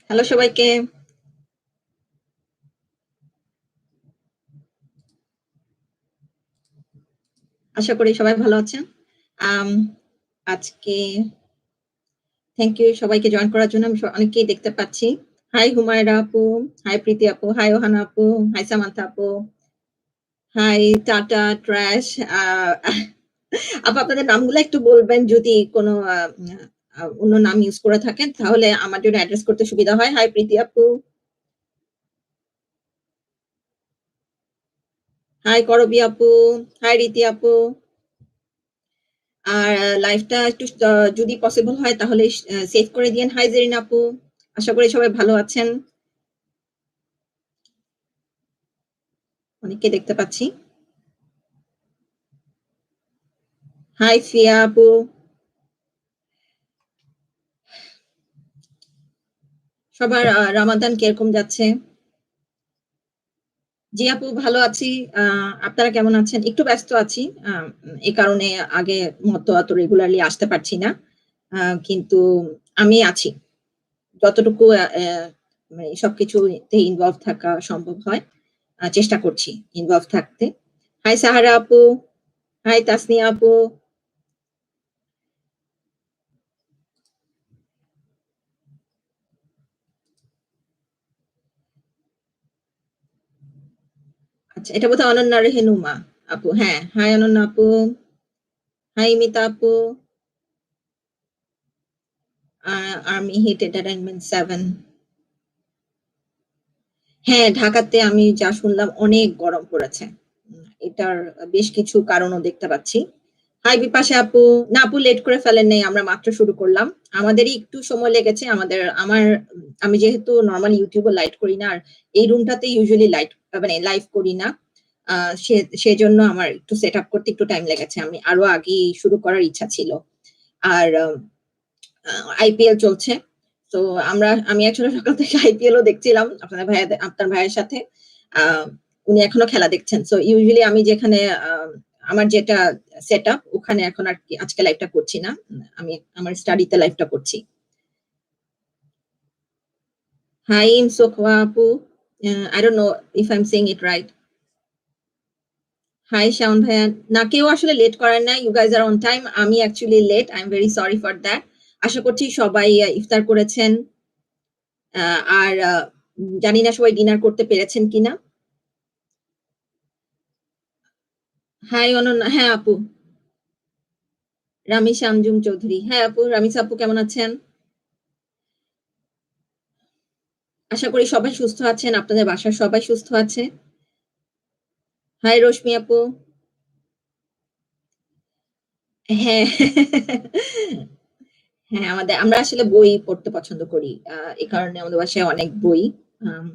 Hello সবাইকে। আশা করি সবাই ভালো আছেন। আম আজকে থ্যাংক ইউ সবাইকে জয়েন করার জন্য। আমি অনেককেই দেখতে পাচ্ছি। হাই হুমায়রা আপু, হাই প্রীতি আপু, হাই ওহানা আপু, হাই সামান্থা আপু, হাই টাটা, ট্রাশ। আ আপু আপনাদের নামগুলা একটু বলবেন যদি কোনো অন্য নাম ইউজ করে থাকেন তাহলে আমার জন্য অ্যাড্রেস করতে সুবিধা হয়। হাই প্রীতি আপু, হাই করবী আপু, হাই রীতি আপু। আর লাইভটা একটু যদি পসিবল হয় তাহলে সেভ করে দিয়েন। হাই জেরিন আপু, আশা করি সবাই ভালো আছেন। অনেককে দেখতে পাচ্ছি। হাই ফিয়া আপু, সবার রামাদান কিরকম যাচ্ছে? জি আপু ভালো আছি। আপনারা কেমন আছেন? একটু ব্যস্ত আছি। এ কারণে আগের মতো অত রেগুলারলি আসতে পারছি না। কিন্তু আমি আছি। যতটুকু মানে সবকিছুতে ইনভলভ থাকা সম্ভব হয়, চেষ্টা করছি ইনভলভ থাকতে। হাই সাহারা আপু, হাই তাসনিয়া আপু। আচ্ছা, এটা বোধহয় অনন্যা রেহেনুমা আপু। হ্যাঁ, হাই অনন্যা আপু, হাই মিতা আপু, আর্মি হিট এন্টারটেইনমেন্ট 7। হ্যাঁ, ঢাকাতে আমি যা শুনলাম অনেক গরম পড়েছে। এটার বেশ কিছু কারণও দেখতে পাচ্ছি। হাই বিপাশা আপু, না আপু লেট করে ফেলেন নাই, আমরা মাত্র শুরু করলাম। আমাদেরই একটু সময় লেগেছে। আমি যেহেতু নরমালি ইউটিউবে লাইট করি না, আর এই রুমটাতে ইউজুয়ালি মানে লাইভ করি না। সেজন্য আমার একটু সেট আপ করতে একটু টাইম লেগেছে। আমি আরো আগেই শুরু করার ইচ্ছা ছিল। আর আইপিএল চলছে। তো আমি আসলে সকাল থেকে আইপিএল ও দেখছিলাম আপনার ভাইয়ের সাথে। আ উনি এখনো খেলা দেখছেন। সো ইউজুয়ালি আমি যেখানে আমার যেটা সেটআপ ওখানে এখন আর কি আজকে লাইভটা করছি না। আমি আমার স্টাডিতে লাইভটা করছি। হাই ইনসোকওয়া আপু। I don't know if I'm saying it right. Hi Shaon ভাইয়া। না কেউ আসলে লেট করেন না। You guys are on time. আমি actually late. I am very sorry for that. আশা করছি সবাই ইফতার করেছেন। আর জানি না সবাই ডিনার করতে পেরেছেন কিনা। হাই অনন্যা। হ্যাঁ আপু। রামিসা আঞ্জুম চৌধুরী। হ্যাঁ আপু, রামিসা আপু কেমন আছেন? আশা করি সবাই সুস্থ আছেন। আপনাদের বাসার সবাই সুস্থ আছে। হাই রশ্মি আপু। হ্যাঁ। হ্যাঁ, আমরা আসলে বই পড়তে পছন্দ করি। এ কারণে আমাদের বাসায় অনেক বই। আম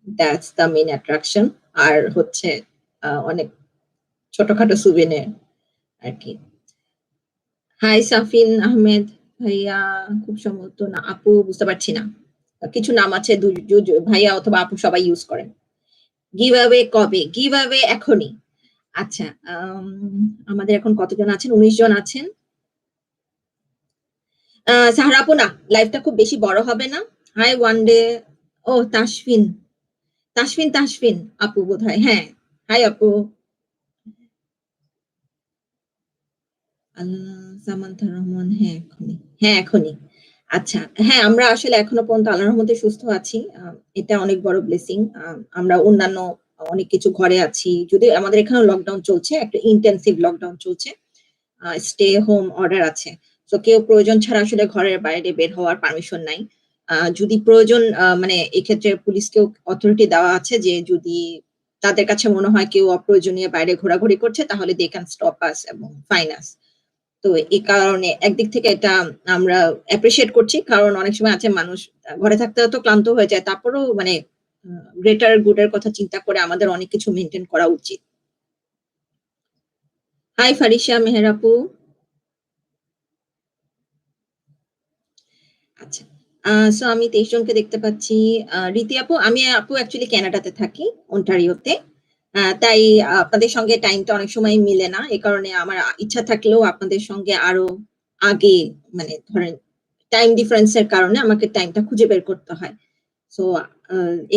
দ্যাটস দ্য মেইন অ্যাট্রাকশন। আর হচ্ছে অনেক ছোটখাটো সুভেনির আরকি। হাই সাফিন আহমেদ ভাইয়া, খুব সম্ভবত না আপু, বুঝতে পারছি না। কিছু নাম আছে ভাইয়া অথবা আপু সবাই ইউজ করেন। গিভঅ্যাওয়ে কবে? গিভঅ্যাওয়ে এখনই। আচ্ছা, আমাদের এখন কতজন আছেন? ১৯ জন আছেন। সাহারা আপু না, লাইভটা খুব বেশি বড় হবে না। Hi one day. ও তাসফিন, তাসফিন আপু বোধহয়। হ্যাঁ, হাই আপু। সামান্থা রহমান। হ্যাঁ, এখনই। হ্যাঁ, এখনই। আচ্ছা। হ্যাঁ, আমরা আসলে এখনো পর্যন্ত আল্লাহর রহমতে সুস্থ আছি। এটা অনেক বড় ব্লেসিং। আমরা অন্যান্য অনেক কিছু ঘরে আছি। যদিও আমাদের এখানেও লকডাউন চলছে। একটা ইনটেনসিভ লকডাউন চলছে। স্টে হোম অর্ডার আছে। সো কেউ প্রয়োজন ছাড়া আসলে ঘরের বাইরে বের হওয়ার পারমিশন নাই। যদি প্রয়োজন মানে এক্ষেত্রে পুলিশকেও অথরিটি দেওয়া আছে যে যদি তাদের কাছে মনে হয় কেউ অপ্রয়োজনীয় বাইরে ঘোরাঘুরি করছে তাহলে দে ক্যান স্টপ আস এবং ফাইন আস। তো এই কারণে একদিক থেকে এটা আমরা অ্যাপ্রিশিয়েট করছি। কারণ অনেক সময় আছে মানুষ ঘরে থাকতে তো ক্লান্ত হয়ে যায়। তারপরেও মানে গ্রেটার গুড এর কথা চিন্তা করে আমাদের অনেক কিছু মেইনটেইন করা উচিত। হাই ফারিসা মেহের আপু। আচ্ছা। সো আমি ২৩ জনকে দেখতে পাচ্ছি। রীতি আপু, আমি আপু অ্যাকচুয়ালি কানাডাতে থাকি, অন্টারিওতে। তাই আপনাদের সঙ্গে টাইমটা অনেক সময় মিলে না। এ কারণে আমার ইচ্ছা থাকলেও আপনাদের সঙ্গে আরো আগে মানে ধরেন টাইম ডিফারেন্স এর কারণে আমাকে টাইমটা খুঁজে বের করতে হয়। সো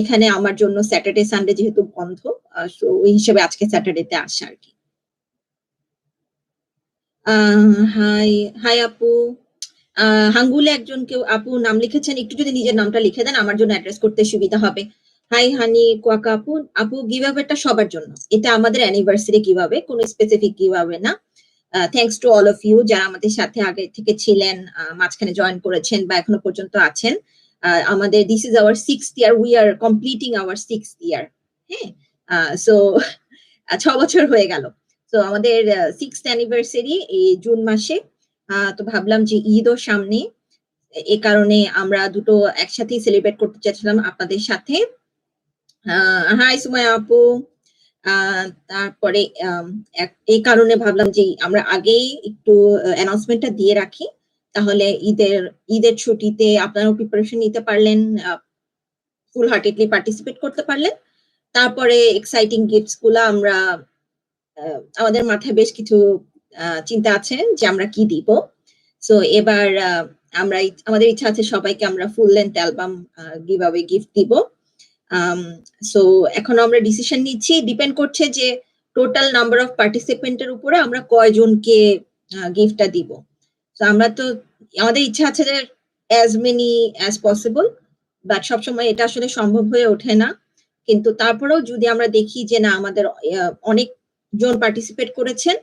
এখানে আমার জন্য স্যাটারডে সানডে যেহেতু বন্ধ, সো ওই হিসেবে আজকে স্যাটারডেতে আসা আরকি। আ হাই, হাই আপু। আ হাঙ্গুলে একজন কেউ আপু নাম লিখেছেন। একটু যদি নিজের নামটা লিখে দেন আমার জন্য অ্যাড্রেস করতে সুবিধা হবে। হাই হানি কোয়াকা আপু। আপু গিভঅ্যাওয়েটা সবার জন্য। এটা আমাদের অ্যানিভার্সারি গিভঅ্যাওয়ে, কোনো স্পেসিফিক গিভঅ্যাওয়ে না। Thanks to all of you যারা আমাদের সাথে আগে থেকে ছিলেন, মাঝখানে জয়েন করেছেন বা এখনো পর্যন্ত আছেন। আমাদের this is our 6th year. We are completing our 6th year. হ্যাঁ? সো ৬ বছর হয়ে গেল। তো আমাদের 6th অ্যানিভার্সারি এই জুন মাসে। তো ভাবলাম যে ঈদও সামনে। এ কারণে আমরা দুটো একসাথেই সেলিব্রেট করতে চাচ্ছিলাম আপনাদের সাথে। হাই সুমাইয়া আপু। আ তারপরে এই কারণে ভাবলাম যে আমরা আগেই একটু অ্যানাউন্সমেন্টটা দিয়ে রাখি। তাহলে ঈদের ছুটিতে আপনারাও প্রিপারেশন নিতে পারলেন, ফুল হার্টেডলি পার্টিসিপেট করতে পারলেন। তারপরে এক্সাইটিং গিফটস গুলা আমরা আমাদের মাথায় বেশ কিছু চিন্তা আছে যে আমরা কি দিব। সো এবার আমাদের ইচ্ছা আছে সবাইকে আমরা full length album giveaway gift দিব। আম সো এখনো আমরা ডিসিশন নিচ্ছি। ডিপেন্ড করছে যে টোটাল নাম্বার অফ পার্টিসিপেন্ট এর উপরে আমরা কয়জনকে গিফটটা দিব। সো আমরা তো আমাদের ইচ্ছা আছে যে as many as possible, but সবসময় এটা আসলে সম্ভব হয়ে ওঠে না। কিন্তু তারপরেও যদি আমরা দেখি যে না আমাদের অনেকজন পার্টিসিপেট করেছেন,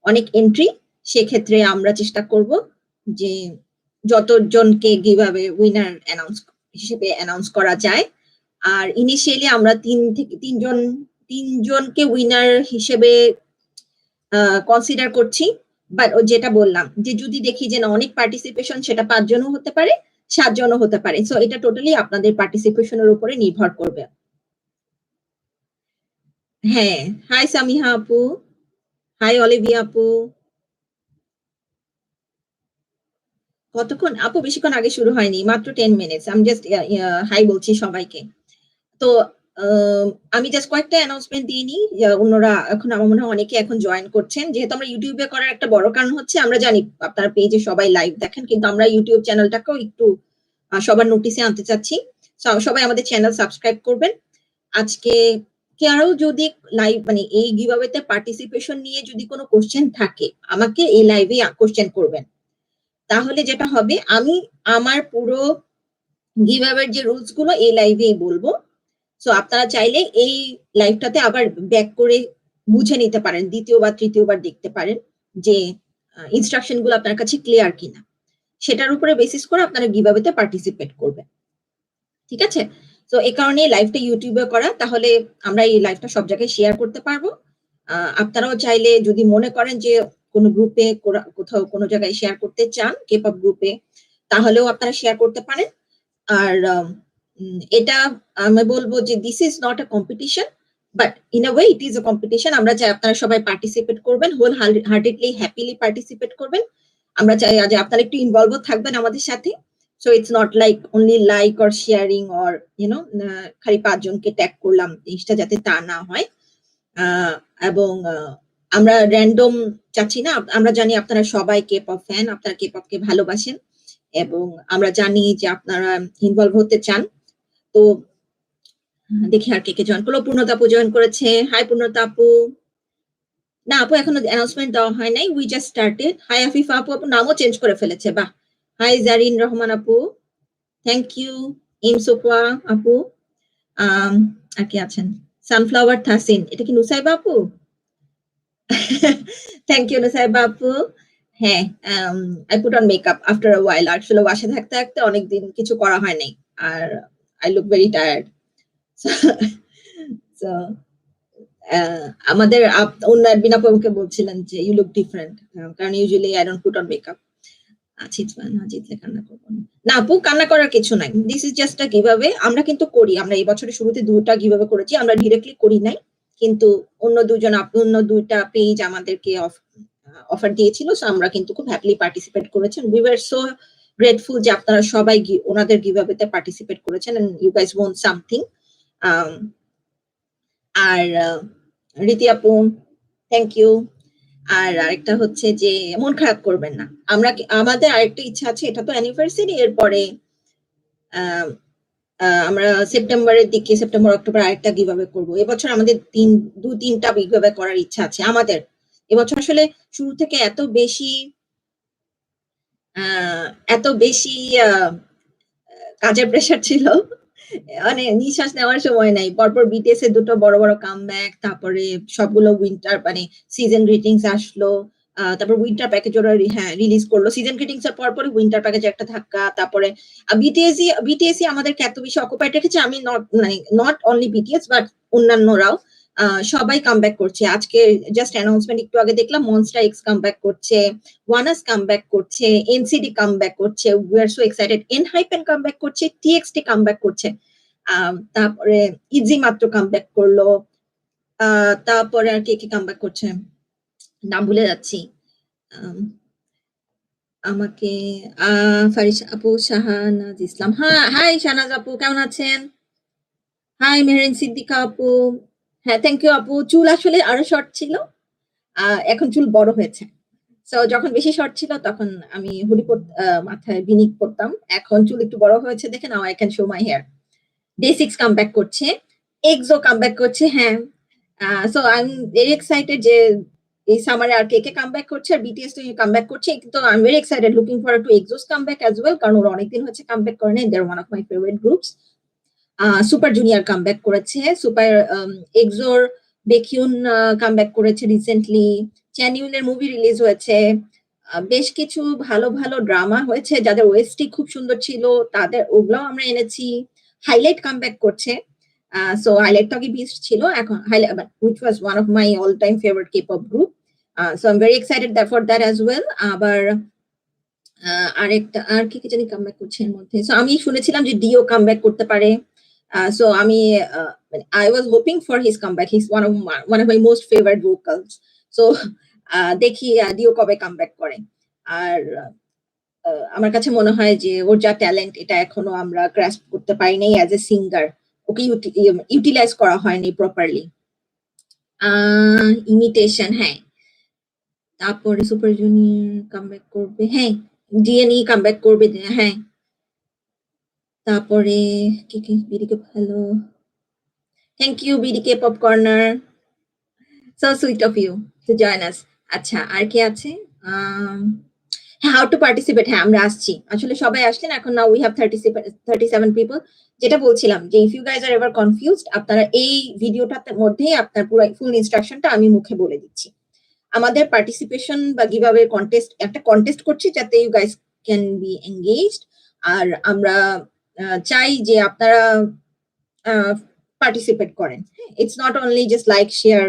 অনেক এন্ট্রি, সেক্ষেত্রে আমরা চেষ্টা করব যে যতজনকে গিভঅ্যাওয়ে উইনার হিসেবে অ্যানাউন্স করা যায়। আর ইনিশিয়ালি আমরা ৩ জনকে উইনার হিসেবে কনসিডার করছি। বাট যেটা বললাম যে যদি দেখি যে না অনেক পার্টিসিপেশন, সেটা ৫ জনও হতে পারে, ৭ জনও হতে পারে। সো এটা টোটালি আপনাদের পার্টিসিপেশন এর উপরে নির্ভর করবে। হ্যাঁ, হাই সামিহা আপু, হাই অলিভিয়া আপু। কতক্ষণ? আপু বেশিক্ষণ আগে শুরু হয়নি। মাত্র 10 মিনিটস। আমি জাস্ট হাই বলছি সবাইকে। তো আম আমি জাস্ট কয়েকটা অ্যানাউন্সমেন্ট দিয়ে নিই। অন্যরা এখন আমার মনে হয় অনেকে এখন জয়েন করছেন। যেহেতু আমরা YouTube এ করার একটা বড় কারণ হচ্ছে আমরা জানি আপনার পেজে সবাই লাইভ দেখেন। কিন্তু আমরা YouTube চ্যানেলটাকেও একটু সবার নোটিসে আনতে চাচ্ছি। সবাই আমাদের চ্যানেল সাবস্ক্রাইব করবেন। আজকে কারো যদি লাইভ মানে এই গিভঅ্যাওয়ে তে পার্টিসিপেশন নিয়ে যদি কোনো কোয়েশ্চেন থাকে, আমাকে এই লাইভে কোয়েশ্চেন করবেন। তাহলে যেটা হবে আমি আমার পুরো গিভঅ্যাওয়ে এর যে রুলস গুলো এই লাইভেই বলব। সো আপনারা চাইলে এই লাইভটাতে আবার ব্যাক করে বুঝে নিতে পারেন। ২য় বা ৩য় বার দেখতে পারেন যে ইনস্ট্রাকশন গুলো আপনার কাছে ক্লিয়ার কিনা। সেটার উপরে বেসিস করে আপনারা গিভঅ্যাওয়ে তে পার্টিসিপেট করবেন। ঠিক আছে? তো এই কারণেই লাইভটা YouTube এ করা। তাহলে আমরা এই লাইভটা সব জায়গায় শেয়ার করতে পারবো। আপনারাও চাইলে যদি মনে করেন যে কোনো গ্রুপে কোথাও কোনো জায়গায় শেয়ার করতে চান, K-pop গ্রুপে, তাহলেও আপনারা শেয়ার করতে পারেন। আর এটা আমি বলবো যে this is not a competition, but in a way it is a competition. আমরা চাই আপনারা সবাই পার্টিসিপেট করবেন, হোল হার্টেডলি হ্যাপিলি পার্টিসিপেট করবেন। আমরা চাই যে আপনারা একটু ইনভলভ থাকবেন আমাদের সাথে। So it's not like only like or sharing or খালি ৫ জনকে ট্যাগ করলাম, জিনিসটা যাতে তা না হয়। এবং আমরা র‍্যান্ডম চাচ্ছি না। আমরা জানি আপনারা সবাই K-pop ফ্যান, আপনারা K-pop কে ভালোবাসেন এবং আমরা জানি যে আপনারা ইনভলভ হতে চান। তো দেখি আর কে জয়েন করলো। পূর্ণতা আপু জয়েন করেছে। হাই পূর্ণতা আপু। না আপু এখনো অ্যানাউন্সমেন্ট দেওয়া হয় নাই। We just started. Hi Afifa আপু, আপু নামও চেঞ্জ করে ফেলেছে। বাহ! হাই জারিন রহমান আপু। Thank you. ইমসোফা আপু। আম আর কে আছেন? সানফ্লাওয়ার থাসিন। এটা কি নুসাইবা আপু? থ্যাংক ইউ নুসাইবা আপু। হ্যাঁ, I put on makeup after a while. আসলে বাসায় থাকতে অনেকদিন কিছু করা হয় নাই। আর I look very tired. So আমাদের অন্য অ্যাডমিন আপু আমাকে বলছিলেন যে ইউ লুক ডিফারেন্ট। কারণ usually I don't put on makeup. না জিতলে কান্না করব না। না আপু কান্না করার কিছু নাই। This is just a giveaway. আমরা কিন্তু করি। আমরা এই বছরের শুরুতে ২ টা গিভঅ্যাওয়ে করেছি। আমরা ডিরেক্টলি করি নাই। কিন্তু অন্য ২ টা পেজ আমাদেরকে অফার দিয়েছিল। সো আমরা কিন্তু খুব হ্যাপিলি পার্টিসিপেট করেছেন। উই ওয়্যার সো গ্রেটফুল যে আপনারা সবাই ওনাদের গিভঅ্যাওয়ে তে পার্টিসিপেট করেছেন and you guys won something. Um আর রীতি আপু, থ্যাংক ইউ। আর আরেকটা হচ্ছে যে মন খারাপ করবেন না। আমাদের আরেকটা ইচ্ছা আছে, এটা তো অ্যানিভার্সারি, এরপরে আমরা সেপ্টেম্বরের দিকে সেপ্টেম্বর, অক্টোবর আরেকটা গিভঅ্যাওয়ে করব। এবছর আমাদের ২-৩ টা গিভঅ্যাওয়ে করার ইচ্ছা আছে আমাদের। এবছর আসলে শুরু থেকে আ এত বেশি আ কাজের প্রেশার ছিল। মানে নিঃশ্বাস নেওয়ার সময় নাই। পরপর বিটিএস এর ২ টো বড়, বড় কামব্যাক, তারপরে সবগুলো উইন্টার মানে সিজন গ্রিটিংস আসলো। তারপর উইন্টার প্যাকেজ ওরা রিলিজ করলো। সিজন গ্রিটিংস এর পরপরই উইন্টার প্যাকেজে একটা ধাক্কা। তারপরে বিটিএসই আমাদেরকে এত বেশি অকুপাইড রেখেছে। আমি নট অনলি বিটিএস বাট অন্যান্যরাও সবাই কামব্যাক করছে। আজকে জাস্ট অ্যানাউন্সমেন্ট একটু আগে দেখলাম মনস্টার এক্স কামব্যাক করছে, ওয়ানাস কামব্যাক করছে, এনসিডি কামব্যাক করছে। We are so excited. Enhypen comeback করছে, টিএক্সটি কামব্যাক করছে। তারপরে ইজি মাত্র কামব্যাক করলো। তারপরে আর কে কামব্যাক করছে নাম ভুলে যাচ্ছি। আমাকে ফারিস আপু, শাহানাজ ইসলাম। হাই শাহনাজ আপু, কেমন আছেন? হাই মেহরিন সিদ্দিকা আপু। হ্যাঁ, থ্যাংক ইউ আপু। চুল আসলে আরো শর্ট ছিল, এখন চুল বড় হয়েছে। সো যখন বেশি শর্ট ছিল তখন আমি হুডি মাথায় বিনিক করতাম। এখন চুল একটু বড় হয়েছে দেখে নাও I can show my hair. Day 6 comeback করছে, এক্সো কামব্যাক করছে। হ্যাঁ, so I am very excited যে এই সামারে আর কে কামব্যাক করছে আর বিটিএস তো কামব্যাক করছে। কিন্তু I am very excited looking forward to EXO's comeback as well, কারণ ওরা অনেকদিন হচ্ছে কামব্যাক করে নাই। They are one of my favourite groups. Super junior comeback করেছে, সুপার এক্সোর বেকিউন কামব্যাক করেছে রিসেন্টলি। চ্যানিউনের মুভি রিলিজ হয়েছে। বেশ কিছু ভালো ভালো ড্রামা হয়েছে যাদের ওয়েস্টি খুব সুন্দর ছিল, তাদের ওগুলাও আমরা এনেছি। হাইলাইট কামব্যাক করছে। সো হাইলাইট তো আগে বিস্ট ছিল, এখন highlight which was one of my all time favorite K-pop group. So I'm very excited for that as well. আবার আরেকটা আর কি জানি কামব্যাক করছে এর মধ্যে। সো আমি শুনেছিলাম যে ডিও কামব্যাক করতে পারে। সো আমি I was hoping for his comeback. He's one of my most favorite vocals. So দেখি ডিও কবে কামব্যাক করে। আর আমার কাছে মনে হয় যে ওর যা ট্যালেন্ট এটা এখনো আমরা গ্রাস্প করতে পারি নাই as a singer. Okay utilise করা হয়নি প্রপারলি। ইমিটেশন, হ্যাঁ। তারপরে সুপার জুনিয়র কামব্যাক করবে, হ্যাঁ। ডিএনই কামব্যাক করবে, হ্যাঁ। তারপরে কি বিডিকে ভালো, thank you BDK popcorner, so sweet of you to join us. আচ্ছা, আর কি আছে? হ্যাঁ, হাউ টু পার্টিসিপেট, হ্যাঁ আমরা আসছি। আসলে সবাই আসছেন এখন। Now we have 37 people. যেটা বলছিলাম যে if you guys are ever confused, আপনারা এই ভিডিওটার মধ্যেই আপনার পুরো ফুল ইনস্ট্রাকশনটা আমি মুখে বলে দিচ্ছি। আমাদের পার্টিসিপেশন বা গিভঅ্যাওয়ে একটা কন্টেস্ট করছি যাতে you guys can be engaged. আর আমরা চাই যে আপনারা পার্টিসিপেট করেন। It's not only just like, share,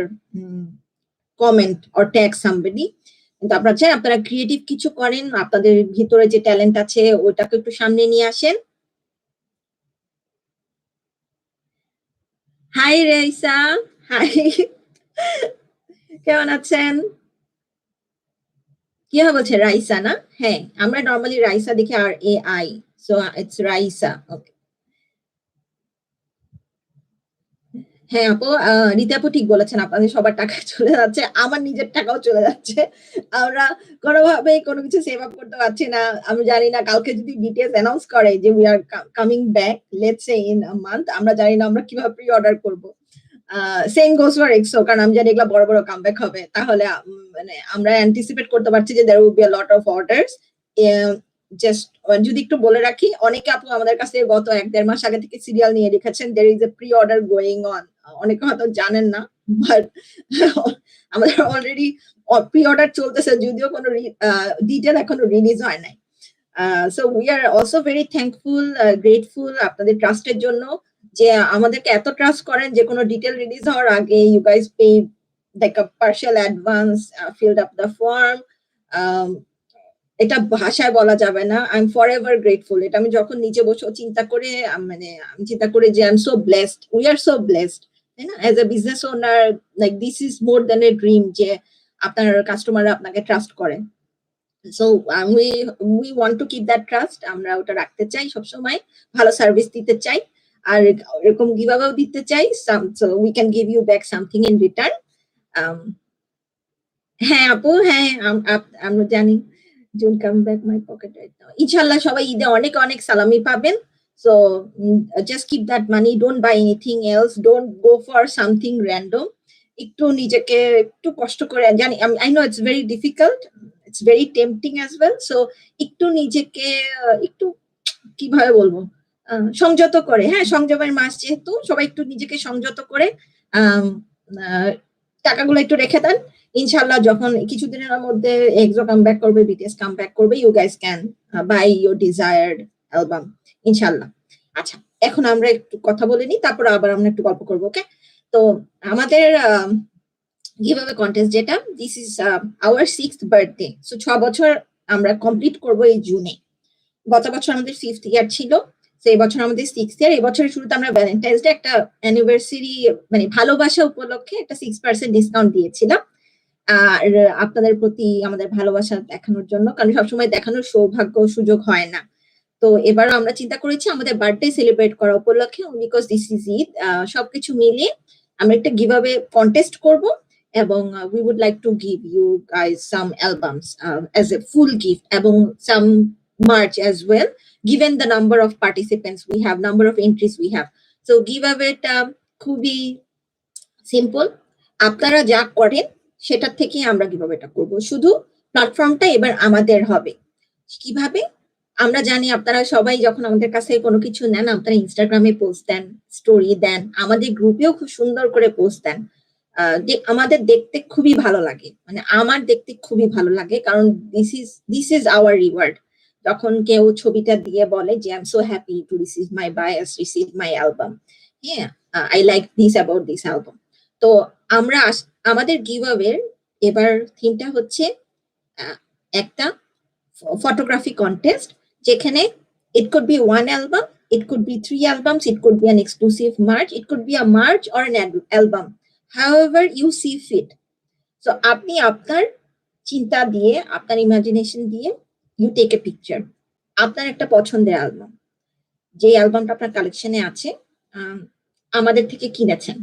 comment or tag somebody. কিন্তু আপনারা চাই আপনারা ক্রিয়েটিভ কিছু করেন, আপনাদের ভিতরে যে ট্যালেন্ট আছে ওটাকে একটু সামনে নিয়ে আসেন। হাই রাইসা, হাই, কেমন আছেন? কি বলছে রাইসা না? হ্যাঁ, আমরা নরমালি রাইসা দেখি আর A I, so it's Raisa. Okay, হ্যাঁ আপু, রীতা আপু ঠিক বলেছেন, আপনাদের সবার টাকা চলে যাচ্ছে, আমার নিজের টাকাও চলে যাচ্ছে। আমরা কোনোভাবে কোনো কিছু সেভ আপ করতে পারছি না। আমি জানি না কালকে যদি ডিটেইলস অ্যানাউন্স করে যে we are coming back, let's say in a month, আমরা জানি না আমরা কিভাবে প্রি অর্ডার করব। সেম গোস ফর এক্সো, কারণ আমি জানি এগুলা বড় বড় কামব্যাক হবে। তাহলে মানে আমরা অ্যান্টিসিপেট করতে পারছি যে there will be a lot of orders. Just যদি একটু বলে রাখি, অনেকে আপু আমাদের কাছে গত ১-১.৫ মাস আগে থেকে সিরিয়াল নিয়ে রেখেছেন। There is a pre order going on. অনেকে হয়তো জানেন না, বাট আমাদের অলরেডি প্রি অর্ডার চলতেছে, যদিও কোনো ডিটেল এখনো রিলিজ হয় নাই। So we are also very thankful, grateful আপনাদের ট্রাস্টের জন্য, যে আমাদেরকে এত ট্রাস্ট করেন যে কোনো ডিটেল রিলিজ হওয়ার আগে you guys pay like a partial advance, filled up the form. এটা ভাষায় বলা যাবে না। I am forever grateful. এটা আমি যখন নিচে বসে চিন্তা করে, মানে আমি চিন্তা করি যে I am so blessed, we are so blessed, তাই না? As a business owner, like this is more than a dream যে আপনার কাস্টমাররা আপনাকে ট্রাস্ট করে। So we want to keep that trust. আমরা ওটা রাখতে চাই সবসময়, ভালো সার্ভিস দিতে চাই, আর এরকম গিভঅ্যাওয়েও দিতে চাই। So we can give you back something in return. হ্যাঁ আপু, হ্যাঁ আমরা জানি। June come back my pocket right now. ইনশাআল্লাহ সবাই ঈদে অনেক অনেক সালামি পাবেন। So just keep that money, don't buy anything else, don't go for something random. একটু নিজেকে একটু কষ্ট করে, জানি I know it's very difficult, it's very tempting as well, so একটু নিজেকে একটু কিভাবে বলবো, সংযত করে, হ্যাঁ সংযমের মাস যেহেতু, সবাই একটু নিজেকে সংযত করে টাকাগুলো একটু রেখে দেন। ইনশাআল্লাহ যখন কিছুদিনের মধ্যে এক্সো কাম ব্যাক করবে, বিটিএস কাম ব্যাক করবে, you guys can buy your desired album ইনশাআল্লাহ। আচ্ছা, এখন আমরা একটু কথা বলে নিই, তারপর আবার আমরা একটু গল্প করবো। ওকে, তো আমাদের গিভঅ্যাওয়ে কন্টেস্ট যেটা, this is our 6th birthday. So 6 বছর আমরা কমপ্লিট করব এই জুনে। গত বছর আমাদের 5th ইয়ার ছিল, তো এই বছর আমাদের 6th ইয়ার। এই বছরের শুরুতে আমরা ভ্যালেন্টাইন্স ডে একটা অ্যানিভার্সারি, মানে ভালোবাসা উপলক্ষে একটা 6% ডিসকাউন্ট দিয়েছিলাম। আর আপনাদের প্রতি আমাদের ভালোবাসা দেখানোর জন্য, কারণ সবসময় দেখানোর সৌভাগ্য সুযোগ হয় না। তো এবারও আমরা চিন্তা করেছি আমাদের বার্থডে সেলিব্রেট করা উপলক্ষে, বিকজ দিস ইজ ঈদ, সবকিছু মিলিয়ে আমরা একটা গিভঅ্যাওয়ে কন্টেস্ট করব, এবং we would like to give you guys some albums as a full gift, এবং some merch as well, given the number of participants we have, number of entries we have. So giveaway-টা খুবই simple, আপনারা যা করেন সেটার থেকে আমরা গিভঅ্যাওয়েটা করব, শুধু প্ল্যাটফর্মটা এবার আমাদের হবে। কিভাবে? আমরা জানি আপনারা সবাই যখন আমাদের কাছে কোনো কিছু নেন, আপনারা ইনস্টাগ্রামে পোস্ট দেন, স্টোরি দেন, আমাদের গ্রুপেও খুব সুন্দর করে পোস্ট দেন। আমাদের দেখতে খুবই ভালো লাগে, মানে আমার দেখতে খুবই ভালো লাগে, কারণ দিস ইজ আওয়ার রিওয়ার্ড। যখন কেউ ছবিটা দিয়ে বলে যে I am so happy to receive my bias, receive my album, হ্যাঁ I like this about this album. তো আমরা আমাদের গিভঅ্যাওয়ের এবার থিমটা হচ্ছে একটা photography contest, যেখানে it could be one album, it could be 3 albums, it could be an exclusive merch, it could be a merch or an album, however you see fit. So আপনি আপনার চিন্তা দিয়ে, আপনার ইমাজিনেশন দিয়ে you take a picture, আপনার একটা পছন্দের album, যে অ্যালবামটা আপনার কালেকশনে আছে, আমাদের থেকে কিনেছেন,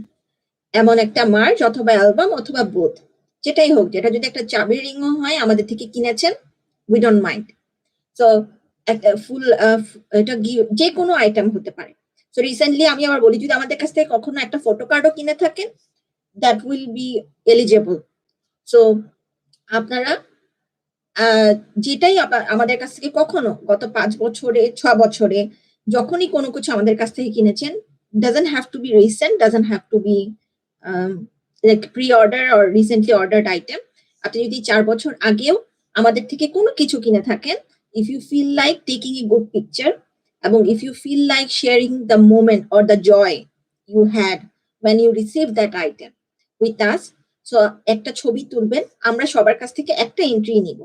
এমন একটা মার্চ অথবা অ্যালবাম অথবা বোথ, যেটাই হোক, যেটা যদি একটা চাবির রিংও হয়, আমাদের থেকে কিনেছেন, উই ডোন্ট মাইন্ড। সো একটা ফুল, এটা যে কোনো আইটেম হতে পারে। সো রিসেন্টলি আমি আবার বলি, যদি আমাদের কাছ থেকে কখনো একটা ফটো কার্ডও কিনে থাকেন, that will be eligible. So আপনারা যেটাই আমাদের কাছ থেকে কখনো গত 5 বছরে 6 বছরে যখনই কোনো কিছু আমাদের কাছ থেকে কিনেছেন, doesn't have to be recent, doesn't have to be like pre-order or recently ordered item. আপনি যদি 4 বছর আগেও আমাদের থেকে কোনো কিছু কিনে থাকেন, if you feel like taking a good picture, এবং if you feel like sharing the moment or the joy you had when you received that item with us, so একটা ছবি তুলবেন, আমরা সবার কাছ থেকে একটা এন্ট্রি নিব,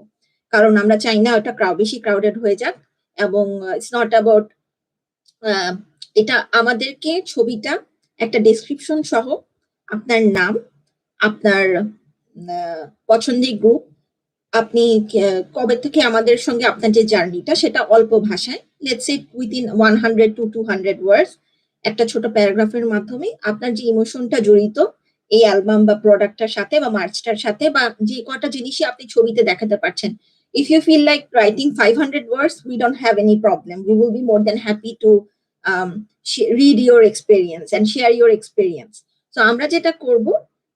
কারণ আমরা চাই না ওটা বেশি ক্রাউডেড হয়ে যাক, এবং ইটস নট অ্যাবাউট, এটা আমাদেরকে ছবিটা একটা ডেসক্রিপশন সহ, আপনার নাম, আপনার পছন্দের গ্রুপ, আপনি কবে থেকে আমাদের সঙ্গে আপনার যে জার্নিটা, সেটা অল্প ভাষায়, লেটস সে উইদিন 100 to 200 ওয়ার্ডস, একটা ছোট প্যারাগ্রাফের মাধ্যমে আপনার যে ইমোশনটা জড়িত এই অ্যালবাম বা প্রোডাক্টটার সাথে বা মার্চটার সাথে, বা যে কটা জিনিসই আপনি ছবিতে দেখাতে পারছেন, if you feel like writing 500 words, we don't have any problem, we will be more than happy to read your experience and share your experience. So আমরা যেটা করব,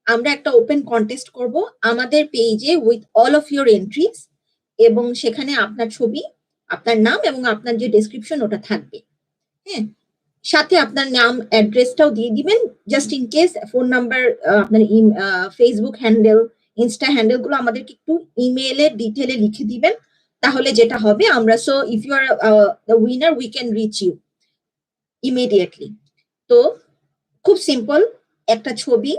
আমরা একটা ওপেন কন্টেস্ট করব আমাদের পেজে with all of your entries, এবং সেখানে আপনার ছবি, আপনার নাম এবং আপনার যে ডেসক্রিপশন ওটা থাকবে, হ্যাঁ, সাথে আপনার নাম অ্যাড্রেসটাও দিয়ে দিবেন, just in case phone number, আপনার ফেসবুক হ্যান্ডেল, ইনস্টা হ্যান্ডেল গুলো আমাদেরকে একটু ইমেইলে ডিটেলে লিখে দিবেন, তাহলে যেটা হবে, আমরা so if you are the winner, we can reach you immediately. তো খুব সিম্পল, একটা ছবি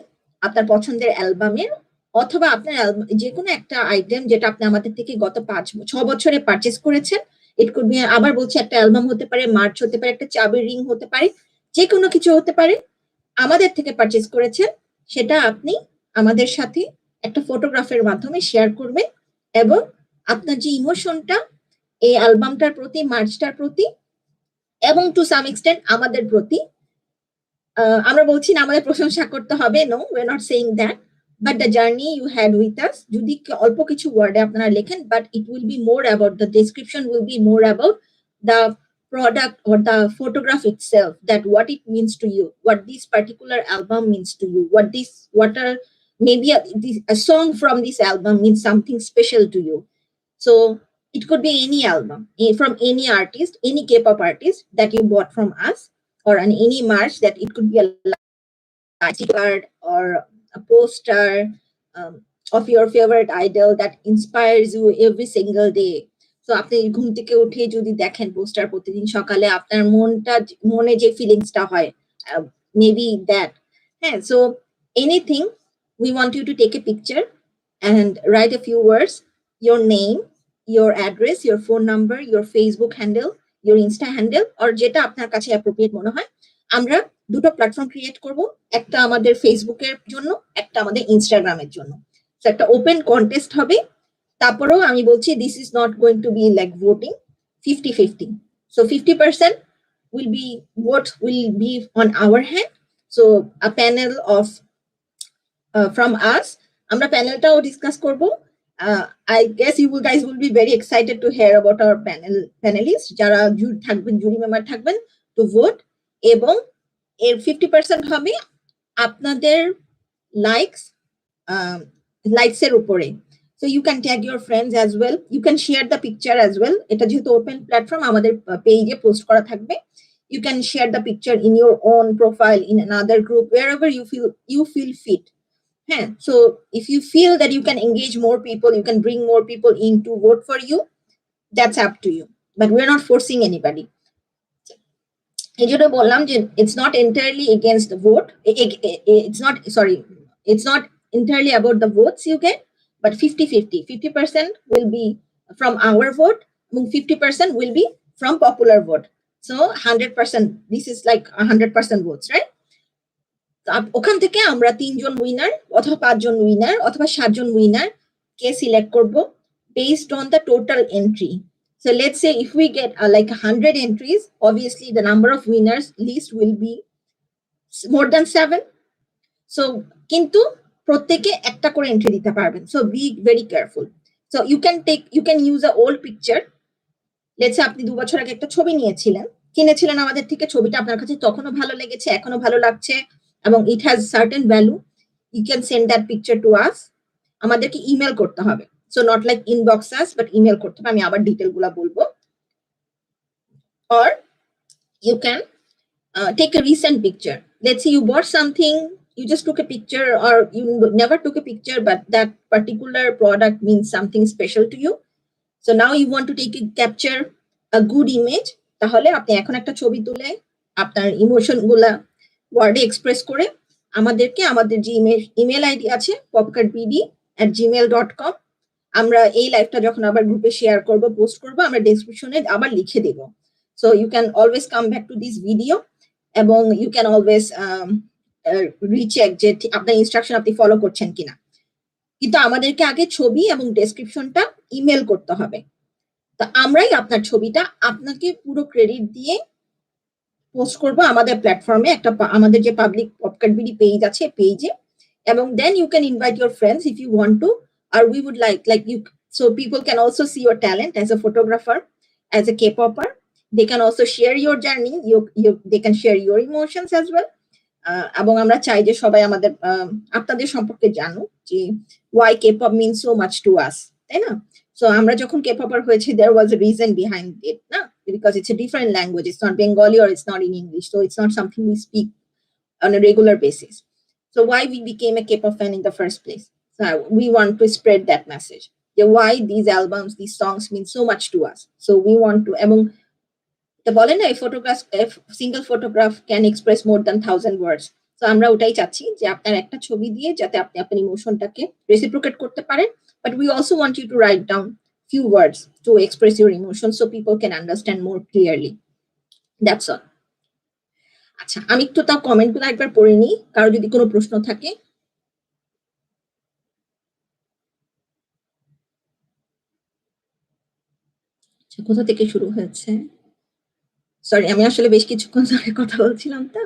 আপনার পছন্দের অ্যালবামের, অথবা আপনার যে কোনো একটা আইটেম যেটা আপনি আমাদের থেকে গত 6 বছরে পারচেস করেছেন, ইট কুড বি, আবার বলছি, একটা অ্যালবাম হতে পারে, মার্চ হতে পারে, একটা চাবির রিং হতে পারে, যে কোনো কিছু হতে পারে, আমাদের থেকে পারচেস করেছেন, সেটা আপনি আমাদের সাথে একটা ফটোগ্রাফের মাধ্যমে শেয়ার করবেন, এবং আপনার যে ইমোশনটা এই অ্যালবামটার প্রতি, মার্চটার প্রতি, এবং টু সাম এক্সটেন্ট আমাদের প্রতি, আমরা বলছি না আমাদের প্রশংসা করতে হবে, no, we are not saying that, but the journey you had with us, যদি অল্প কিছু ওয়ার্ডে আপনারা লেখেন, but it will be more about, the description will be more about the product or the photograph itself, that what it means to you, what this particular album means to you, what are maybe a song from this album means something special to you. So it could be any album from any artist, any K-pop artist that you bought from us, or any merch, that it could be a card or a poster of your favorite idol that inspires you every single day. So আপনি ঘুম থেকে উঠে যদি দেখেন poster প্রতিদিন সকালে, আপনার মনে যে ফিলিংসটা হয়, মেবি দ্যাট, হ্যাঁ। So anything, we want you to take a picture and write a few words, your name, your address, your phone number, your Facebook handle, your Insta handle, or যেটা আপনার কাছে অ্যাপ্রোপ্রিয়েট মনে হয়। আমরা দুটো platform create করব, একটা আমাদের ফেসবুকের জন্য, একটা আমাদের ইনস্টাগ্রামের জন্য। তো একটা ওপেন কন্টেস্ট হবে। তারপরেও আমি বলছি, this is not going to be like voting 50-50। So 50% will be vote will be on our hand. So a panel of from us, আমরা প্যানেলটাও ডিসকাস করব। I guess you guys will be very excited to hear about our panelists, যারা থাকবেন, জুরি member থাকবেন, to vote। এবং এর 50% হবে আপনাদের likes এর উপরে। So you can tag your friends as well, you can share the picture as well। এটা যেহেতু ওপেন প্ল্যাটফর্ম, আমাদের পেজে পোস্ট করা থাকবে। You can share the picture in your own profile, in another group, wherever you feel fit। হ্যাঁ, so if you feel that you can engage more people, you can bring more people in to vote for you, that's up to you, but we're not forcing anybody। এই জন্য বললাম যে it's not entirely against the vote, it's not entirely about the votes you get, but 50-50, 50% will be from our vote and 50% will be from popular vote। So 100%, this is like 100% votes, right? ওখান থেকে আমরা 3 জন winner অথবা 5 জন winner অথবা 7 জন winner কে select করব based on the total entry। So let's say if we get like 100 entries, obviously the number of winners list will be more than 7। So কিন্তু প্রত্যেকে একটা করে এন্ট্রি দিতে পারবেন। So be very careful। So you can use a old picture। Let's say আপনি 2 বছর আগে একটা ছবি কিনেছিলেন আমাদের থেকে, ছবিটা আপনার কাছে তখনও ভালো লেগেছে, এখনো ভালো লাগছে, এবং it has certain value. You can send that picture to us. আমাদেরকে ইমেল করতে হবে। So not like inbox us, but email করতে হবে। আমি আবার ডিটেলগুলো বলবো। Or you can take a recent picture. Let's say you bought something, you just took a picture, or you never took a picture, but that particular product means something special to you. So now you want to capture a good image, তাহলে আপনি এখন একটা ছবি তুলে আপনার emotion গুলা ওয়ার্ডে express করে আমাদেরকে আমাদের যে ইমেল আইডি আছে popkartbd@gmail.com, আমরা এই লাইভটা যখন আবার গ্রুপে শেয়ার করব, পোস্ট করব, আমরা ডেসক্রিপশনে আবার লিখে দেব। So you can always come back to this video, এবং ইউ ক্যান অলওয়েজ রিচেক যে আপনার ইনস্ট্রাকশন আপনি ফলো করছেন কিনা। কিন্তু আমাদেরকে আগে ছবি এবং ডেসক্রিপশনটা ইমেল করতে হবে। তো আমরাই আপনার ছবিটা আপনাকে পুরো ক্রেডিট দিয়ে পোস্ট করব আমাদের প্ল্যাটফর্মে, আমাদের যে পাবলিক পপকার্ট বিডি পেজ আছে পেজে, এবং then you can invite your friends if you want to. আর we would like you, so people can also see your talent as a photographer, as a K-popper। They can also share your journey, they can share your emotions as well। এবং আমরা চাই যে সবাই আমাদের আপনাদের সম্পর্কে জানুক, যে why K-pop means so much to us, তাই না? So আমরা যখন K-popper হয়েছি, there was a reason behind it, না? Because it's a different language, it's not Bengali or it's not in English, so it's not something we speak on a regular basis. So why we became a K-pop fan in the first place? So we want to spread that message, why these albums, these songs mean so much to us. So we want to, এবং বলেন না, single photograph can express more than 1000 ওয়ার্ডস। তো আমরা ওটাই চাচ্ছি যে আপনার একটা ছবি দিয়ে যাতে আপনি আপনার ইমোশনটাকে রেসিপ্রোকেট করতে পারেন, but we also want you to write down few words to express your emotion so people can understand more clearly. That's all. আচ্ছা, আমি একটু তাও কমেন্টগুলো একবার পড়ে নিই, কারো যদি কোনো প্রশ্ন থাকে। কোথা থেকে শুরু হয়েছে? সরি, আমি আসলে বেশ কিছুক্ষণ ধরে কথা বলছিলাম তো।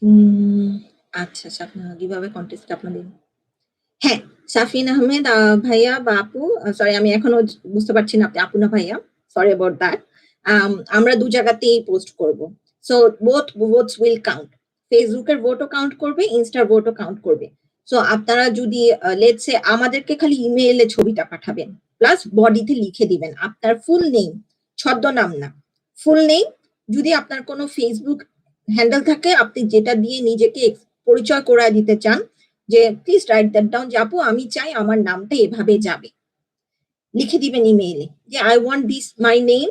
উম আচ্ছা, কিভাবে কনটেস্ট আপনাদের হ্যাঁ, শাফিন আহমেদ ভাইয়া বা আপু সরি আমি এখনো বুঝতে পারছি না আপনি আপু না ভাইয়া। Sorry about that. আমরা ২ জায়গাতেই পোস্ট করব। So both votes will count. Facebook এর ভোটও কাউন্ট করবে, ইনস্টার ভোটও কাউন্ট করবে। সো আপনারা যদি লেটস সে আমাদেরকে খালি ইমেইলে ছবিটা পাঠাবেন। প্লাস বডিতে লিখে দিবেন আপনার ফুল নেম, ছদ্মনাম না। ফুল নেম যদি আপনার কোনো Facebook হ্যান্ডেল থাকে আপনি যেটা দিয়ে নিজেকে পরিচয় করায় দিতে চান যে প্লিজ রাইট দ্যাট ডাউন যে আপু আমি চাই আমার নামটা এভাবে যাবে লিখে দিবেন ইমেইলে যে I want this my name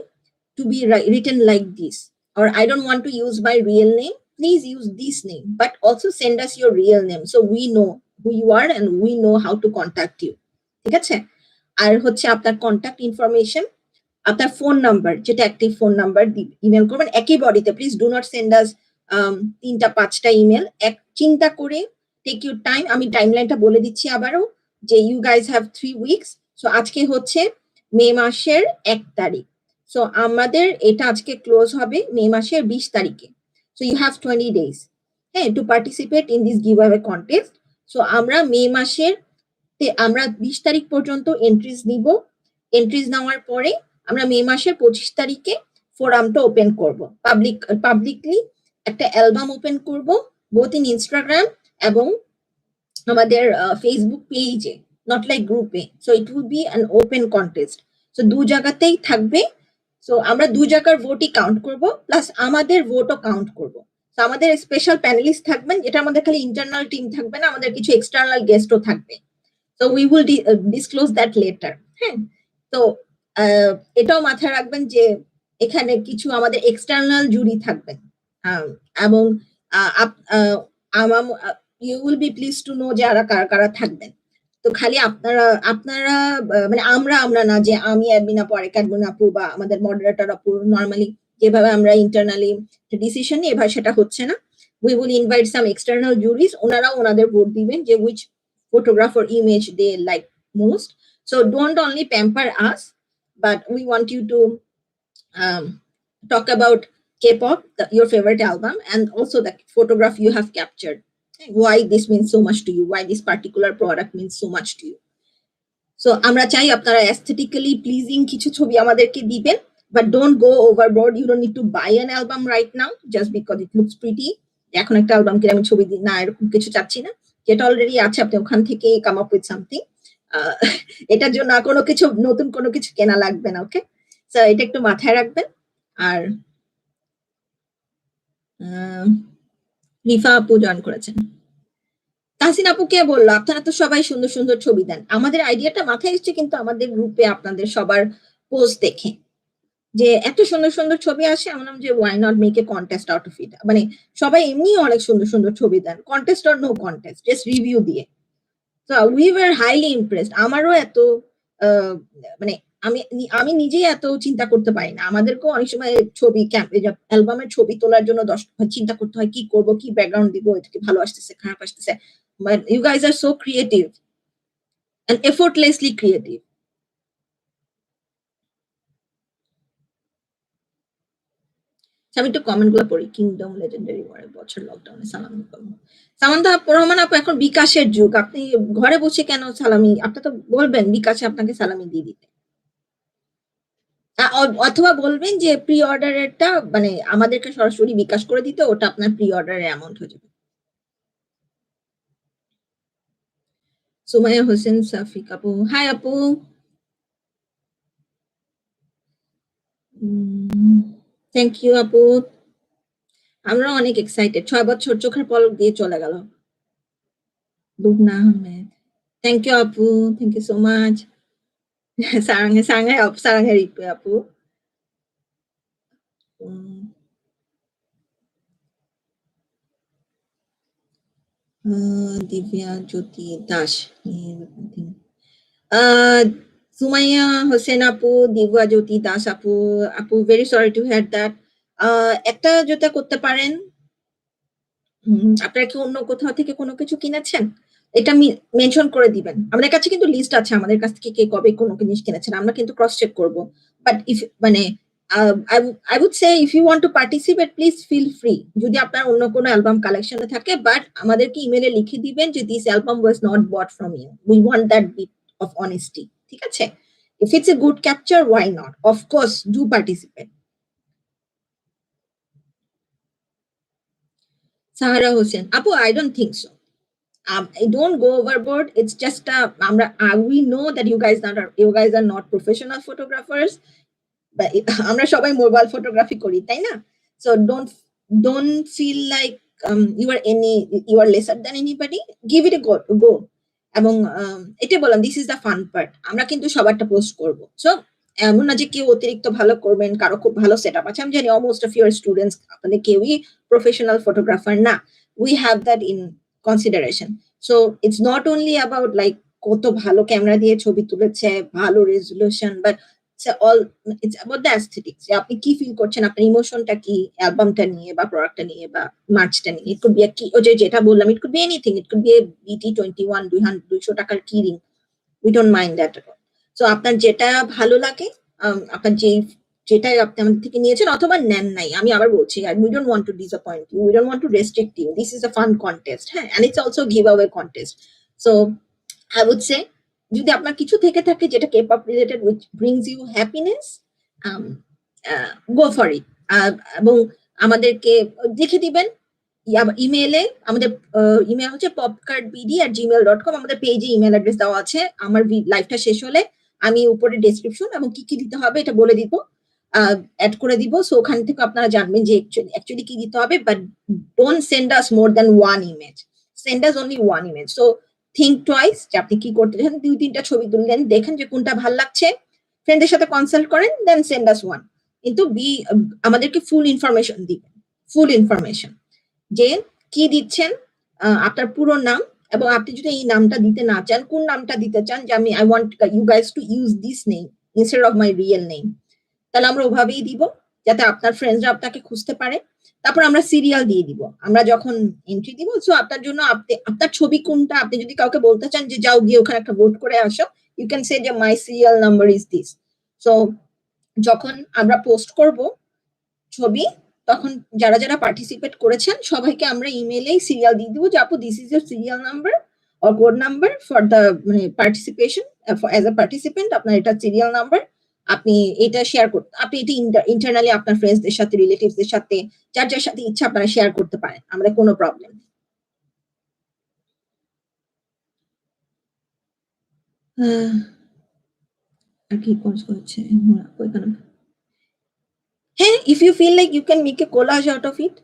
to be written like this or I don't want to use my real name, please use this name, but also send us your real name so we know who you are and we know how to contact you. ঠিক আছে? আর হচ্ছে আপনার contact information আপনার phone number যেটা active phone number email করবেন একই বডিতে please do not send আস ৩টা ৫টা ইমেল এক চিন্তা করে টেক ইউর টাইম আমি টাইমলাইনটা বলে দিচ্ছি আবারও যে you guys have 3 weeks so আজকে হচ্ছে মে মাসের ১ তারিখ সো আমাদের এটা আজকে ক্লোজ হবে মে মাসের ২০ তারিখে সো ইউ হ্যাভ 20 ডেজ হ্যাঁ to participate in this give away contest so আমরা মে মাসের আমরা ২০ তারিখ পর্যন্ত এন্ট্রিজ নিব এন্ট্রিজ নেওয়ার পরে আমরা মে মাসের ২৫ তারিখে ফোরামটা ওপেন করব পাবলিকলি একটা অ্যালবাম ওপেন করব বোথ ইন ইনস্টাগ্রাম এবং আমাদের ফেসবুক পেজে নট লাইক গ্রুপে so it will be an open contest so দু জায়গাতেই থাকবে সো আমরা দু জায়গার ভোটই কাউন্ট করব প্লাস আমাদের ভোটও কাউন্ট করব তো আমাদের স্পেশাল প্যানেলিস্ট থাকবেন যেটা আমাদের খালি ইন্টারনাল টিম থাকবে না আমাদের কিছু এক্সটার্নাল গেস্টও থাকবে so we will disclose that letter হ্যাঁ তো এটাও মাথায় রাখবেন যে এখানে কিছু আমাদের এক্সটার্নাল জুরি থাকবেন এবং you will be pleased to know যে কারা কারা থাকবেন তো খালি আপনারা আপনারা মানে আমরা না যে আমি অ্যাডমিন আপু আরেক অ্যাডমিন আপু বা আমাদের মডারেটর আপু নর্মালি যেভাবে আমরা ইন্টারনালি ডিসিশন নিই এভাবে সেটা হচ্ছে না we will invite some external juries ওনারাও ওনাদের ভোট দিবেন যে which photograph or image they like most. So don't only pamper us, but we want you to talk about K-pop, your favorite album, and also the photograph you have captured. Why this means so much to you, why this particular product means so much to you. So আমরা চাই আপনারা aesthetically pleasing কিছু ছবি আমাদেরকে দিবেন but don't go overboard you don't need to buy an album right now just because it looks pretty এখন একটা album কিনে আমি ছবি দিই না এরকম কিছু চাচ্ছি না যেটা অলরেডি আছে আপনি ওখান থেকে কাম আপ উইথ সামথিং এটার জন্য কোনো কিছু নতুন কোনো কিছু কেনা লাগবে না ওকে সো এটা একটু মাথায় রাখবেন আর রিফা আপু জয়েন করেছেন তাহসিন আপু কে বললো আপনারা তো সবাই সুন্দর সুন্দর ছবি দেন আমাদের আইডিয়াটা মাথায় এসছে কিন্তু আমাদের গ্রুপে আপনাদের সবার পোস্ট দেখে যে এত সুন্দর সুন্দর ছবি আসে আমার নাম যে why not make a contest out of it মানে সবাই এমনি অনেক সুন্দর সুন্দর ছবি দেন contest or no contest just review দিয়ে তো উই ওয়ার হাইলি ইমপ্রেসড আমারও এত মানে আমি আমি নিজেই এত চিন্তা করতে পারি না আমাদেরকেও অনেক সময় ছবি অ্যালবামের ছবি তোলার জন্য চিন্তা করতে হয় কি করব কি ব্যাকগ্রাউন্ড দিব এটা কি ভালো আসতেছে খারাপ আসতেছে but you guys are so creative and effortlessly creative আমি একটু কমেন্ট গুলো পড়ি কিংডম লেজেন্ডারি ওয়ার বছর লকডাউনে সালামি করবো সামান্তা রহমান আপু এখন বিকাশের যুগ আপনি ঘরে বসে কেন সালামি আপনি তো বলবেন বিকাশে আপনাকে সালামি দিয়ে দিতে অথবা বলবেন যে প্রি অর্ডারেরটা মানে আমাদেরকে সরাসরি বিকাশ করে দিতে ওটা আপনার প্রি অর্ডারের অ্যামাউন্ট হয়ে যাবে সুমাইয়া হোসেন সাফিক আপু হাই আপু থ্যাংক ইউ আপু আমরা অনেক এক্সাইটেড 6 বছর চোখের পলক দিয়ে চলে গেল লুবনা আহমেদ থ্যাংক ইউ আপু থ্যাংক ইউ সো মাচ সারাঙ্গে সারাঙ্গে সারাঙ্গে রিপে আপু দিব্যা জ্যোতি দাস সুমাইয়া হোসেন আপু দিব্যা জ্যোতি দাস আপু আপু very sorry to hear that একটা যেটা করতে পারেন আপনারা কি অন্য কোথাও থেকে কোনো কিছু কিনেছেন এটা মেনশন করে দিবেন আমাদের কাছে কিন্তু লিস্ট আছে আমাদের কাছ থেকে কে কবে কোনো জিনিস কিনেছেন আমরা কিন্তু ক্রস চেক করব বাট ইফ মানে I would say if you want to participate, please feel free. যদি আপনার অন্য কোনো অ্যালবাম কালেকশনে থাকে, বাট আমাদেরকে ইমেলে লিখে দিবেন যে this album was not bought from you. We want that bit of honesty. ঠিক আছে? If it's a good capture, why not? Of course, do participate. Sahara Hussain. Apu, I don't think so. I don't go overboard. It's just we know that you guys are not professional photographers. আমরা সবাই mobile photography করি, তাই না? So don't feel like you are lesser than anybody. Give it a go. এবং এটা বললাম, this is the fun part. আমরা কিন্তু সবারটা পোস্ট করব। সো এমন না যে কেউ অতিরিক্ত ভালো করবেন, কারো খুব ভালো সেট আপ আছে। আমি জানি অলমোস্ট অফ ইউর স্টুডেন্টস আপনাদের কেউই প্রফেশনাল ফটোগ্রাফার না। We have that in consideration. So it's not only about like কত ভালো ক্যামেরা দিয়ে ছবি তুলেছে, ভালো resolution, but it's about the aesthetics. যে আপনি কি ফিল করছেন, আপনার ইমোশনটা কি অ্যালবামটা নিয়ে বা প্রোডাক্টটা নিয়ে বা মার্চটা নিয়ে। ইট কুড বি কি ওই যেটা বললাম, it could be anything. It could be a BT 21 200 টাকার কি ring. We don't mind that. So আপনার যেটা ভালো লাগে, আপনার যেটাই আপনি আমাদের থেকে নিয়েছেন অথবা নেন নাই, আমি আবার বলছি, we don't want to disappoint you, we don't want to restrict you. This is a fun contest, হ্যাঁ, and it's also give away contest. So I would say যদি আপনার কিছু থেকে থাকে যেটা K-pop related which brings you happiness, go for it. এবং আমাদেরকে দেখে দিবেন ইমেলে। আমাদের ইমেল হচ্ছে popkartbd@gmail.com। আমাদের পেজে ইমেল অ্যাড্রেস দেওয়া আছে। আমার লাইভটা শেষ হলে আমি উপরে ডেসক্রিপশন এবং কি কি দিতে হবে এটা বলে দিব, অ্যাড করে দিব। সো ওখান থেকে আপনারা জানবেন যে অ্যাকচুয়ালি কি দিতে হবে। But don't send us more than one image, send us only one image. So think twice যে আপনি কি করতে চান। 2-3টা ছবি তুললেন, দেখেন যে কোনটা ভাল লাগছে, ফ্রেন্ডের সাথে কনসাল্ট করেন, দেন সেন্ড আস ওয়ান। কিন্তু আমাদেরকে ফুল ইনফরমেশন দিবেন, ফুল ইনফরমেশন যে কি দিচ্ছেন, আপনার পুরো নাম, এবং আপনি যদি এই নামটা দিতে না চান, কোন নামটা দিতে চান, যে আমি I want you guys to use this name instead of my real name, তাহলে আমরা ওভাবেই দিব যাতে আপনার ফ্রেন্ডসরা আপনাকে খুঁজতে পারে। তারপর আমরা সিরিয়াল দিয়ে দিব আমরা যখন এন্ট্রি দিব। সো আপনার জন্য আপনার ছবি কোনটা, আপনি যদি কাউকে বলতে চান যে যাও গিয়ে ওখানে একটা ভোট করে আসো, ইউ ক্যান সে যে my serial number is this. So যখন আমরা পোস্ট করব ছবি, তখন যারা যারা পার্টিসিপেট করেছেন সবাইকে আমরা ইমেইলেই সিরিয়াল দিয়ে দিব যে আপু this is your serial number or code number for the participation. As a participant আপনার এটা সিরিয়াল নাম্বার, আপনি এটা শেয়ার করতে, আপনি এটি ইন্টারনালি আপনার ফ্রেন্ডসদের সাথে, রিলেটিভসদের সাথে, যার যার সাথে ইচ্ছা আপনারা শেয়ার করতে পারেন, আমাদের কোনো প্রবলেম নেই। আর কি কোর্স করছে ওইখানে, হ্যাঁ, if you feel like you can make a collage out of it,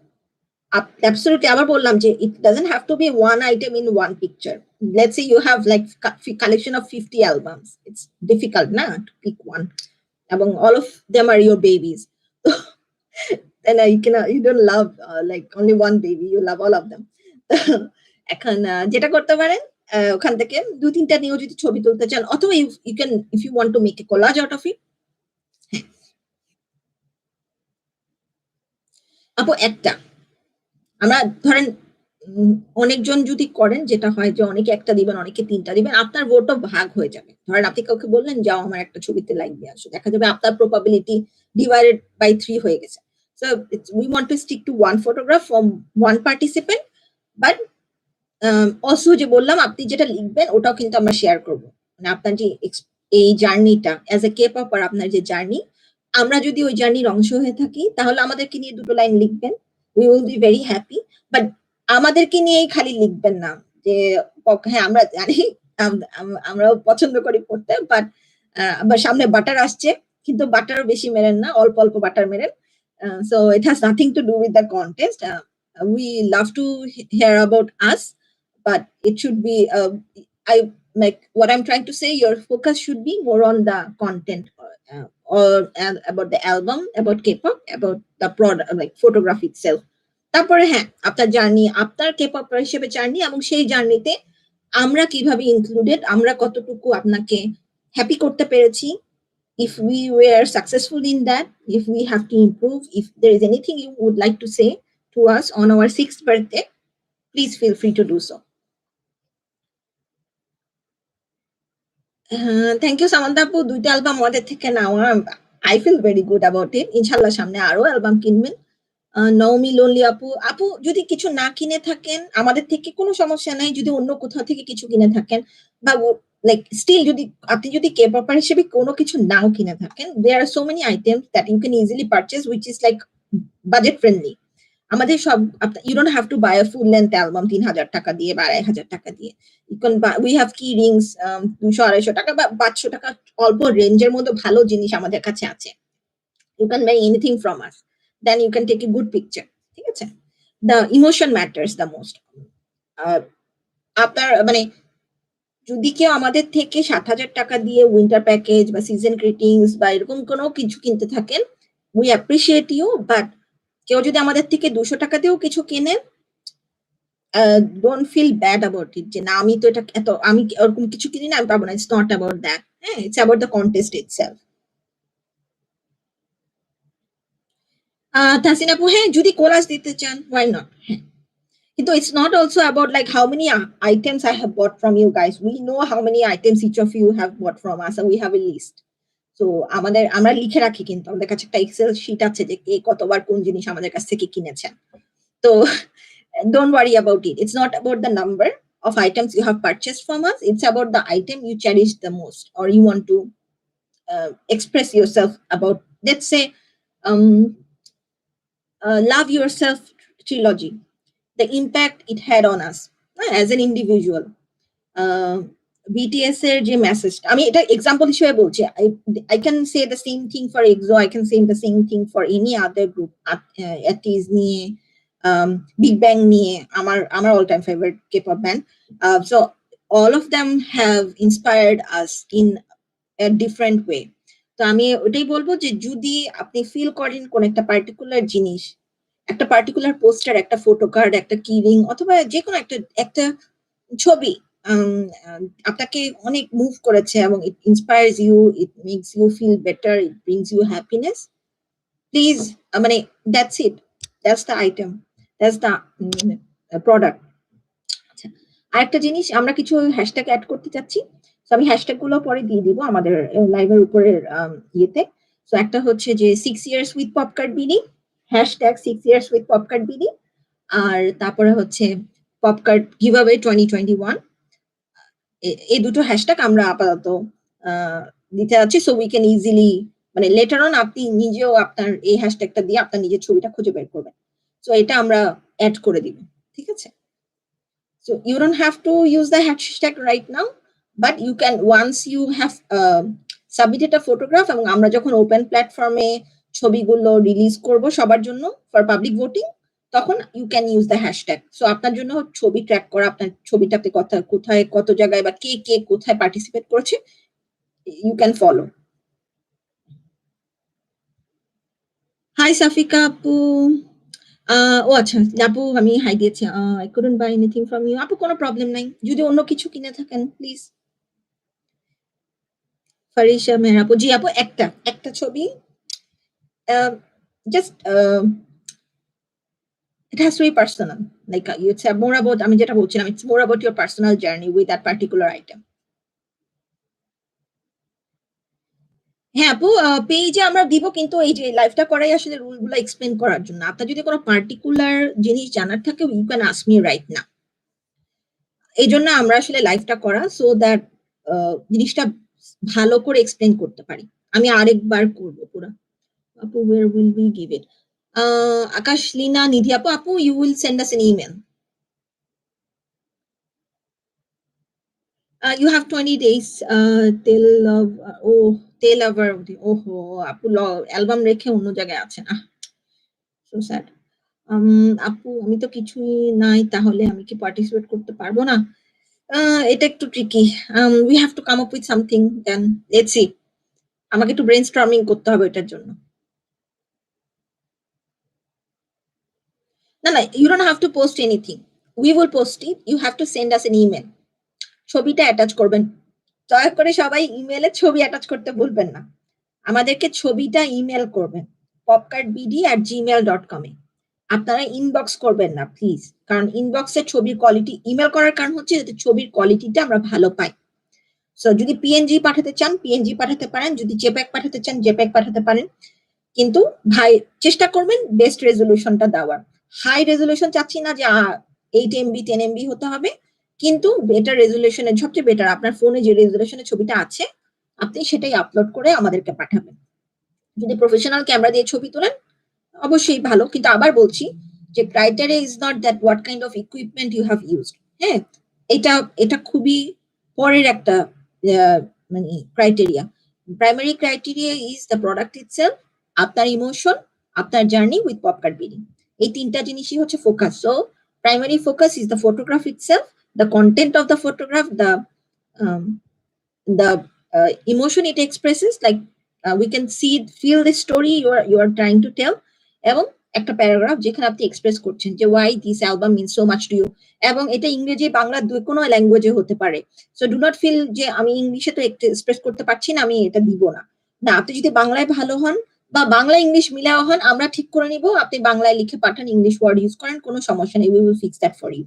absolutely. আবার বললাম যে it doesn't have to be one item in one picture. Let's say you have like collection of 50 albums. It's difficult na to pick one. Among all of them are your babies. Then you don't love like only one baby. You love all of them. এখন যেটা করতে পারেন, ওখান থেকে 2-3টা নিয়েও যদি ছবি তুলতে চান, অথবা you can, if you want to make a collage out of it. আপু একটা, আমরা ধরেন অনেকজন যদি করেন, যেটা হয় যে অনেকে একটা দিবেন, অনেকে 3টা দিবেন, আপনার ভোটও ভাগ হয়ে যাবে। ধরেন আপনি কাউকে বললেন যাও আমার একটা ছবিতে লাইক দিয়ে আসো, দেখা যাবে আপনার প্রবাবিলিটি ডিভাইডেড বাই 3 হয়ে গেছে। So we want to stick to one photograph from one participant. But also যে বললাম আপনি যেটা লিখবেন ওটাও কিন্তু আমরা শেয়ার করব। মানে আপনার যে এই জার্নিটা অ্যাজ এ কেপ আপ, আর আপনার যে জার্নি, আমরা যদি ওই জার্নির অংশ হয়ে থাকি তাহলে আমাদেরকে নিয়ে 2টো লাইন লিখবেন, we will be very happy. But আমাদেরকে নিয়েই খালি লিখবেন না যে হ্যাঁ আমরা জানি, আমরাও পছন্দ করি পড়তে, বাট আবার সামনে বাটার আসছে, কিন্তু বাটারও বেশি মেরেন না, অল্প অল্প বাটার মেরেন। So it has nothing to do with the contest. We love to hear about us, but it should be I like what I'm trying to say, your focus should be more on the content, or about the album, about K-pop, about the product, like photography itself. তারপরে হ্যাঁ, আপনার journey, আপনার K-pop হিসেবে journey, এবং সেই জার্নিতে আমরা কিভাবে ইনক্লুডেড, আমরা কতটুকু আপনাকে হ্যাপি করতে পেরেছি, if we were successful in that, if we have to improve, if there is anything you would like to say to us on our 6th birthday, please feel free to do so. Thank you Samantha আপু, 2টা album আমাদের থেকে নেওয়া। I feel very good about it. ইনশাআল্লাহ সামনে আরো album কিনবেন। Naomi lonely আপু, আপু যদি কিছু না কিনে থাকেন আমাদের থেকে কোনো সমস্যা নাই। যদি অন্য কোথাও থেকে কিছু কিনে থাকেন বা লাইক স্টিল যদি আপনি যদি K-pop হিসেবে কোনো কিছু নাও কিনে থাকেন, there are so many items that you can easily purchase which is like budget friendly. আমাদের সব you don't have to buy a full length album ৳৩,০০০ দিয়ে বা ৳২,৫০০ দিয়ে। You can buy, we have key rings ৳২০০-২৫০ বা ৳৫০০ অল্প রেঞ্জের মধ্যে ভালো জিনিস আমাদের কাছে আছে। You can buy anything from us. Then you can take a good picture. ঠিক আছে? The emotion matters the most. আপনার মানে যদি কেউ আমাদের থেকে ৳৭,০০০ দিয়ে উইন্টার প্যাকেজ বা সিজন গ্রিটিংস বা এরকম কোনো কিছু কিনতে থাকেন, we appreciate you, but কেউ যদি আমাদের থেকে ৳২০০ দিয়েও কিছু কেনে, don't feel bad about it যে না আমি তো এটা এত আমি ওরকম কিছু কিনি না আমি পাবো না। It's not about that. হ্যাঁ? It's about the contest itself. Tahsin আপু, হ্যাঁ, যদি কোলাজ দিতে চান, why not? হ্যাঁ। কিন্তু it's not also about like how many items I have bought from you guys. We know how many items each of you have bought from us and we have a list. So আমরা লিখে রাখি কিন্তু আমাদের কাছে একটা Excel sheet আছে যে কে কতবার কোন জিনিস আমাদের কাছ থেকে কিনেছেন। তো don't worry about it. It's not about the number of items you have purchased from us. It's about the item you cherish the most or you want to express yourself about. Let's say Love Yourself trilogy, the impact it had on us as an individual. BTS এর যে মেসেজটা আমি এটা example হিসেবে বলছি। I can say the same thing for EXO, I can say the same thing for any other group. ATEEZ নিয়ে, Big Bang নিয়ে, আমার all time favorite K-pop band. So all of them have inspired us in a different way. তো আমি ওটাই বলবো যে যদি আপনি ফিল করেন কোন একটা পার্টিকুলার জিনিস, একটা পার্টিকুলার পোস্টার, একটা ফটো কার্ড, একটা কি রিং অথবা যেকোনো একটা ছবি আপনাকে অনেক মুভ করেছে এবং it inspires you, it makes you feel better, it brings you happiness. Please, মানে that's it. That's the item. That's the product. আচ্ছা, আরেকটা জিনিস আমরা কিছু হ্যাশট্যাগ এড করতে চাচ্ছি। তো আমি হ্যাশট্যাগ গুলো পরে দিয়ে দিব আমাদের লাইভের উপরের ইয়েতে। তো একটা হচ্ছে যে 6 years with Popkart BD, hashtag 6 years with Popkart BD, আর তারপরে হচ্ছে Popkart giveaway 2021। এই দুটো হ্যাশট্যাগ আমরা আপাতত দিতে যাচ্ছি সো উই ক্যান ইজিলি মানে লেটার অন আপনি নিজেও আপনার এই হ্যাশট্যাগটা দিয়ে আপনার নিজের ছবিটা খুঁজে বের করবেন। সো এটা আমরা এড করে দিব। ঠিক আছে? So you don't have to use the hashtag right now, but you can once you have submitted a photograph এবং আমরা যখন ওপেন প্ল্যাটফর্মে ছবিগুলো রিলিজ করব সবার জন্য ফর পাবলিক ভোটিং, তখন you can use the hashtag. So আপনার জন্য ছবি ট্র্যাক করা, আপনার ছবিটাতে কোথায় কত জায়গায় বা কে কোথায় পার্টিসিপেট করেছে, you can follow. Hi Safika আপু। ও আচ্ছা আপু, আমি হাই দিয়েছি। I couldn't buy anything from you. আপু কোনো প্রবলেম নাই, যদি অন্য কিছু কিনে থাকেন প্লিজ। ফারিসা মেহর আপু, জি আপু একটা ছবি, just it has to be personal, like it's more about আমি যেটা বলছিলাম, it's more about your personal journey with that particular item. হ্যাঁ আপু, পেজে আমরা দিব, কিন্তু এই যে লাইভটা করাই আসলে রুলগুলো এক্সপ্লেন করার জন্য। আপনার যদি কোনো পার্টিকুলার জিনিস জানার থাকে you can ask me right now. এই জন্য আমরা আসলে লাইভটা করা, সো দ্যাট জিনিসটা ভালো করে এক্সপ্লেন করতে পারি। আমি আরেকবার করবো পুরো। Apu, where will we give it? Akash, Lina, Nidhi, Apu, you will send us an email. You have 20 days till till our Apu album রেখে অন্য জায়গায় আছেন। So sad. আপু আমি তো কিছুই নাই, তাহলে আমি কি পার্টিসিপেট করতে পারবো না? এটা একটু tricky. We have to come up with something, then let's see. আমাকে একটু ব্রেইনস্টর্মিং করতে হবে এটার জন্য। না, you don't have to post anything. We will post it. You have to send us an email. ছবিটা অ্যাটাচ করবেন। দয়া করে সবাই ইমেইলে ছবি অ্যাটাচ করতে ভুলবেন না। আমাদেরকে ছবিটা ইমেইল করবেন popkartbd@gmail.com এ। আপনারা ইনবক্স করবেন না প্লিজ, কারণ ইনবক্সে ছবির কোয়ালিটি, ইমেইল করার কারণ হচ্ছে যাতে ছবির কোয়ালিটিটা আমরা ভালো পাই। সো যদি পিএনজি পাঠাতে চান পিএনজি পাঠাতে পারেন, যদি জেপ্যাগ পাঠাতে চান জেপ্যাগ পাঠাতে পারেন, কিন্তু ভাই চেষ্টা করবেন বেস্ট রেজলিউশনটা দেওয়ার। হাই রেজলিউশন চাচ্ছি না যে 8 MB 10 MB হতে হবে, কিন্তু বেটার রেজলিউশনের সবচেয়ে বেটার আপনার ফোনে যে রেজলিউশনের ছবিটা আছে আপনি সেটাই আপলোড করে আমাদেরকে পাঠাবেন। যদি প্রফেশনাল ক্যামেরা দিয়ে ছবি তোলেন অবশ্যই ভালো, কিন্তু আবার বলছি যে criteria is not that what kind of equipment you have used. হ্যাঁ, এটা এটা খুবই পরের একটা মানে criteria. Primary criteria is the product itself, আপনার ইমোশন, আপনার জার্নি উইথ পপকার্ট বিডি। এই তিনটা জিনিসই হচ্ছে focus. So primary focus is the photograph itself, the content of the photograph, the emotion it expresses, like we can see feel the story you are trying to tell, এবং একটা paragraph যেখানে আপনি express করছেন যে why this album means so much to you, এবং এটা ইংরেজি বাংলা দুই কোনো ল্যাঙ্গুয়েজে হতে পারে। সো ডু নট ফিল যে আমি ইংলিশে তো এক্সপ্রেস করতে পারছি না আমি এটা দিব না। না, আপনি যদি বাংলায় ভালো হন বা বাংলা ইংলিশ মিলাও হন আমরা ঠিক করে নিব, আপনি বাংলায় লিখে পাঠান, ইংলিশ ওয়ার্ড ইউজ করেন, কোনো সমস্যা নেই, we will fix that for you.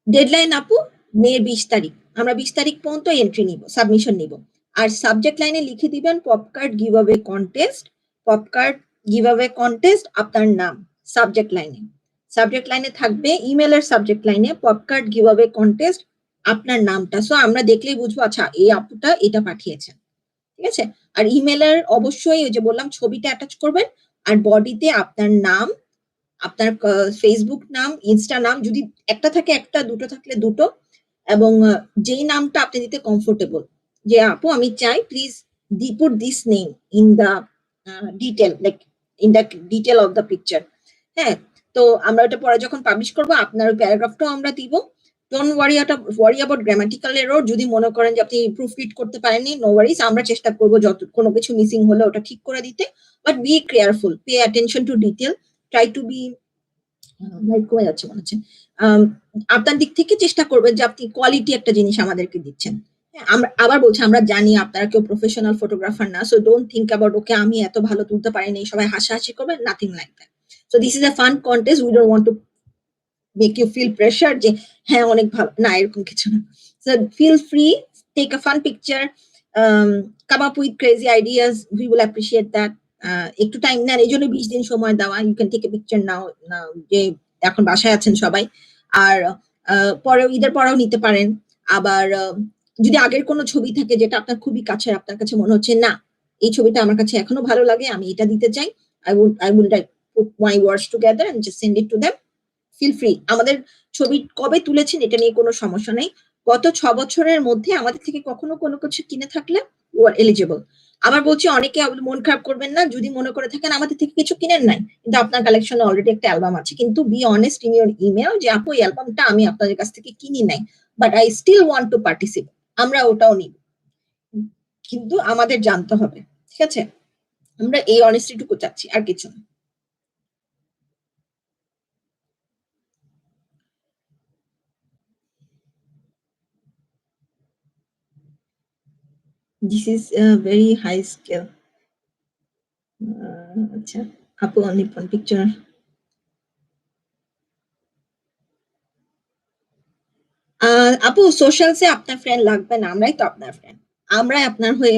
Deadline আপু মে 20 তারিখ, আমরা 20 তারিখ পর্যন্ত এন্ট্রি নিব, সাবমিশন নিব। আর সাবজেক্ট লাইনে লিখে দিবেন পপকার্ট গিভঅ্যাওয়ে কন্টেস্ট, পপকার্ট গিভঅ্যাওয়ে কন্টেস্ট আপনার নাম সাবজেক্ট লাইনে। সাবজেক্ট লাইনে থাকবে ইমেলের সাবজেক্ট লাইনে পপকার্ট গিভঅ্যাওয়ে কন্টেস্ট আপনার নামটা, সো আমরা দেখলেই বুঝবো আচ্ছা এই আপুটা এটা পাঠিয়েছেন। ঠিক আছে, আর ইমেলের অবশ্যই ওই যে বললাম ছবিটা অ্যাটাচ করবেন, আর বডিতে আপনার নাম, আপনার ফেসবুক নাম, ইনস্টা নাম, যদি একটা থাকে একটা, দুটো থাকলে দুটো, এবং যেই নামটা আপনি দিতে কমফোর্টেবল, যে আপু আমি চাই please put this name in the detail, like in the detail of the picture. হ্যাঁ, তো আমরা ওটা পরে যখন পাবলিশ করবো আপনার প্যারাগ্রাফটাও আমরা দিব। Don't worry about grammatical error, যদি মনে করেন যে আপনি প্রুফ রিড করতে পারেননি নো ওয়ারিজ, আমরা চেষ্টা করবো যত কোনো কিছু মিসিং হলে ওটা ঠিক করে দিতে, but be careful, pay attention to detail, try to be, light কমে যাচ্ছে মনে হচ্ছে, আপনার দিক থেকে চেষ্টা করবেন যে আপনি কোয়ালিটি একটা জিনিস আমাদেরকে দিচ্ছেন। হ্যাঁ, আমরা আবার বলছি আমরা জানি আপনারা কেউ প্রফেশনাল ফটোগ্রাফার না, so don't think about okay আমি এত ভালো তুলতে পারিনি সবাই হাসাহাসি করবে, nothing like that. So this is a fun contest, we don't want to make you feel pressure যে হ্যাঁ অনেক ভালো, না এরকম কিছু না। So feel free, take a fun picture, come up with crazy ideas, we will appreciate that. একটু time নেন, এই জন্য 20 দিন সময় দেওয়া, you can take a picture now, যে এখন বাসায় আছেন সবাই, আর পরেও ঈদের পরেও নিতে পারেন। আবার যদি আগের কোনো ছবি থাকে যেটা আপনার খুবই কাছের, আপনার কাছে মনে হচ্ছে না এই ছবিটা আমার কাছে এখনো ভালো লাগে আমি এটা দিতে চাই, I would like put my words together and just send it to them, feel free. আমাদের ছবি কবে তুলেছেন এটা নিয়ে কোনো সমস্যা নেই, গত 6 বছরের মধ্যে আমাদের থেকে কখনো কোনো কিছু কিনে থাকলে ইউ আর এলিজিবল। আবার বলছি অনেকে মন খারাপ করবেন না যদি মনে করে থাকেন আমাদের থেকে কিছু কিনেন নাই কিন্তু আপনার কালেকশনে অলরেডি একটা অ্যালবাম আছে, কিন্তু be honest in your email যে আপু এই অ্যালবামটা আমি আপনাদের কাছ থেকে কিনি নাই, but I still want to participate, আমরা ওটাও নিব, কিন্তু আমাদের জানতে হবে। ঠিক আছে, আমরা এই অনেস্টিটুকু চাচ্ছি, আর কিছু না। This is very high scale. আচ্ছা, আপু নিপন পিকচার, আপু সোশ্যালসে আপনার ফ্রেন্ড লাগবে না, আমরাই তো আপনার ফ্রেন্ড, আমরাই আপনার হয়ে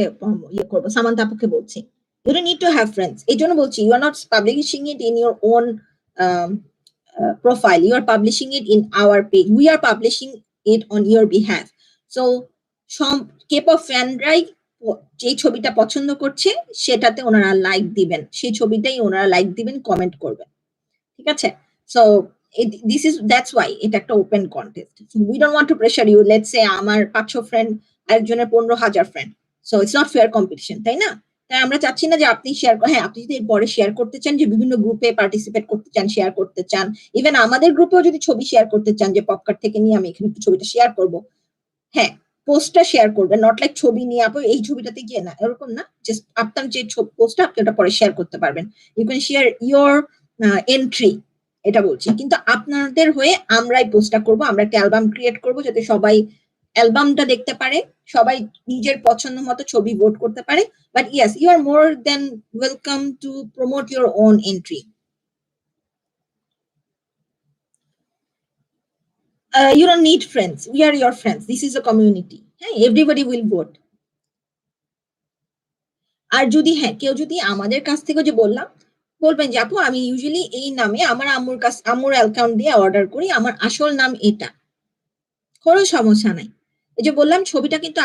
ইয়ে করবো, সামান্তা আপুকে বলছি you don't need to have friends, এই জন্য বলছি you are not publishing it in your own profile, you are publishing it in our page, we are publishing it on your behalf. So some K-pop ফ্যানরাই যেই ছবিটা পছন্দ করছে সেটাতে ওনারা like দিবেন, সেই ছবিটাই ওনারা লাইক দিবেন, কমেন্ট করবেন। ঠিক আছে, so this is that's why এটা একটা open contest, we don't want to pressure you, let's say আমার 500 ফ্রেন্ড, আরেকজনের 15,000 friend, so it's not fair competition, তাই না? তাই আমরা চাচ্ছি না যে আপনি শেয়ার, হ্যাঁ আপনি যদি এরপরে শেয়ার করতে চান, যে বিভিন্ন গ্রুপে পার্টিসিপেট করতে চান, শেয়ার করতে চান, ইভেন আমাদের গ্রুপেও যদি ছবি শেয়ার করতে চান যে পপকার্ট থেকে নিয়ে আমি এখানে ছবিটা শেয়ার করব, হ্যাঁ পোস্টটা শেয়ার করবেন, নট লাইক ছবি নিয়ে আপু এই ছবিটাতে গিয়ে না, এরকম না, জাস্ট আপনার যে পোস্টটা আপনি ওটা পরে শেয়ার করতে পারবেন, you can share your entry, এটা বলছি, কিন্তু আপনাদের হয়ে আমরাই পোস্টটা করব, আমরা একটা অ্যালবাম ক্রিয়েট করব যাতে সবাই অ্যালবামটা দেখতে পারে, সবাই নিজের পছন্দ মতো ছবি ভোট করতে পারে, but yes you are more than welcome to promote your own entry. You don't need friends. We are your friends. This is a community. হ্যাঁ, everybody will vote. আর যদি হ্যাঁ, কেউ যদি আমাদের কাছ থেকে যে বললাম, বলবেন যে আপু আমি ইউজুয়ালি এই নামে আমার আম্মুর অ্যাকাউন্ট দিয়ে অর্ডার করি। আমার আসল নাম এটা। কোনো সমস্যা নাই। এই যে বললাম ছবিটা কিন্তু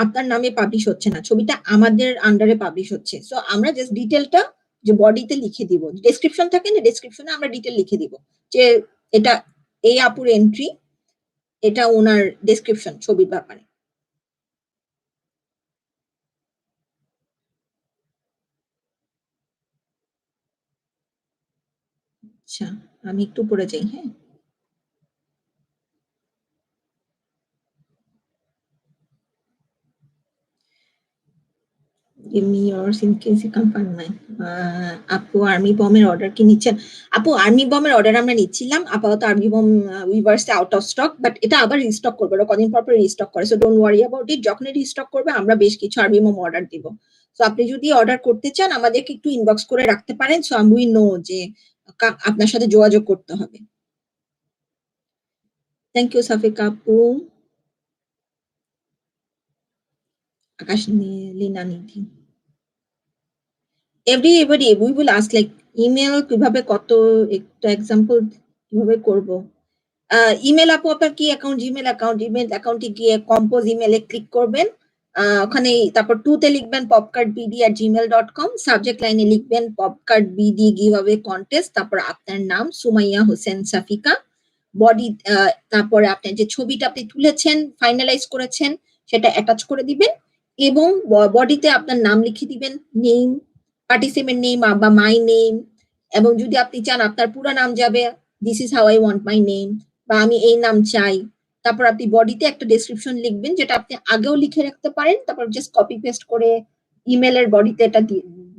আপনার নামে পাবলিশ হচ্ছে না। ছবিটা আমাদের আন্ডারে পাবলিশ হচ্ছে। সো আমরা জাস্ট ডিটেইলটা যে বডিতে লিখে দিব। ডেসক্রিপশন থাকে না? ডেসক্রিপশনে আমরা ডিটেইল লিখে দিব। যে এটা এই আপুর এন্ট্রি, এটা উনার ডেসক্রিপশন ছবির ব্যাপারে। আচ্ছা, আমি একটু উপরে যাই, হ্যাঁ? Give me yours in case you can't find mine. আপু আর্মি বমের অর্ডার কি নিচ্ছেন? আপু আর্মি বমের অর্ডার আমরা নিচ্ছিলাম। আপাতত আর্মি বম উইভার্সে আউট অফ স্টক, বাট এটা আবার রিস্টক করবে। ওরা কদিন পর পর রিস্টক করে। So don't worry about it. যখনই রিস্টক করবে আমরা বেশ কিছু আর্মি বম অর্ডার দিব। সো আপনি যদি অর্ডার করতে চান আমাদেরকে একটু ইনবক্স করে রাখতে পারেন। সো উই নো যে আপনার সাথে যোগাযোগ করতে হবে। থ্যাংক ইউ সাফিকা আপু। আকাশ লীনা নিধি। Everybody, we will ask like email কিভাবে কত একটা এক্সাম্পল কিভাবে করব? ইমেল আপু আপনার কি অ্যাকাউন্ট? Gmail account. জিমেল অ্যাকাউন্টে গিয়ে কম্পোজ ইমেলে ক্লিক করবেন। ওখানে তারপর 2 তে লিখবেন popkartbd@gmail.com, সাবজেক্ট লাইনে লিখবেন পপকার্ট বিডি গিভঅ্যাওয়ে কনটেস্ট, তারপর আপনার নাম সুমাইয়া হোসেন সাফিকা। বডি তারপরে আপনার যে ছবিটা আপনি তুলেছেন, ফাইনালাইজ করেছেন সেটা অ্যাটাচ করে দিবেন এবং বডিতে আপনার নাম লিখে দিবেন, নেম, পার্টিসিপেন্ট নেম বা মাই নেম, এবং যদি আপনি চান আপনার পুরো নাম যাবে this is how I want my name, বা আমি এই নাম চাই। তারপর আপনি বডিতে একটা ডেসক্রিপশন লিখবেন যেটা আপনি আগেও লিখে রাখতে পারেন, তারপর জাস্ট কপি পেস্ট করে ইমেলের বডিতে এটা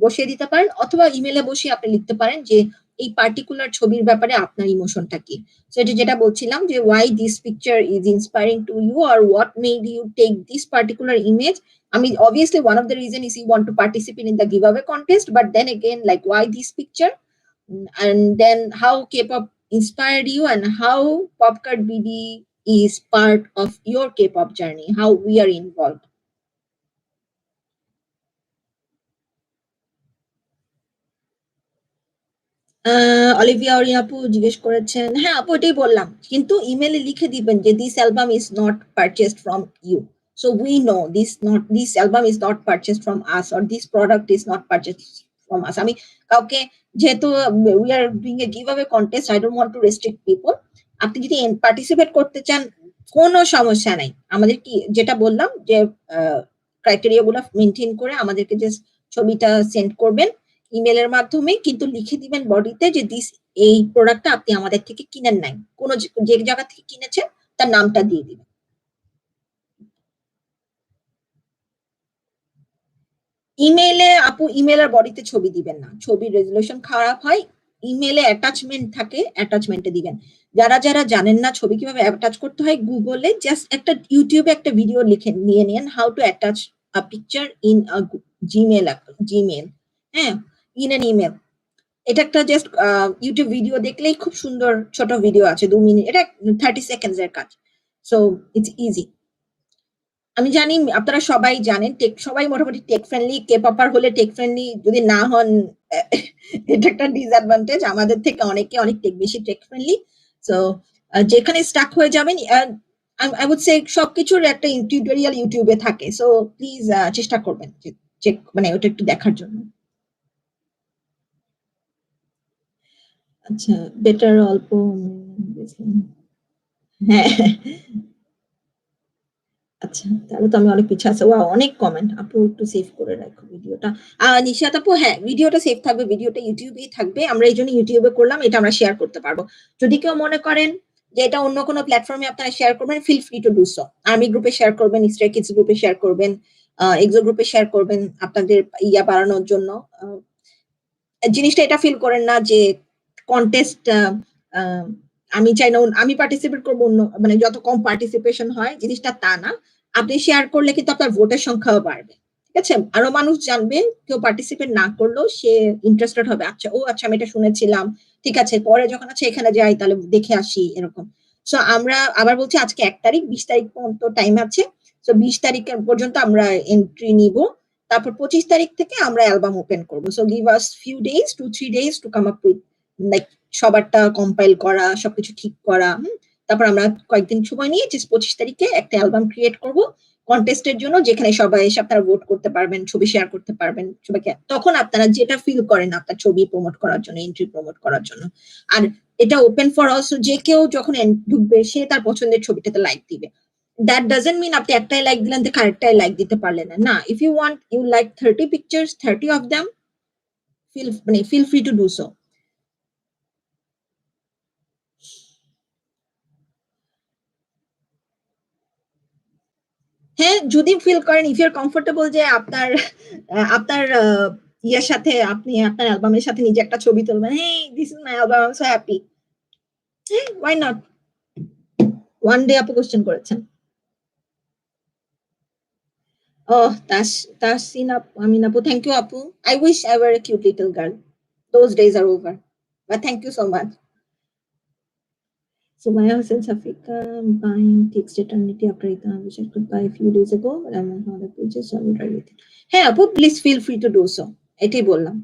বসিয়ে দিতে পারেন, অথবা ইমেলে বসিয়ে আপনি লিখতে পারেন যে এই পার্টিকুলার ছবির ব্যাপারে আপনার ইমোশনটা কি। সো এটা যেটা বলছিলাম যে why this picture is inspiring to you or what made you take this particular image. I mean, obviously one of the reason is you want to participate in the giveaway contest, but then again, like why this picture. And then how K-pop inspired you and how Popkart BD is part of your K-pop journey, how we are involved. Olivia Orin আপু জিজ্ঞেস করেছেন, হ্যাঁ আপু এটাই বললাম, কিন্তু ইমেলে লিখে দিবেন যে this album is not purchased from you, so we know this album is not purchased from us or this product is not purchased from us. আমি কাউকে, যেহেতু we are doing a give away contest, I don't want to restrict people. আপনি যদি participate করতে চান কোনো সমস্যা নাই। আমাদের কি যেটা বললাম যে ক্রাইটেরিয়া গুলো মেনটেন করে আমাদেরকে জাস্ট ছবিটা সেন্ড করবেন ইমেলের মাধ্যমে, কিন্তু লিখে দিবেন বডিতে যে এই প্রোডাক্টটা আপনি আমাদের থেকে কিনেন নাই, কোন যে জায়গা থেকে কিনেছেন তার নামটা দিয়ে দিবেন। ইমেইলে আপু ইমেলের বডিতে ছবি দিবেন না, ছবির রেজুলেশন খারাপ হয়। ইমেলে অ্যাটাচমেন্ট থাকে, অ্যাটাচমেন্টে দিবেন। যারা যারা জানেন না ছবি কিভাবে অ্যাটাচ করতে হয়, গুগলে জাস্ট একটা ইউটিউবে একটা ভিডিও লিখে নিয়ে নেন how to attach a picture in a Gmail, হ্যাঁ, ইন অ্যান ইমেল। এটা একটা জাস্ট ইউটিউব ভিডিও দেখলেই খুব সুন্দর ছোট ভিডিও আছে, 2 মিনিট, এটা 30 সেকেন্ডস এর কাজ। So it's easy. আমি জানি আপনারা সবাই জানেন, সবাই মোটামুটি টেক ফ্রেন্ডলি, কে পপার হলে টেক ফ্রেন্ডলি, যদি না হন এটা একটা ডিসঅ্যাডভান্টেজ। আমাদের থেকে অনেকে অনেক বেশি টেক ফ্রেন্ডলি। সো যেখানে স্টাক হয়ে যাবেন, আই উড সে সবকিছুর একটা টিউটোরিয়াল ইউটিউবে থাকে। সো প্লিজ চেষ্টা করবেন যে চেক মানে ওটা একটু দেখার জন্য। আচ্ছা, বেটার অল্প হ্যাঁ, আচ্ছা, তাহলে তো আমি অনেক পিছিয়ে আছি। ওয়াও! অনেক কমেন্ট। আপু একটু সেভ করে রাখো ভিডিওটা। নিশাত আপু, হ্যাঁ, ভিডিওটা সেভ থাকবে। ভিডিওটা ইউটিউবেই থাকবে। আমরা এইজন্য ইউটিউবে করলাম। এটা আমরা শেয়ার করতে পারবো। যদি কেউ মনে করেন যে এটা অন্য কোনো প্ল্যাটফর্মে আপনারা শেয়ার করবেন, feel free to do so. Army গ্রুপে শেয়ার করবেন, স্ট্রে কিডস গ্রুপে শেয়ার করবেন, এক্সো গ্রুপে শেয়ার করবেন আপনাদের বাড়ানোর জন্য। আ জিনিসটা এটা ফিল করেন না যে কন্টেস্ট আমি চাই না আমি পার্টিসিপেট করবো, অন্য মানে যত কম পার্টিসিপেশন হয় জিনিসটা তা না। আপনি শেয়ার করলে কিন্তু আপনার ভোটের সংখ্যাও বাড়বে। ঠিক আছে? আরো মানুষ জানবে, কেউ পার্টিসিপেট না করলেও সে ইন্টারেস্টেড হবে। আচ্ছা, ও আচ্ছা, আমি এটা শুনেছিলাম। ঠিক আছে, পরে যখন আচ্ছা এখানে যাই তাহলে দেখে আসি এরকম। সো আমরা আবার বলছি আজকে ১ তারিখ, ২০ তারিখ পর্যন্ত টাইম আছে। সো ২০ তারিখের পর্যন্ত আমরা এন্ট্রি নিব। তারপর ২৫ তারিখ থেকে আমরা অ্যালবাম ওপেন করব। So give us few days, 2-3 days to come up with like সবারটা কম্পাইল করা, সবকিছু ঠিক করা। তারপর আমরা কয়েকদিন সময় নিয়ে জাস্ট ২৫ তারিখে একটা অ্যালবাম ক্রিয়েট করব কন্টেস্টের জন্য, যেখানে সবাই এসে আপনারা ভোট করতে পারবেন, ছবি শেয়ার করতে পারবেন সবাইকে। তখন আপনারা যেটা ফিল করেন আপনার ছবি প্রমোট করার জন্য, এন্ট্রি প্রমোট করার জন্য। আর এটা ওপেন ফর অলসো, যে কেউ যখন ঢুকবে সে তার পছন্দের ছবিটাতে লাইক দিবে। দ্যাট ডাজন্ট মিন আপনি একটাই লাইক দিলেন দেখে আরেকটাই লাইক দিতে পারলেন না। না, if you want you like 30 pictures, 30 of them, feel free to do so. হ্যাঁ, যদি ফিল করেন, ইফ ইউ আর কমফোর্টেবল যে আপনার আপনার ইয়ের সাথে, আপনি আপনার অ্যালবামের সাথে নিজে একটা ছবি তুলবেন, hey this is my album, I am so happy, হ্যাঁ ওয়াই নট। ওয়ান ডে আপু কোশ্চেন করেছেন। Oh, Tasin Amin Apu, thank you, Apu. I wish I were a cute little girl. Those days are over. But thank you so much. So Maya Hussain Safika buying takes eternity after it. I wish I could buy a few days ago, but I'm on other pages, so I will try with it. Hey, Apu, please feel free to do so. এটাই বললাম।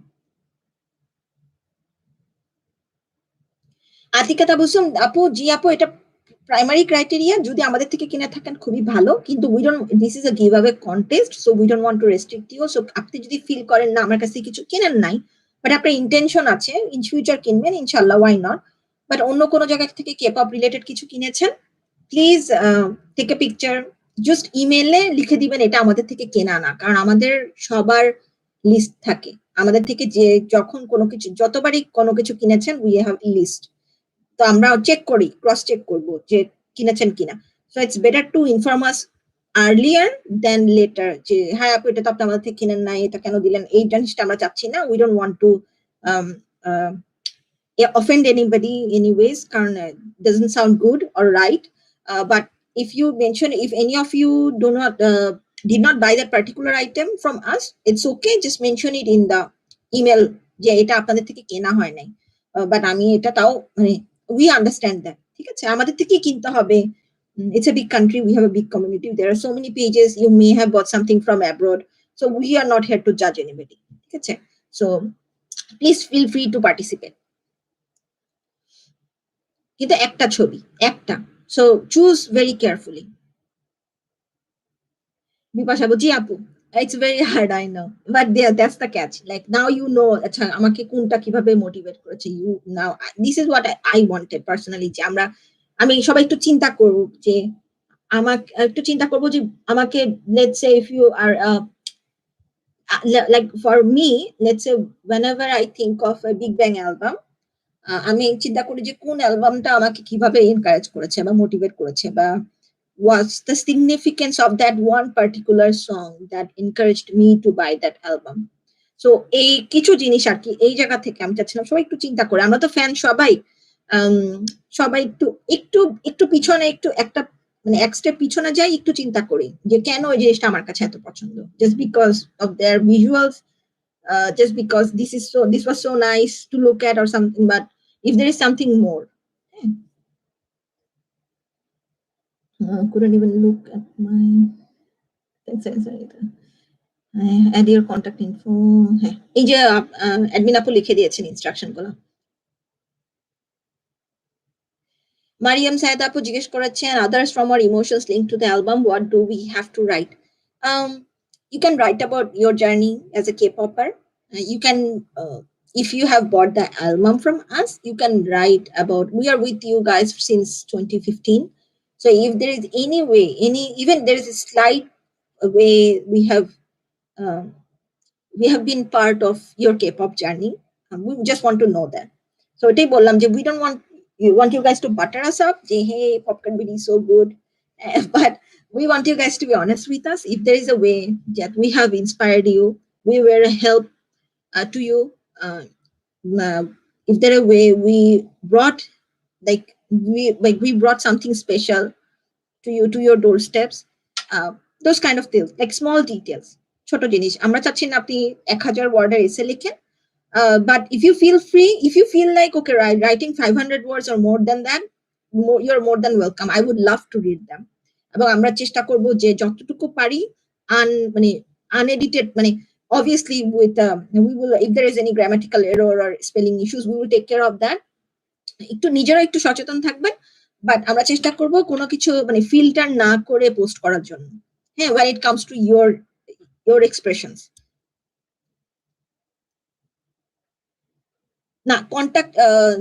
আতিকা তাবুসুম আপু, জি আপু, এটা primary criteria. যদি আমাদের থেকে কিনে থাকেন খুবই ভালো, কিন্তু we don't, this is a give away contest, so we don't want to restrict you. So আপনি যদি ফিল করেন না আমার কাছ থেকে কিছু কেনেন নাই, বাট আপনার ইন্টেনশন আছে ইন ফিউচার কিনবেন, ইনশাল্লাহ, ওয়াই নট। বাট অন্য কোনো জায়গা থেকে কেপপ রিলেটেড কিছু কিনেছেন, please take a picture, just ইমেলে লিখে দিবেন এটা আমাদের থেকে কেনা না। কারণ আমাদের সবার লিস্ট থাকে, আমাদের থেকে যে যখন কোনো কিছু, যতবারই কোনো কিছু কিনেছেন, উই হ্যাভ লিস্ট। তো আমরা চেক করি, ক্রস চেক করব যে কিনেছেন কিনা। So it's better to inform us earlier then letter, যে হ্যাঁ আপু এটা তো আপনি আমাদের থেকে কিনেন নাই, এটা কেন দিলেন, এই জিনিসটা আমরা চাচ্ছি না। We don't want two offend anybody anyways, কারণ doesn't sound good or right. But if you mention, if any of you do not did not buy that particular item from us, it's okay, just mention it in the email যে এটা আপনাদের থেকে কেনা হয় নাই, but আমি এটা তাও মানে we understand that, ঠিক আছে, আমাদের থেকে কিনতে হবে। It's a big country, we have a big community, there are so many pages, you may have bought something from abroad, so we are not here to judge anybody, ঠিক আছে। So please feel free to participate, কিন্তু একটা ছবি, একটা। So choose very carefully. Bipasha আপু, জি আপু, it's very hard, I know, but that's the catch, like now you know, আচ্ছা আমাকে কোনটা কিভাবে মোটিভেট করেছে, you know, this is what I wanted personally, যে আমি সবাই একটু চিন্তা করব, যে আমাকে একটু চিন্তা করব যে আমাকে, let's say if you are like for me, let's say whenever I think of a Big Bang album, আমি চিন্তা করি যে কোন অ্যালবামটা আমাকে কিভাবে এনকারেজ করেছে বা মোটিভেট করেছে, বা what's the significance of that one particular song that encouraged me to buy that album. So এই কিছু জিনিস আর কি, এই জায়গা থেকে আমি চাচ্ছিলাম সবাই একটু চিন্তা করে, আমরা তো ফ্যান সবাই, সবাই একটু একটু একটু পিছনে, একটু একটা মানে এক স্টেপ পিছনে যাই, একটু চিন্তা করি যে কেন ওই জিনিসটা আমার কাছে এত পছন্দ, just because of their visuals, just because this was so nice to look at or something, but if there is something more. Couldn't even look at my sorry, add your contact info. হ্যাঁ, এই যে admin আপু লিখে দিয়েছেন instruction গুলো। মারিয়াম সায়েদ আপু জিজ্ঞেস করেছেন, others from our emotions linked to the album, what do we have to write? You can write about your journey as a K-popper. You can, if you have bought the album from us, you can write about, we are with you guys since 2015. So if there is any way, even there is a slight way uh, we have been part of your K-pop journey, we just want to know that. So এটাই বললাম যে we don't want you guys to butter us up, যে hey Popkart BD is so good, but we want you guys to be honest with us. If there is a way that we have inspired you, we were a help to you, uh, if there a way we brought, we brought something special to you, to your doorsteps, those kind of things, like small details, ছোট জিনিস। আমরা চাচ্ছি না আপনি 1000 ওয়ার্ডের এসে লিখেন, but if you feel free, if you feel like okay, writing 500 words or more than that, you're more than welcome. I would love to read them. এবং আমরা চেষ্টা করব যে যতটুকু পারি মানে unedited, মানে obviously with we will, if there is any grammatical error or spelling issues, we will take care of that. একটু নিজেরা একটু সচেতন থাকবেন, বাট আমরা চেষ্টা করব কোনো কিছু মানে ফিল্টার না করে পোস্ট করার জন্য। হ্যাঁ, when it comes to your expressions. না, কন্টাক্ট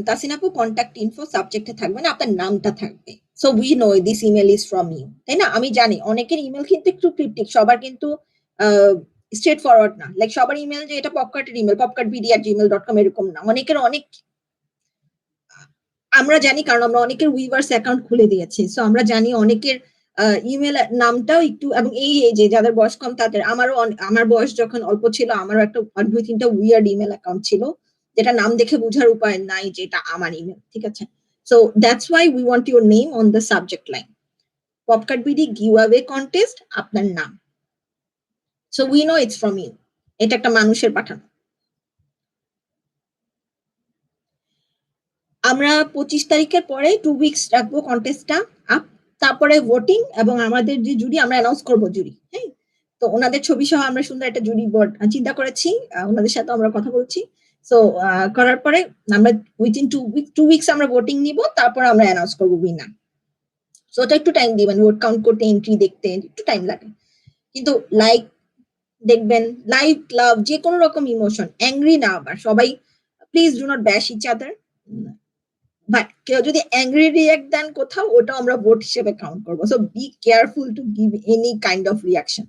তাসিন আপু, কন্টাক্ট ইনফো সাবজেক্টে থাকবে না, আপনার নামটা থাকবে। So we know this email is from you, তাই না? আমি জানি অনেকের ইমেল কিন্তু একটু ক্রিপ্টিক, সবার কিন্তু স্ট্রেট ফরওয়ার্ড না। লাইক সবার ইমেল যে এটা পপকার্টের ইমেল, popkartbd@gmail.com এরকম না। অনেকের অনেক আমরা জানি, কারণ আমরা অনেকের উইভার্স অ্যাকাউন্ট খুলে দিয়েছি। সো আমরা জানি অনেকের ইমেল নামটাও একটু, এবং এই যে যাদের বয়স কম তাদের, আমার বয়স যখন অল্প ছিল আমারও একটা 2-3টা উইয়ার্ড ইমেল অ্যাকাউন্ট ছিল, যেটা নাম দেখে বোঝার উপায় নাই যে এটা আমার ইমেল, ঠিক আছে? So that's why we want your name on the subject line. Popcart BD giveaway contest, আপনার নাম। So we know it's from you, এটা একটা মানুষের পাঠানো। আমরা 25 তারিখের পরে 2 উইকস রাখবো কন্টেস্টটা আপ, তারপরে ভোটিং, এবং আমাদের যে জুরি আমরা অ্যানাউন্স করবো জুরি। হ্যাঁ, তো ওনাদের ছবি সহ আমরা সুন্দর একটা জুরি বোর্ড চিন্তা করেছি, ওনাদের সাথে আমরা কথা বলছি। সো করার পরে আমরা উইথিন 2 উইকস আমরা ভোটিং নিব, তারপর আমরা অ্যানাউন্স করবো উইনার। সো ওটা একটু টাইম দিবেন, ভোট কাউন্ট করতে, এন্ট্রি দেখতে একটু টাইম লাগে। কিন্তু লাইক দেখবেন, লাইক, লাভ, যে কোনো রকম ইমোশন, অ্যাংরি না আবার সবাই, প্লিজ ডু নট ব্যাশ ইচ আদার। বাট কেউ যদি অ্যাংরি রিয়াক্ট দেন কোথাও, ওটা আমরা ভোট হিসেবে কাউন্ট করবো। So be careful to give any kind of reaction.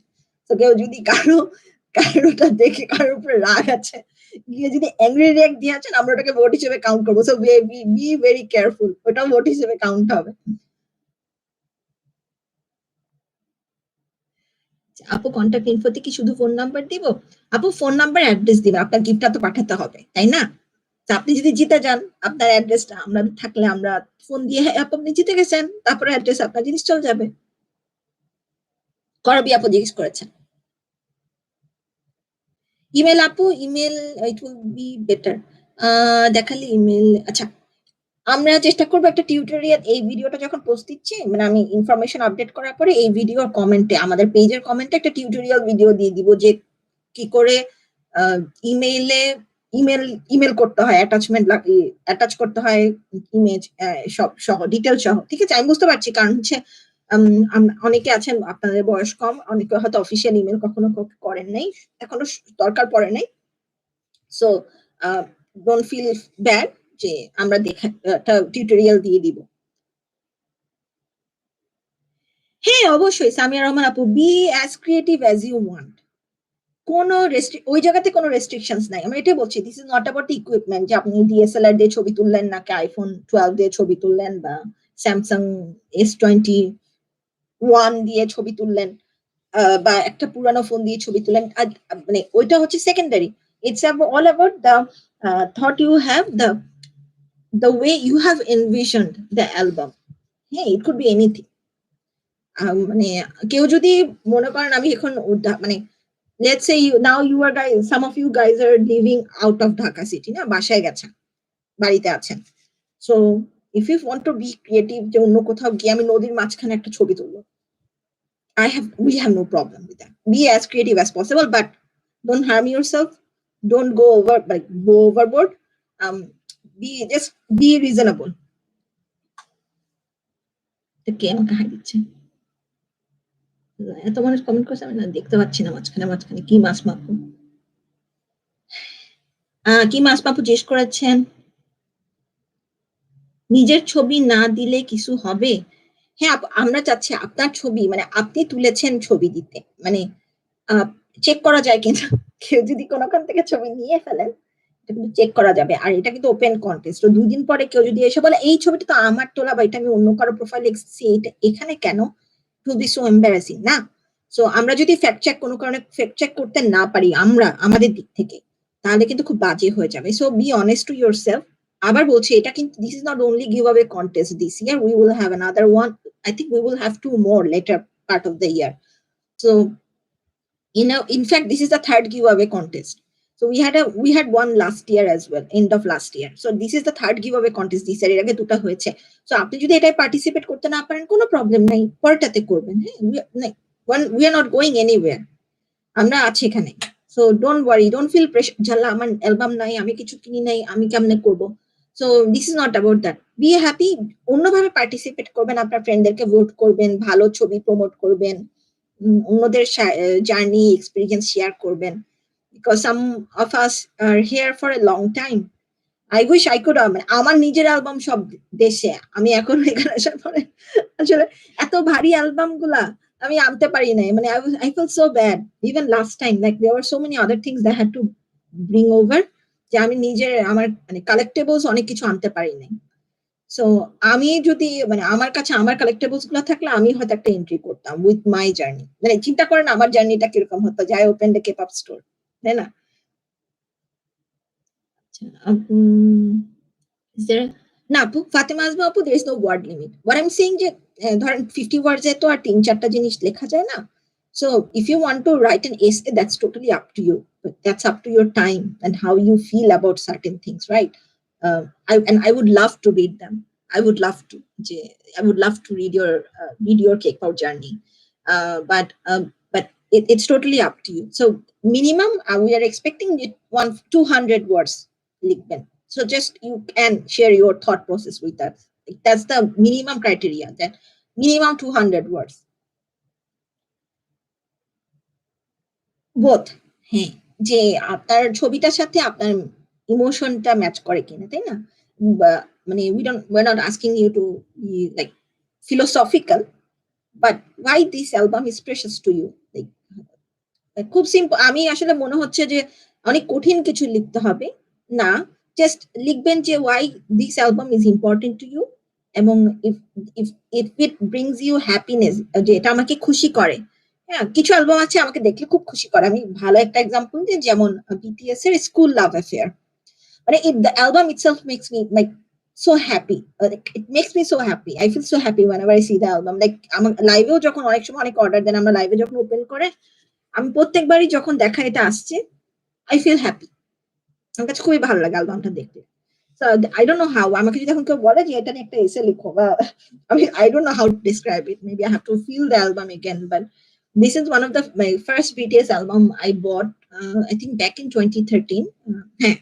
তো কেউ যদি কারোটা দেখে কারোর উপরে রাগ আছে, গিয়ে যদি অ্যাংরি রিয়াক্ট দিয়েছেন, আমরা ওটাকে ভোট হিসেবে কাউন্ট করবো। সো বি ভেরি কেয়ারফুল, ওটা ভোট হিসেবে কাউন্ট হবে। আপু কন্ট্যাক্ট ইনফোতে কি শুধু ফোন নাম্বার দিব? আপু ফোন নাম্বার অ্যাড্রেস দিবেন, আপনার গিফটটা তো পাঠাতে হবে, তাই না? আপনি যদি জিতে যান, আপনার অ্যাড্রেসটা আমরা থাকলে আমরা ফোন দিয়ে, হ্যাঁ আপনি জিতে গেছেন, তারপরে অ্যাড্রেস আপনার জিনিস চলে যাবে। করবি আপু জিজ্ঞেস করেছেন। ইমেল আপু, email it will be better. দেখালে ইমেল, আচ্ছা আমরা চেষ্টা করবো একটা টিউটোরিয়াল, এই ভিডিওটা যখন পোস্ট দিচ্ছি, মানে আমি ইনফরমেশন আপডেট করার পরে এই ভিডিওর কমেন্টে, আমাদের পেজের কমেন্টে একটা টিউটোরিয়াল ভিডিও দিয়ে দিব, যে কি করে ইমেইলে ইমেল করতে হয়, অ্যাটাচ করতে হয় ইমেজ সব সহ, ডিটেল সহ, ঠিক আছে? আমি বুঝতে পারছি, কারণ হচ্ছে অনেকে আছেন আপনাদের বয়স কম, অনেকে হয়তো অফিসিয়াল ইমেল কখনো করেন নাই, এখনো দরকার পড়ে নাই। সো ডোন্ট ফিল ব্যাড যে আমরা একটা টিউটোরিয়াল দিয়ে দিব। হ্যাঁ অবশ্যই সামিয়া রহমান আপু, be as creative as you want. কোনো ওই জায়গাতে কোনো রেস্ট্রিকশনস নাই। আমরা এটাই বলছি, this is not about the equipment, যে আপনি ডিএসএলআর দিয়ে ছবি তুললেন নাকি আইফোন 12 দিয়ে ছবি তুললেন, বা স্যামসাং S21 দিয়ে ছবি তুললেন, বা একটা পুরানো ফোন দিয়ে ছবি তুললেন, মানে ওইটা হচ্ছে secondary. It's all about the thought you have, the way you have envisioned the album. হ্যাঁ, ইট কুড বি এনিথিং। মানে কেউ যদি মনে করেন আমি এখন মানে let's say now you are guys, some of you guys are living out of Dhaka city, না বাসায় গেছেন, বাড়িতে আছেন। So if you want to be creative, যে অন্য কোথাও গিয়ে আমি নদীর মাঝখানে একটা ছবি তুলবো, we have no problem with that. Be as creative as possible, but don't harm yourself, don't go overboard. Just be reasonable. কে আমাকে হাই দিচ্ছে? এত মানুষ কমেন্ট করছে, আমি না দেখতে পাচ্ছি না মাঝখানে মাঝখানে। কি মাছ মাপু, কি মাছ মাপু জিজ্ঞেস করেছেন। নিজের ছবি না দিলে কিছু হবে? হ্যাঁ, আমরা চাচ্ছি আপনার ছবি, মানে আপনি তুলেছেন ছবি দিতে, মানে চেক করা যায় কিনা। কেউ যদি কোনোখান থেকে ছবি নিয়ে ফেলেন, এটা কিন্তু চেক করা যাবে। আর এটা কিন্তু ওপেন কন্টেস্ট। তো 2 দিন পরে কেউ যদি এসে বলে এই ছবিটা তো আমার তোলা, বা এটা আমি অন্য কারো প্রোফাইলে এসেছি, এটা এখানে কেন, টু বি সো এম্বারাসিং না? সো আমরা যদি ফ্যাক্ট চেক কোনো কারণে ফ্যাক্ট চেক করতে না পারি আমরা আমাদের দিক থেকে, তাহলে কিন্তু খুব বাজে হয়ে যাবে। So be honest to yourself. আবার বলছি, এটা কিন্তু this is not only give away contest this year, we will have another one. I think we will have 2 more later part of the year. So in fact this is the 3rd giveaway contest. So So we had one last year as well, end of last year. So this is the third giveaway contest this year. এর আগে দুটা হয়েছে। So আপনি যদি এটায় participate করতে না পারেন কোনো প্রবলেম নাই। পরেরটাতে করবেন। হ্যাঁ? We are not going anywhere. আমরা আছি এখানে। So don't worry, don't feel pressure ঝাল্লা আমার অ্যালবাম নাই, আমি কিছু কিনি নাই, আমি কেমনে করব? So this is not about that. Be happy, অন্যভাবে পার্টিসিপেট করবেন, আপনার ফ্রেন্ডদেরকে ভোট করবেন, ভালো ছবি প্রমোট করবেন, অন্যদের জার্নি এক্সপেরিয়েন্স শেয়ার করবেন। Because some of us R here for a long time. I wish I could, মানে আমার নিজের অ্যালবাম সব দেশে। আমি এখন এখানে আসার পরে আসলে এত ভারী অ্যালবাম গুলা আমি আনতে পারি নাই। মানে I felt so bad. Even last time, like there were so many other things that I had to bring over, যে আমি নিজের আমার মানে কালেক্টেবলস অনেক কিছু আনতে পারি নাই। সো আমি যদি মানে আমার কাছে আমার কালেক্টেবলস গুলো থাকলে আমি হয়তো একটা এন্ট্রি করতাম উইথ মাই জার্নি। মানে চিন্তা করেন আমার জার্নিটা কিরকম হতো, যে I opened a K-pop store, তাই না? আচ্ছা, is there না আপু, ফাতেমা আজমা আপু, there is no word limit. What I'm saying যে ধরেন 50 words এ তো আর 3-4টা জিনিস লেখা যায় না। So if you want to write an essay, that's totally up to you. But that's up to your time and how you feel about certain things, right? I would love to read them. I would love to. I would love to read your K-pop journey. But it's totally up to you. So minimum we are expecting it 200 words লিখবেন। So just you can share your thought process with us. That's the minimum criteria, that minimum 200 words. Both. হ্যাঁ, যে আপনার ছবিটার সাথে আপনার ইমোশনটা match করে কিনা, তাই না? বা মানে we're not asking you to be like philosophical, but why this album is precious to you. Like খুব আমি আসলে মনে হচ্ছে যে অনেক কঠিন কিছু লিখতে হবে না। জাস্ট লিখবেন যে why this album is important to you, এবং if if if it brings you happiness, যে এটা আমাকে খুশি করে। হ্যাঁ, কিছু অ্যালবাম আছে আমাকে দেখলে খুব খুশি করে। আমি ভালো একটা এক্সাম্পল দিই, যেমন BTS এর স্কুল লাভ অ্যাফেয়ার। মানে the album itself makes me like so happy. Like it makes me so happy. I feel so happy whenever I see the album. Like আমার লাইভেও যখন অনেক সময় অনেক অর্ডার দেন, আমরা লাইভে যখন ওপেন করে আমি প্রত্যেকবারই যখন দেখা এটা আসছে, I feel happy. আমার কাছে খুবই ভালো লাগে অ্যালবামটা দেখতে। So I don't know how, আমাকে যদি এখন কেউ বলে যে এটা নিয়ে একটা এসে লিখো, বা I don't know how to describe it. Maybe I have to feel the album again. But this is one of my first BTS album I bought, I think back in 2013. হ্যাঁ,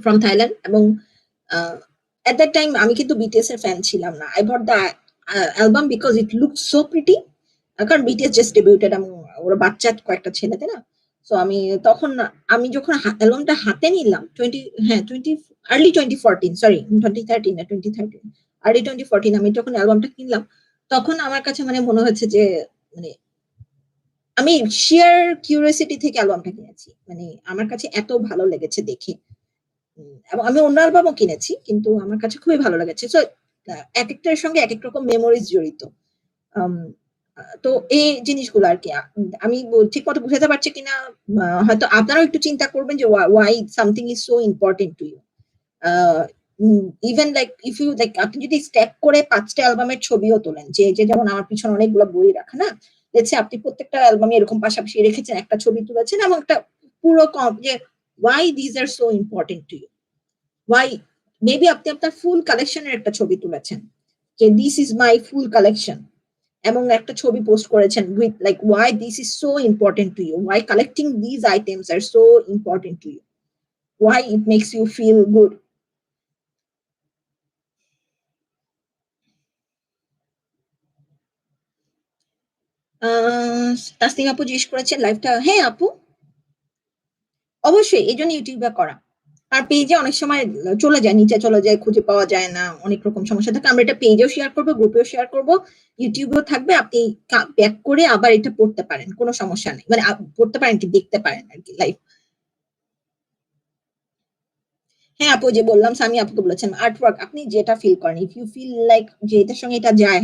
from Thailand. এবং at that time আমি কিন্তু BTS এর fan ছিলাম না। I bought the album because it looked so pretty. কারণ BTS just debuted এবং ওরা বাচ্চা কয়েকটা ছেলে, তাই না? সো তখন আমি যখন অ্যালবামটা হাতে নিলাম 20 আর্লি 2014, সরি 2013 না 2013, আর্লি 2014 আমি যখন অ্যালবামটা কিনলাম, তখন আমার কাছে মানে মনে হচ্ছে যে মানে আমি শিয়ার কিউরিওসিটি থেকে অ্যালবামটা কিনেছি। মানে আমার কাছে এত ভালো লেগেছে দেখে। এবং আমি অন্য অ্যালবামও কিনেছি, কিন্তু আমার কাছে খুবই ভালো লেগেছে। সো একেকটার সঙ্গে একেক রকম মেমোরিজ জড়িত। আম তো এই জিনিসগুলো আরকি। আমি ঠিকমতো বুঝাতে পারছি কিনা, হয়তো আপনারাও একটু চিন্তা করবেন যে why something is so important to you. Even like if you like, আপনি যদি স্ট্যাক করে ৫ টা অ্যালবামের ছবিও তোলেন, যে যেমন আমার পিছনে অনেকগুলো বই রাখা না? লেটস সে আপনি প্রত্যেকটা অ্যালবামে এরকম পাশাপাশি রেখেছেন, একটা ছবি তুলেছেন এবং একটা পুরো যে why these are so important to you. Why? Maybe আপনি আপনার ফুল কালেকশনের একটা ছবি তুলেছেন, যে this is my full collection, এবং একটা ছবি পোস্ট করেছেন with like why this is so important to you, why collecting these items are so important to you, why it makes you feel good. Tasnim আপু জিজ্ঞেস করেছেন লাইভটা, হ্যাঁ আপু অবশ্যই এই জন্য ইউটিউবে করা। আর পেজে অনেক সময় চলে যায়, নিচে চলে যায়, খুঁজে পাওয়া যায় না, অনেক রকম সমস্যা থাকে। আমরা এটা পেজেও শেয়ার করবো, গ্রুপেও শেয়ার করবো, ইউটিউবেও থাকবে। আপনি ব্যাক করে আবার এটা পড়তে পারেন, কোনো সমস্যা নেই। মানে পড়তে পারেন কি, দেখতে পারেন আর কি লাইভ। হ্যাঁ আপু, যে বললাম সামি আপুকে বলেছেন আর্ট ওয়ার্ক আপনি যেটা ফিল করেন, ইফ ইউ ফিল লাইক যে এটার সঙ্গে এটা যায়,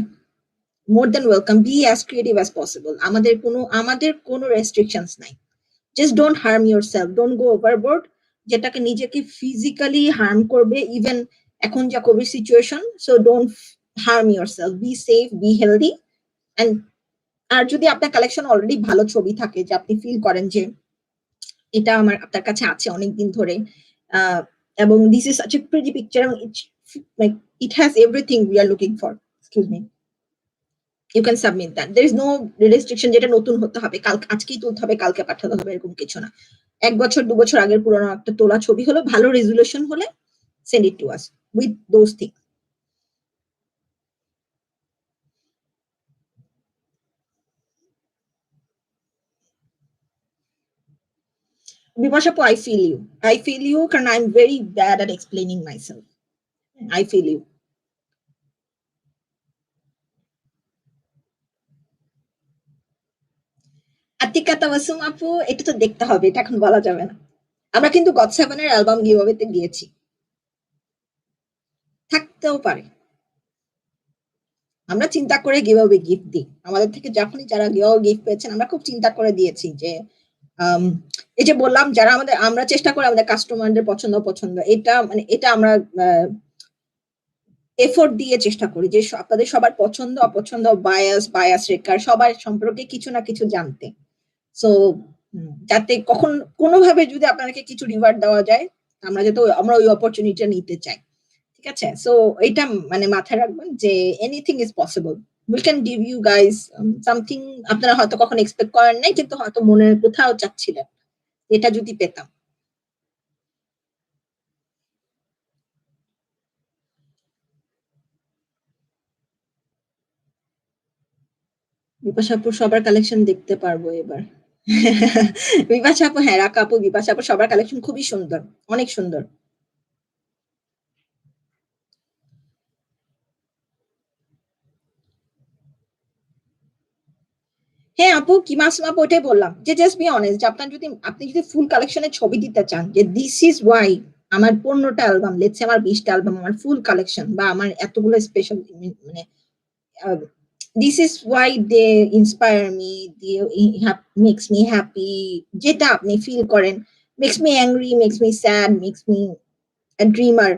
more than welcome, be as creative as possible. আমাদের কোনো রেস্ট্রিকশনস নাই। Just don't harm yourself, don't go overboard, যেটাকে নিজেকে ফিজিক্যালি হার্ম করবে। ইভেন এখন যা COVID situation, so don't harm yourself, be safe, be healthy. And আর যদি আপনার কালেকশন অলরেডি ভালো ছবি থাকে, যে আপনি ফিল করেন যে এটা আমার আপনার কাছে আছে অনেকদিন ধরে। আ এবং this is such a pretty picture এবং like it has everything we are looking for. Excuse me. You can submit that. There is no restriction যেটা নতুন হতে হবে। আজকেই তুলতে হবে, কালকে পাঠাতে হবে এরকম কিছু না। ১ বছর ২ বছর আগের পুরনো একটা তোলা ছবি হলো, ভালো রেজোলিউশন হলে send it to us with those things. Bipasha আপু, I feel you. I feel you কারণ I'm very bad at explaining myself. I feel you. Atika Tabassum আপু, এটা তো দেখতে হবে। এটা এখন বলা যাবে না। আমরা কিন্তু গড 7 এর অ্যালবাম গিভঅ্যাওয়ে তে দিয়েছি। থাকতেও পারে। আমরা চিন্তা করে গিভঅ্যাওয়ে গিফট দিই। আমাদের থেকে যখনই যারা গিভঅ্যাওয়ে গিফট পেয়েছেন আমরা খুব চিন্তা করে দিয়েছি যে আম এই যে বললাম যারা আমরা চেষ্টা করি আমাদের কাস্টমারদের পছন্দ এটা মানে এটা আমরা এফোর্ট দিয়ে চেষ্টা করি যে আপনাদের সবার পছন্দ অপছন্দ বায়াস রেকার সবার সম্পর্কে কিছু না কিছু জানতে। সো যাতে কখন কোনোভাবে যদি আপনাকে কিছু রিওয়ার্ড দেওয়া যায় আমরা ওই অপরচুনিটিটা নিতে চাই। ঠিক আছে? সো এটা মানে মাথায় রাখবেন যে anything is possible. We can give you guys something আপনারা হয়তো কখনো এক্সপেক্ট করেন নাই কিন্তু হয়তো মনের কোথাও চাচ্ছিলেন। এটা যদি পেতাম। বিপাশা আপুর সবার কালেকশন দেখতে পারবো এবার। বিপাশা আপু, হ্যাঁ, রাকা আপু, বিপাশা আপু সবার কালেকশন খুবই সুন্দর। অনেক সুন্দর। হ্যাঁ আপু, কি মাসুম আপু, ওটাই বললাম যে জাস্ট বি অনেস্ট যে আপনি যদি ফুল কালেকশনের ছবি দিতে চান যে দিস ইজ ওয়াই আমার 15টা অ্যালবাম, লেটস সে আমার 20টা অ্যালবাম, আমার ফুল কালেকশন বা আমার এতগুলো স্পেশাল মানে this is why they inspire me, দিয়ে মেক্স মি হ্যাপি, যেটা আপনি ফিল করেন, makes me angry, makes me sad, makes me dreamer,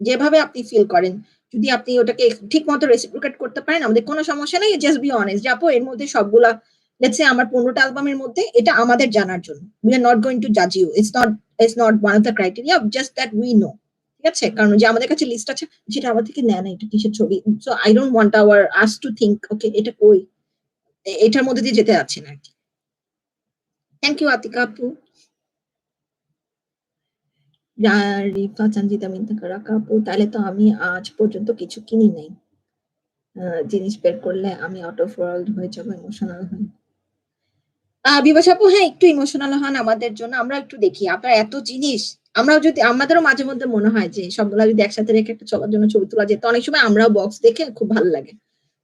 যেভাবে আপনি ফিল করেন যদি আপনি ওটাকে ঠিক মতো রেসিপ্রোকেট করতে পারেন আমাদের কোনো সমস্যা নেই। জাস্ট বি অনেস্ট যে আপু এর মধ্যে সবগুলা লেটস সে আমার 15টা অ্যালবামের মধ্যে এটা আমাদের জানার জন্য, we are not going to জাজ you, it's not one of the criteria, just that we know. ঠিক আছে? কারণ যে আমাদের কাছে লিস্ট আছে যেটা আমার থেকে নেয় না, এটা কিসের ছবি, so I don't want our us to think okay এটা কই, এটার মধ্যে দিয়ে যেতে যাচ্ছে না আর কি। থ্যাংক ইউ আতিকা আপু। রিফা চাঞ্জিতা মিন্তাকা রাকা আপু, তাহলে তো আমি আজ পর্যন্ত কিছু কিনি নাই। জিনিস বের করলে আমি আউট অফ ওয়ার্ল্ড হয়ে যাবো, ইমোশনাল হয়ে। বিপাশা আপু, হ্যাঁ, একটু ইমোশনাল হন আমাদের জন্য। আমরা একটু দেখি আপনার এত জিনিস, আমাদেরও মাঝে মধ্যে মনে হয় যে সবগুলা যদি একসাথে রেখে একটা চলার জন্য ছবি তোলা যেত। অনেক সময় আমরাও বক্স দেখে খুব ভালো লাগে।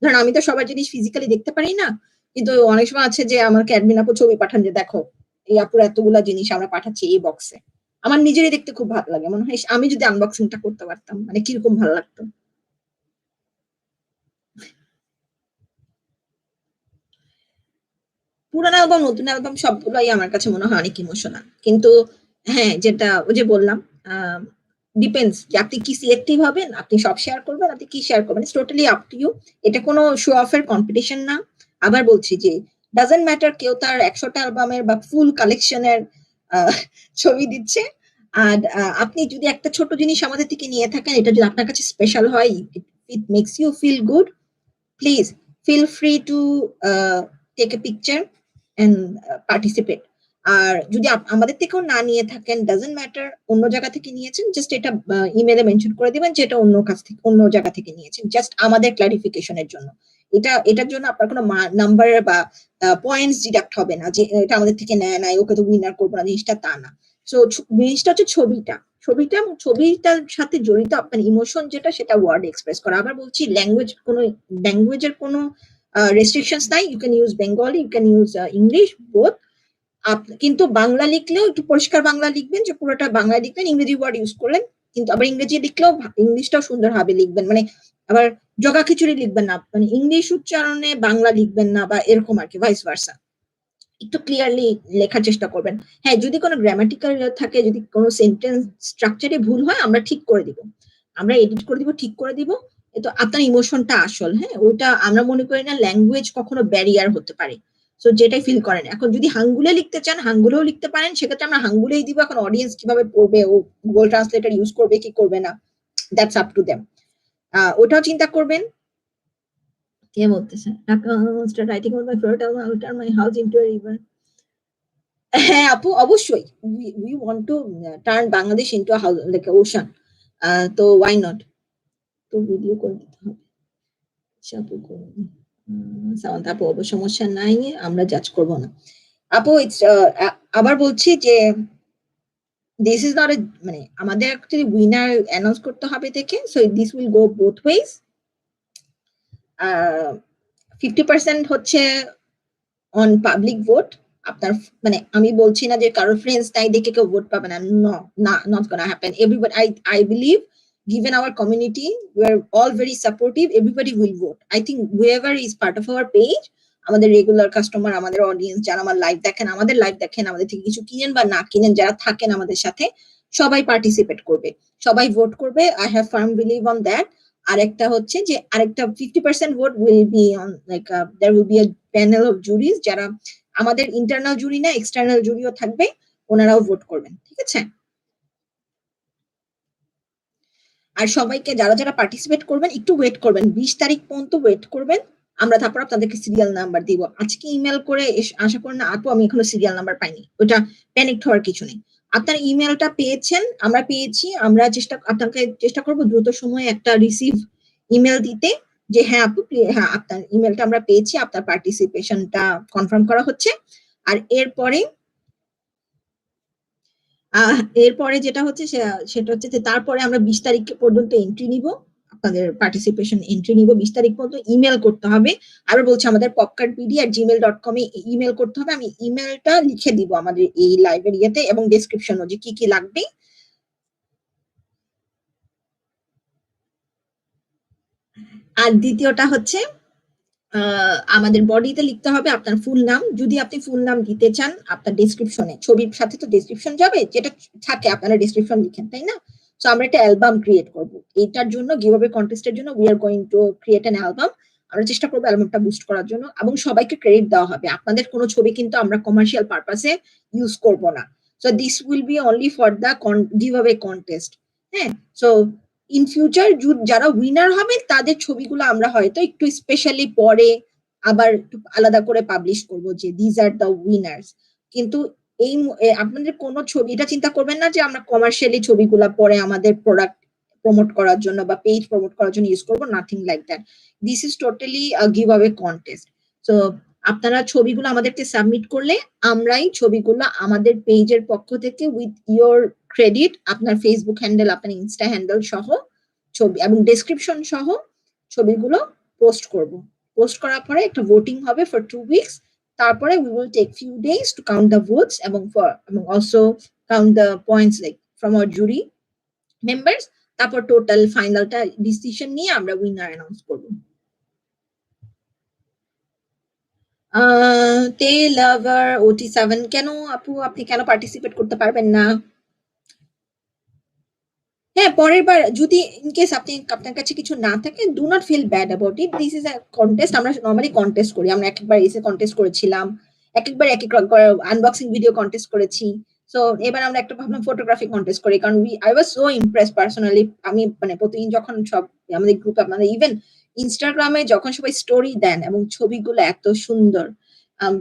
ধরেন আমি তো সবার জিনিস ফিজিক্যালি দেখতে পারি না। কিন্তু অনেক সময় আছে যে আমাকে অ্যাডমিন আপু ছবি পাঠান যে দেখো এই আপুর এতগুলা জিনিস আমরা পাঠাচ্ছি এই বক্সে। আমার নিজেরই দেখতে খুব ভালো লাগে। মনে হয় আমি যদি আনবক্সিংটা করতে পারতাম মানে কিরকম ভালো লাগতো। পুরানো অ্যালবাম, নতুন অ্যালবাম সবগুলোই আমার কাছে মনে হয় অনেক ইমোশনাল। কিন্তু হ্যাঁ, যেটা ওই যে বললাম, আ ডিপেন্ডস যে আপনি কি সিলেক্টিভ হবেন, আপনি সব শেয়ার করবেন, আপনি কি শেয়ার করবেন। It's totally up to you. এটা কোনো শো অফ এর কম্পিটিশন না। আবার বলছি যে ডাজন্ট ম্যাটার কেউ তার ১০০ টা অ্যালবামের বা ফুল কালেকশন এর আ ছবি দিচ্ছে। আর আপনি যদি একটা ছোট জিনিস আমাদের থেকে নিয়ে থাকেন, এটা যদি আপনার কাছে স্পেশাল হয়, it makes you feel good, please feel free to take a picture and participate. আর যদি আমাদের থেকেও না নিয়ে থাকেন, ডাজন্ট ম্যাটার অন্য জায়গা থেকে নিয়েছেন, জাস্ট এটা ইমেলে মেনশন করে দিবেন যে এটা অন্য জায়গা থেকে নিয়েছেন, জাস্ট আমাদের ক্লারিফিকেশনের জন্য। এটার জন্য আপনার কোনো নাম্বার বা পয়েন্টস ডিডাক্ট হবে না যে এটা আমাদের থেকে নেয় নাই, ওকে তো উইনার করবো না, জিনিসটা তা না। সো জিনিসটা হচ্ছে ছবিটার সাথে জড়িত আপনার ইমোশন যেটা, সেটা ওয়ার্ড এক্সপ্রেস করা। আবার বলছি ল্যাঙ্গুয়েজের কোনো রেস্ট্রিকশনস নাই। You can use Bengali, you can use English, both. কিন্তু বাংলা লিখলেও একটু পরিষ্কার বাংলা লিখবেন, যে পুরোটা বাংলা লিখবেন, ইংরেজি ওয়ার্ড ইউজ করলেন কিন্তু আবার ইংরেজি লিখলেও ইংলিশটাও সুন্দরভাবে লিখবেন। মানে আবার জগা খিচুড়ি লিখবেন না, মানে ইংলিশ উচ্চারণে বাংলা লিখবেন না বা এরকম আর কি, ভাইস ভার্সা। একটু ক্লিয়ারলি লেখার চেষ্টা করবেন। হ্যাঁ, যদি কোনো গ্রামাটিক্যাল থাকে, যদি কোনো সেন্টেন্স স্ট্রাকচারে ভুল হয় আমরা ঠিক করে দিব, আমরা এডিট করে দিব, ঠিক করে দিব। তো আপনার ইমোশনটা আসল, হ্যাঁ, ওটা আমরা মনে করি না ল্যাঙ্গুয়েজ কখনো ব্যারিয়ার হতে পারে। সো যেটাই ফিল করেন। এখন যদি হাঙ্গুলে লিখতে চান, হাঙ্গুলেও লিখতে পারেন। সেক্ষেত্রে আমরা হাঙ্গুলেই দিব। এখন অডিয়েন্স কিভাবে পড়বে, ও Google Translator ইউজ করবে কি করবে না, দ্যাটস আপ টু দেম। ওটাও চিন্তা করবেন। কে বলতেছে? Start writing on my favourite album, I turn my house into a river. হ্যাঁ, আপু অবশ্যই। We want to turn Bangladesh into a house like a ocean. তো why not? তো ভিডিও করে দিতে হবে। আচ্ছা আপু করুন। সামান্থা আপু সমস্যা নাই। আমরা জাজ করব না। আপু ইটস আবার বলছি যে দিস ইজ নট এ মানে আমাদের অ্যাকচুয়ালি উইনার অ্যানাউন্স করতে হবে দেখে। So this will go both wedge. 50% হচ্ছে অন পাবলিক ভোট। আপনার মানে আমি বলছি না যে কারো ফ্রেন্ডস নাই দেখে কেউ ভোট পাবে না। No, not gonna happen. Everybody, I believe, given our community, we're all very supportive. Everybody will vote. I think whoever is part of our page, আমাদের রেগুলার কাস্টমার, আমাদের অডিয়েন্স যারা আমার লাইভ দেখেন, আমাদের লাইভ দেখেন, আমাদের থেকে কিছু কিনেন বা না কিনেন, যারা থাকেন আমাদের সাথে, সবাই পার্টিসিপেট করবে, সবাই ভোট করবে। I have firm believe on that. আরেকটা হচ্ছে যে আরেকটা 50% vote will be on like there will be a panel of juries, যারা আমাদের ইন্টারনাল জুরি না, এক্সটার্নাল জুরিও থাকবে, ওনারাও ভোট করবেন। ঠিক আছে? আর সবাইকে যারা যারা পার্টিসিপেট করবেন একটু ওয়েট করবেন, 20 তারিখ পর্যন্ত ওয়েট করবেন। আমরা তারপর আপনাদেরকে সিরিয়াল নাম্বার দিব। আজকে ইমেল করে আশা করেন না আপু আমি এখনো সিরিয়াল নাম্বার পাইনি, ওটা প্যানিক হওয়ার কিছু নেই। আপনার ইমেলটা পেয়েছেন, আমরা পেয়েছি। আমরা আপনাকে চেষ্টা করব দ্রুত সময়ে একটা রিসিভ ইমেল দিতে, যে হ্যাঁ আপু, হ্যাঁ আপনার ইমেলটা আমরা পেয়েছি, আপনার পার্টিসিপেশনটা কনফার্ম করা হচ্ছে। আর এরপরে এরপরে যেটা হচ্ছে সেটা হচ্ছে যে তারপরে আমরা 20 তারিখ পর্যন্ত এন্ট্রি নিব, আপনাদের পার্টিসিপেশন এন্ট্রি নিব 20 তারিখ পর্যন্ত। ইমেল করতে হবে। আবার বলছি আমাদের popkartbd@gmail.com এ ইমেল করতে হবে। আমি ইমেলটা লিখে দিব আমাদের এই লাইভের ইয়েতে এবং ডেসক্রিপশনও, যে কি কি লাগবে। আর দ্বিতীয়টা হচ্ছে আমাদের বডিতে লিখতে হবে আপনার ফুল নাম। যদি আপনি ফুল নাম দিতে চান, আপনার ডেসক্রিপশনে, ছবির সাথে তো ডেসক্রিপশন যাবে, যেটা থাকে আপনারা ডেসক্রিপশন লিখেন, তাই না? সো আমরা একটা অ্যালবাম ক্রিয়েট করব। এটার জন্য গিভঅ্যাওয়ে কন্টেস্টের জন্য we R going to create an album. আমরা চেষ্টা করব অ্যালবামটা বুস্ট করার জন্য, এবং সবাইকে ক্রেডিট দেওয়া হবে। আপনাদের কোনো ছবি কিন্তু আমরা কমার্শিয়াল পারপাসে ইউজ করব না। So this will be only for the giveaway contest. হ্যাঁ, সো ইন ফিউচার যারা উইনার হবে তাদের ছবিগুলো আমরা হয়তো একটু স্পেশালি পরে আবার একটু আলাদা করে পাবলিশ করব, যে দিজ আর দ্য উইনার্স। কিন্তু এই আপনাদের কোনো ছবি, এটা চিন্তা করবেন না যে আমরা কমার্শিয়ালি ছবিগুলা পরে আমাদের প্রোডাক্ট প্রমোট করার জন্য বা পেজ প্রমোট করার জন্য ইউজ করবো, nothing like that. This is totally give away contest. So আপনারা ছবিগুলো আমাদেরকে সাবমিট করলে আমরাই ছবিগুলো আমাদের পেজের পক্ষ থেকে উইথ ইয়োর ক্রেডিট, আপনার ফেসবুক হ্যান্ডেল, আপনার ইনস্টা হ্যান্ডেল সহ ছবি এবং ডেসক্রিপশন সহ ছবিগুলো পোস্ট করব। পোস্ট করার পরে একটা ভোটিং হবে ফর 2 উইকস। তারপরে we will take few days to count the votes এবং also count the points like from our jury members. তারপর টোটাল ফাইনালটা ডিসিশন নিয়ে আমরা উইনার অ্যানাউন্স করব। তে লাভার OT7 কেন আপু, আপনি কেন পার্টিসিপেট করতে পারবেন না? হ্যাঁ, পরের বার যদি ইন কেস আপনার কাছে কিছু না থাকে, do not feel bad about it. This is a contest. আমরা নরমালি কন্টেস্ট করি। আমরা একবার এসে কন্টেস্ট করেছিলাম, একবার এক এক আনবক্সিং ভিডিও কন্টেস্ট করেছি। সো এবার আমরা একটা ভাবলাম ফটোগ্রাফি কন্টেস্ট করি, কারণ I was so impress personally. আমি মানে প্রতিদিন যখন সব আমাদের গ্রুপে, আপনাদের ইভেন ইনস্টাগ্রামে যখন সবাই স্টোরি দেন এবং ছবিগুলো এত সুন্দর,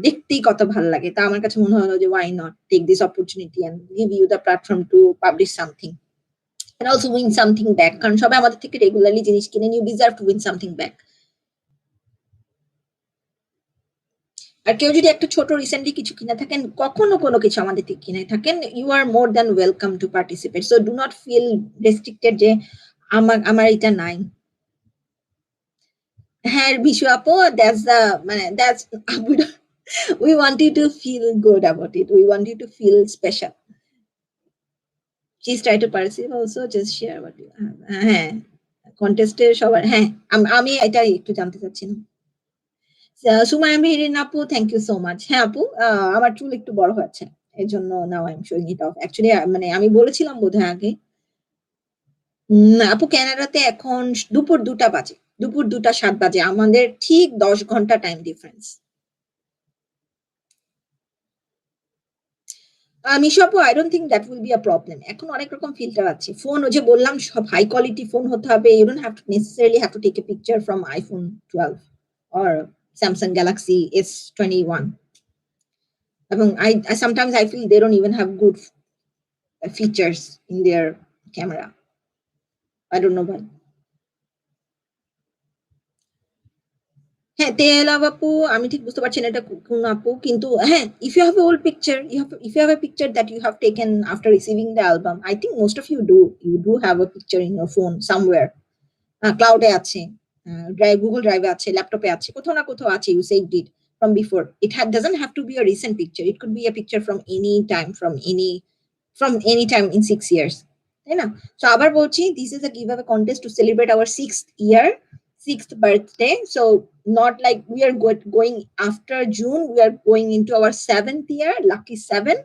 দেখতেই কত ভালো লাগে। তা আমার কাছে মনে হলো যে why not take this opportunity and give you the platform to publish something and also win something back, কারণ সবাই আমাদের থেকে রেগুলারলি জিনিস কিনেন, you deserve to win something back. আর কেউ যদি একটা ছোট রিসেন্টলি কিছু কিনে থাকেন, কখনো কোনো কিছু আমাদের থেকে কিনে থাকেন, you are more than welcome to participate. So do not feel restricted যে আমার এটা নাই। হ্যাঁ বিশু আপু, দ্যাটস দ্য মানে that's we want you to feel good about it, we want you to feel special. Please try to perceive also, just share what you have. হ্যাঁ, কন্টেস্টে সবার, হ্যাঁ আমি এটা একটু জানতে চাচ্ছিলাম। সুমাইয়া মেহেরিন আপু, থ্যাংক ইউ সো মাচ। হ্যাঁ আপু, আমার চুল একটু বড় হয়েছে, এর জন্য now I am showing it off. Actually মানে আমি বলেছিলাম বোধহয় আগে। আপু কানাডাতে এখন দুপুর 2টা বাজে, দুপুর 2টা 7 বাজে। আমাদের ঠিক 10 ঘন্টা টাইম ডিফারেন্স। মিশু আপু, I don't think that will be a problem. এখন অনেক রকম ফিল্টার আছে। ফোন ওই যে বললাম সব হাই কোয়ালিটি ফোন হতে হবে। You don't have to necessarily have to take a picture from iPhone 12 or Samsung Galaxy S21. এবং I sometimes I feel they don't even have good features in their camera. I don't know why. হ্যাঁ, তেলাব আপু, আমি ঠিক বুঝতে পারছি না এটা কোন আপু। কিন্তু হ্যাঁ, if you have an old picture, if you have a picture that you have taken after receiving the album, I think most of you do. You do have a picture in your phone somewhere. ক্লাউডে আছে, Google ড্রাইভে আছে, ল্যাপটপে আছে, কোথাও না কোথাও আছে, you saved it from before. It doesn't have to be a recent picture. It could be a picture from any time, from any time in 6 years. তাই না? So আবার বলছি, this is a giveaway contest to celebrate our 6th birthday. So not like we are going after June, we are going into our 7th year, lucky 7.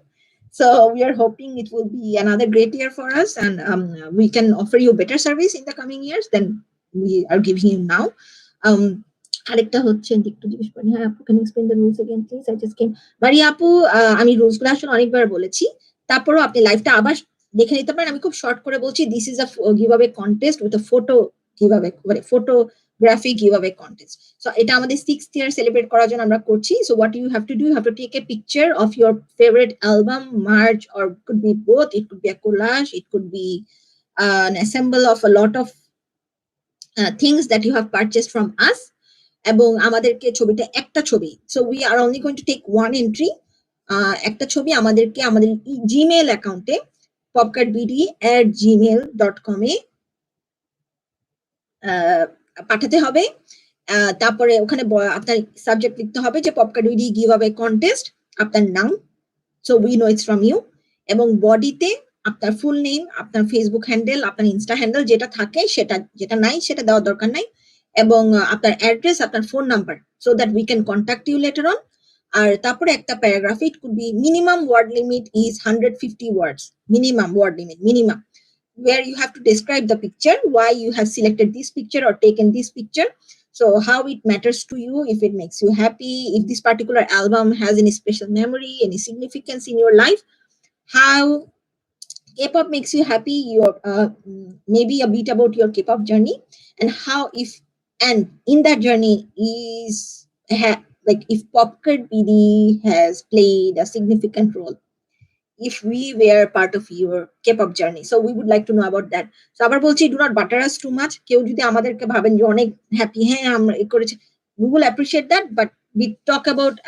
So we are hoping it will be another great year for us, and we can offer you better service in the coming years than we are giving you now. আরেকটা হচ্ছে একটু জিজ্ঞেস করি, হ্যাঁ আপু, can you explain the rules again please? I just came. মারিয়া আপু, আমি rules গুলো আসলে অনেকবার বলেছি, তারপরও আপনি লাইভটা আবার দেখে নিতে পারেন। আমি খুব শর্ট করে বলছি, this is a giveaway contest with a photo giveaway, মানে ফটোগ্রাফি গিভঅ্যাওয়ে কন্টেস্ট। সো এটা আমাদের 6th ইয়ার সেলিব্রেট করার জন্য আমরা করছি। So what you have to do, you have to take a picture of your favourite album, merch, or could be both. It could be a collage, it could be an assemble of a lot of things that you have purchased from us, এবং আমাদেরকে ছবিটা একটা ছবি, so we are only going to take one entry, একটা ছবি আমাদেরকে আমাদের Gmail অ্যাকাউন্টে popkartbd@gmail.com এ পাঠাতে হবে। তারপরে ওখানে আপনার সাবজেক্ট লিখতে হবে যে পপকার্ট বিডি গিভঅ্যাওয়ে কন্টেস্ট, আপনার নাম, so we know it's from you, এবং বডিতে আপনার ফুল নেম, আপনার ফেসবুক হ্যান্ডেল, আপনার ইনস্টা হ্যান্ডেল যেটা থাকে সেটা, যেটা নাই সেটা দেওয়ার দরকার নাই, এবং আপনার অ্যাড্রেস, আপনার phone number, so that we can contact you later on. আর তারপরে একটা paragraph, it could be minimum word limit is 150 words, minimum word limit, minimum, where you have to describe the picture, why you have selected this picture or taken this picture, so how it matters to you, if it makes you happy, if this particular album has any special memory, any significance in your life, how K-pop makes you happy, your maybe a bit about your K-pop journey, and how if, and in that journey is like if Popkart BD has played a significant role, if we were part of your K-pop journey, so we would like to know about that. So আবার বলছি, do not butter us too much. কেউ যদি আমাদেরকে ভাবেন যে অনেক happy, হ্যাঁ আমরা এ করেছি, we will appreciate that, but we talk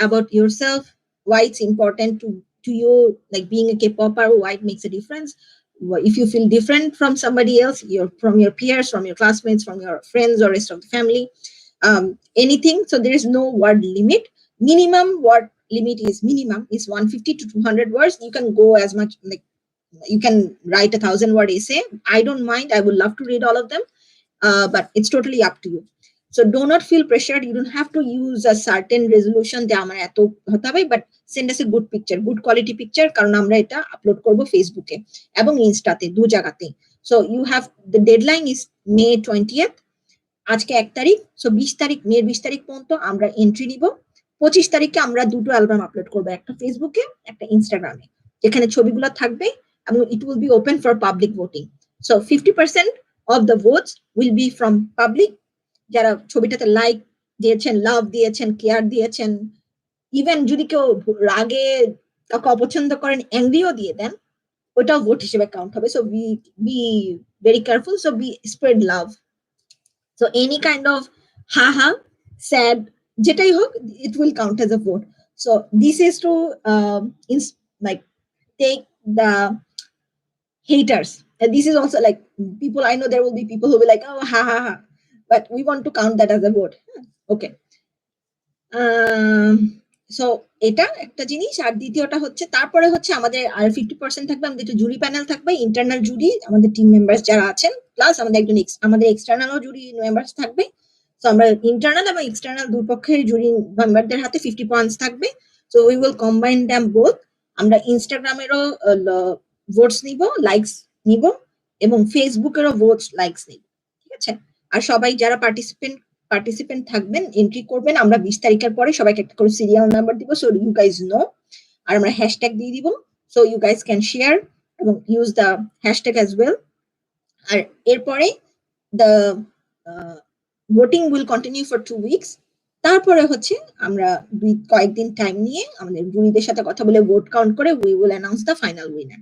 about yourself, why it's important to you, like being a K-popper, why it makes a difference. If you feel different from somebody else, from your peers, from your classmates, from your friends or rest of the family, anything. So there is no word limit. Minimum word limit is 150 to 200 words. You can go as much, like you can write 1,000-word essay. I don't mind, I would love to read all of them, but it's totally up to you. So do not feel pressured, you don't have to use a certain resolution যে আমার এত হতে হবে, but send us a good picture, good quality picture, কারণ আমরা এটা upload করব ফেসবুকে এবং ইনস্টাতে, দু জায়গাতে। So you have, the deadline is May 20th, আজকে 1 তারিখ, সো 20 তারিখ, মে 20 তারিখ পর্যন্ত আমরা এন্ট্রি নিব। 25 তারিখে আমরা দুটো অ্যালবাম আপলোড করবো, একটা ফেসবুকে, একটা ইনস্টাগ্রামে, যেখানে ছবিগুলো থাকবে, এবং ইট will be open for public voting. So 50% of the votes will be from public, যারা ছবিটাতে লাইক দিয়েছেন, লাভ দিয়েছেন, কেয়ার দিয়েছেন, ইভেন যদি কেউ রাগে কাউকে অপছন্দ করেন, অ্যাংরিও দিয়ে দেন, ওটাও ভোট হিসেবে কাউন্ট হবে। So be very careful, so be spread love. So any kind of haha, sad, যেটাই হোক, it will count as a vote. So this is to like take the haters. And this is also like people, I know there will be people who will be like, oh ha ha ha, but we want to count that as a vote. Okay. So এটা একটা জিনিস। আর দ্বিতীয়টা হচ্ছে, তারপরে হচ্ছে আমাদের আর 50% থাকবে, আমাদের একটা জুরি প্যানেল থাকবে, ইন্টারনাল জুরি, আমাদের টিম মেম্বার্স যারা আছেন, প্লাস আমাদের একজন আমাদের এক্সটার্নালও জুরি মেম্বার্স থাকবে। সো আমরা ইন্টারনাল এবং এক্সটার্নাল দুই পক্ষের জুরি মেম্বারদের হাতে 50 পয়েন্টস থাকবে। So we will combine them both. আমরা ইনস্টাগ্রামেরও ভোটস নিব, লাইকস নিব, এবং ফেসবুকেরও ভোটস, লাইকস নিব, ঠিক আছে? আর সবাই যারা পার্টিসিপেন্ট থাকবেন, এন্ট্রি করবেন, আমরা 20 তারিখের পরে সবাইকে একটা করে সিরিয়াল নাম্বার দিব, সো ইউ গাইজ নো। আর আমরা হ্যাশট্যাগ দিয়ে দিব, So you guys can share এবং use the hashtag as well. আর এরপরে the voting will continue for 2 weeks. তারপরে হচ্ছে আমরা কয়েকদিন টাইম নিয়ে আমাদের জুরিদের সাথে কথা বলে ভোট কাউন্ট করে we will announce the final winner.